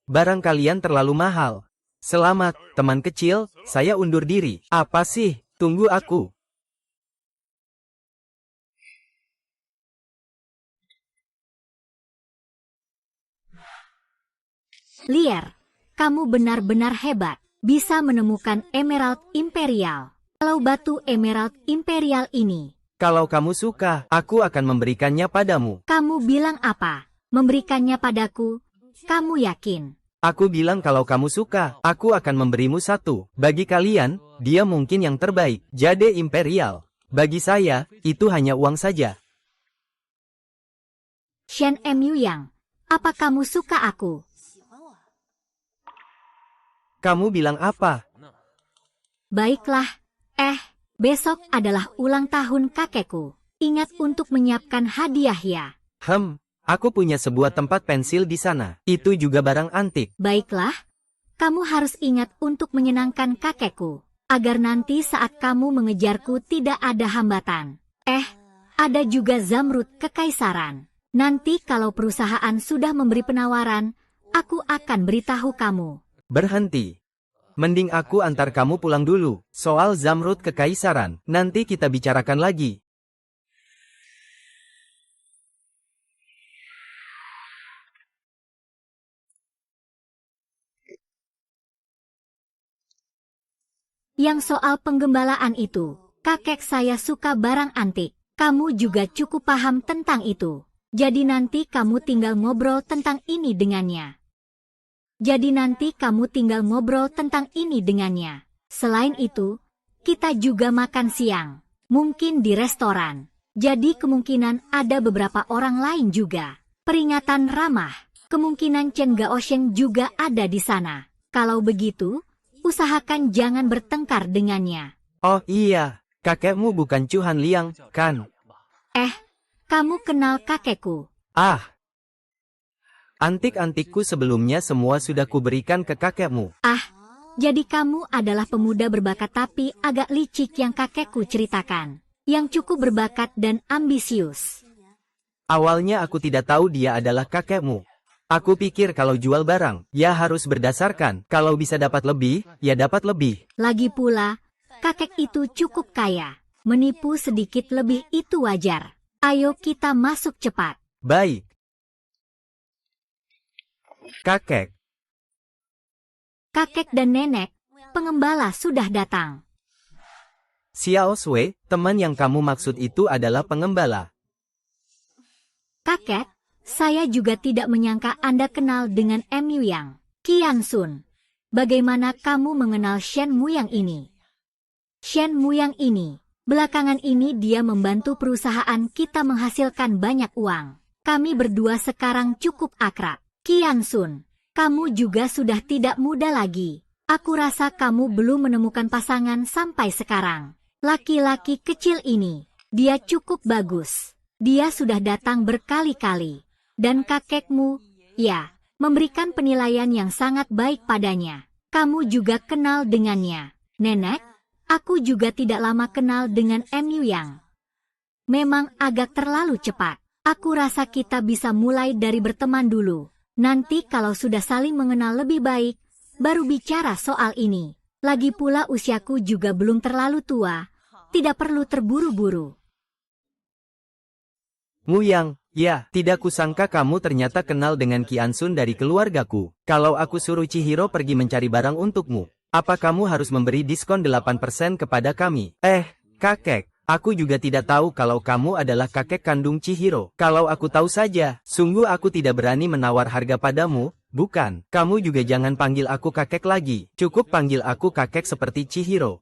Barang kalian terlalu mahal. Selamat, teman kecil, saya undur diri. Apa sih? Tunggu aku. Lier, kamu benar-benar hebat, bisa menemukan emerald imperial. Kalau batu emerald imperial ini, Kalau kamu suka, aku akan memberikannya padamu. kamu bilang apa? Memberikannya padaku? Kamu yakin? Aku bilang kalau kamu suka, aku akan memberimu satu. Bagi kalian, dia mungkin yang terbaik, jade imperial. Bagi saya, itu hanya uang saja. Shen Mu Yang, apa kamu suka aku? Kamu bilang apa? Baiklah, besok adalah ulang tahun kakekku. Ingat untuk menyiapkan hadiah ya. Aku punya sebuah tempat pensil di sana. Itu juga barang antik. Baiklah, kamu harus ingat untuk menyenangkan kakekku, agar nanti saat kamu mengejarku tidak ada hambatan. Ada juga zamrud kekaisaran. Nanti kalau perusahaan sudah memberi penawaran, aku akan beritahu kamu. Berhenti. Mending aku antar kamu pulang dulu. Soal zamrud kekaisaran, nanti kita bicarakan lagi. Yang soal penggembalaan itu, kakek saya suka barang antik. Kamu juga cukup paham tentang itu. Jadi nanti kamu tinggal ngobrol tentang ini dengannya. Selain itu, kita juga makan siang. Mungkin di restoran. Jadi kemungkinan ada beberapa orang lain juga. Peringatan ramah. Kemungkinan Chen Gaosheng juga ada di sana. Kalau begitu, usahakan jangan bertengkar dengannya. Oh iya, kakekmu bukan Chu Han Liang, kan? Kamu kenal kakekku. Antik-antikku sebelumnya semua sudah kuberikan ke kakekmu. Jadi kamu adalah pemuda berbakat tapi agak licik yang kakekku ceritakan. Yang cukup berbakat dan ambisius. Awalnya aku tidak tahu dia adalah kakekmu. Aku pikir kalau jual barang, ya harus berdasarkan. Kalau bisa dapat lebih, ya dapat lebih. Lagi pula, kakek itu cukup kaya. Menipu sedikit lebih itu wajar. Ayo kita masuk cepat. Baik. Kakek. Kakek dan nenek, pengembala sudah datang. Xiao Sui, teman yang kamu maksud itu adalah pengembala. Kakek, saya juga tidak menyangka Anda kenal dengan Mu Yang. Qian Sun, bagaimana kamu mengenal Shen Muyang ini? Shen Muyang ini, belakangan ini dia membantu perusahaan kita menghasilkan banyak uang. Kami berdua sekarang cukup akrab. Qian Sun, kamu juga sudah tidak muda lagi. Aku rasa kamu belum menemukan pasangan sampai sekarang. Laki-laki kecil ini, dia cukup bagus. Dia sudah datang berkali-kali. Dan kakekmu, ya, memberikan penilaian yang sangat baik padanya. Kamu juga kenal dengannya. Nenek, aku juga tidak lama kenal dengan Mu Yang. Memang agak terlalu cepat. Aku rasa kita bisa mulai dari berteman dulu. Nanti kalau sudah saling mengenal lebih baik, baru bicara soal ini. Lagi pula usiaku juga belum terlalu tua, tidak perlu terburu-buru. Muyang, ya, tidak kusangka kamu ternyata kenal dengan Qiansun dari keluargaku. Kalau aku suruh Chihiro pergi mencari barang untukmu, apa kamu harus memberi diskon 8% kepada kami? Kakek, aku juga tidak tahu kalau kamu adalah kakek kandung Chihiro. Kalau aku tahu saja, sungguh aku tidak berani menawar harga padamu. Bukan, kamu juga jangan panggil aku kakek lagi. Cukup panggil aku kakek seperti Chihiro.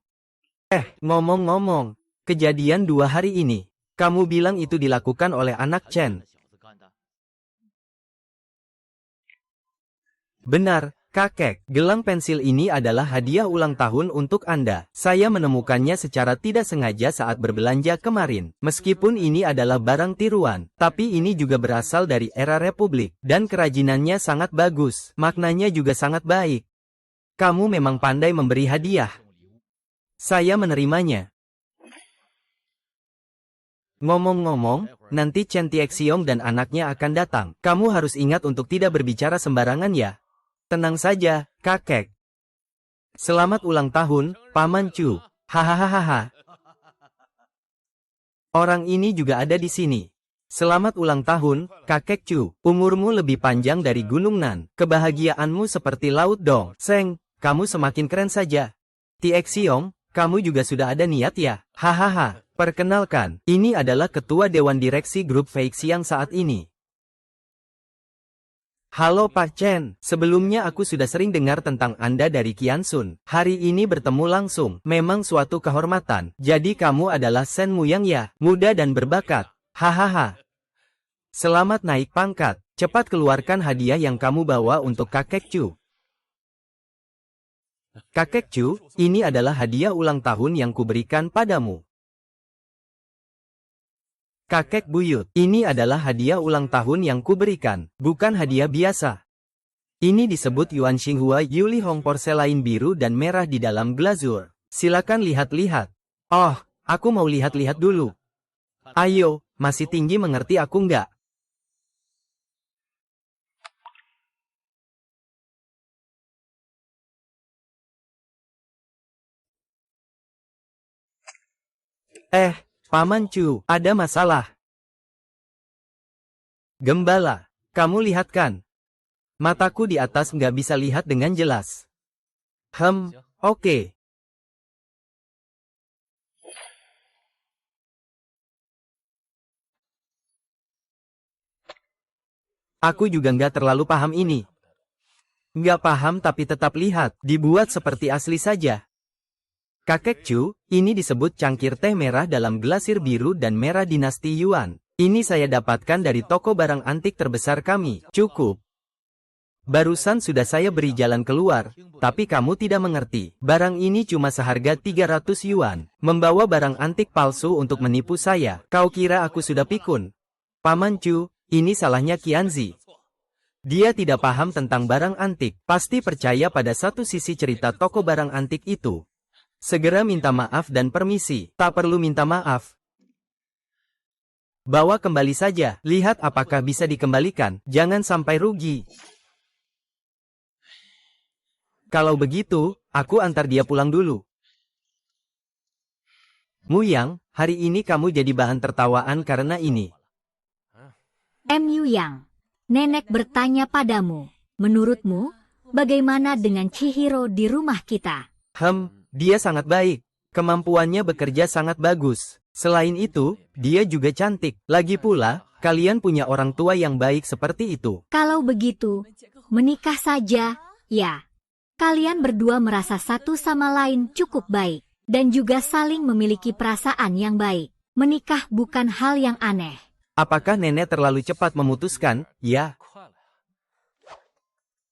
Ngomong-ngomong, kejadian 2 hari ini, kamu bilang itu dilakukan oleh anak Chen. Benar, kakek. Gelang pensil ini adalah hadiah ulang tahun untuk Anda. Saya menemukannya secara tidak sengaja saat berbelanja kemarin. Meskipun ini adalah barang tiruan, tapi ini juga berasal dari era Republik. Dan kerajinannya sangat bagus. Maknanya juga sangat baik. Kamu memang pandai memberi hadiah. Saya menerimanya. Ngomong-ngomong, nanti Chen Tiexiong dan anaknya akan datang. Kamu harus ingat untuk tidak berbicara sembarangan ya. Tenang saja, kakek. Selamat ulang tahun, Paman Chu. Hahaha. Orang ini juga ada di sini. Selamat ulang tahun, kakek Chu. Umurmu lebih panjang dari Gunung Nan. Kebahagiaanmu seperti laut dong. Seng, kamu semakin keren saja. Tiexiong, kamu juga sudah ada niat ya? Hahaha. Perkenalkan, ini adalah ketua Dewan Direksi Grup Feixiang saat ini. Halo Pak Chen, sebelumnya aku sudah sering dengar tentang Anda dari Qiansun. Hari ini bertemu langsung, memang suatu kehormatan. Jadi kamu adalah Shen Muyang ya, muda dan berbakat. Hahaha. Selamat naik pangkat, cepat keluarkan hadiah yang kamu bawa untuk kakek Chu. Kakek Chu, ini adalah hadiah ulang tahun yang kuberikan padamu. Kakek buyut, ini adalah hadiah ulang tahun yang kuberikan, bukan hadiah biasa. Ini disebut Yuan Xinghua Yuli Hong porselain biru dan merah di dalam glazur. Silakan lihat-lihat. Oh, aku mau lihat-lihat dulu. Ayo, masih tinggi mengerti aku nggak? Paman Chu, ada masalah. Gembala, kamu lihat kan? Mataku di atas nggak bisa lihat dengan jelas. Oke. Aku juga nggak terlalu paham ini. Nggak paham tapi tetap lihat, dibuat seperti asli saja. Kakek Chu, ini disebut cangkir teh merah dalam glasir biru dan merah dinasti Yuan. Ini saya dapatkan dari toko barang antik terbesar kami. Cukup. Barusan sudah saya beri jalan keluar, tapi kamu tidak mengerti. Barang ini cuma seharga 300 Yuan. Membawa barang antik palsu untuk menipu saya. Kau kira aku sudah pikun? Paman Chu, ini salahnya Qianzi. Dia tidak paham tentang barang antik. Pasti percaya pada satu sisi cerita toko barang antik itu. Segera minta maaf dan permisi. Tak perlu minta maaf. Bawa kembali saja. Lihat apakah bisa dikembalikan. Jangan sampai rugi. Kalau begitu, aku antar dia pulang dulu. Muyang, hari ini kamu jadi bahan tertawaan karena ini. Mu Yang, nenek bertanya padamu. Menurutmu, bagaimana dengan Chihiro di rumah kita? Dia sangat baik. Kemampuannya bekerja sangat bagus. Selain itu, dia juga cantik. Lagi pula, kalian punya orang tua yang baik seperti itu. Kalau begitu, menikah saja, ya. Kalian berdua merasa satu sama lain cukup baik. Dan juga saling memiliki perasaan yang baik. Menikah bukan hal yang aneh. Apakah nenek terlalu cepat memutuskan? Ya.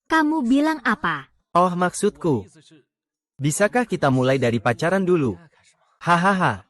Kamu bilang apa? Oh, maksudku. Bisakah kita mulai dari pacaran dulu? Hahaha.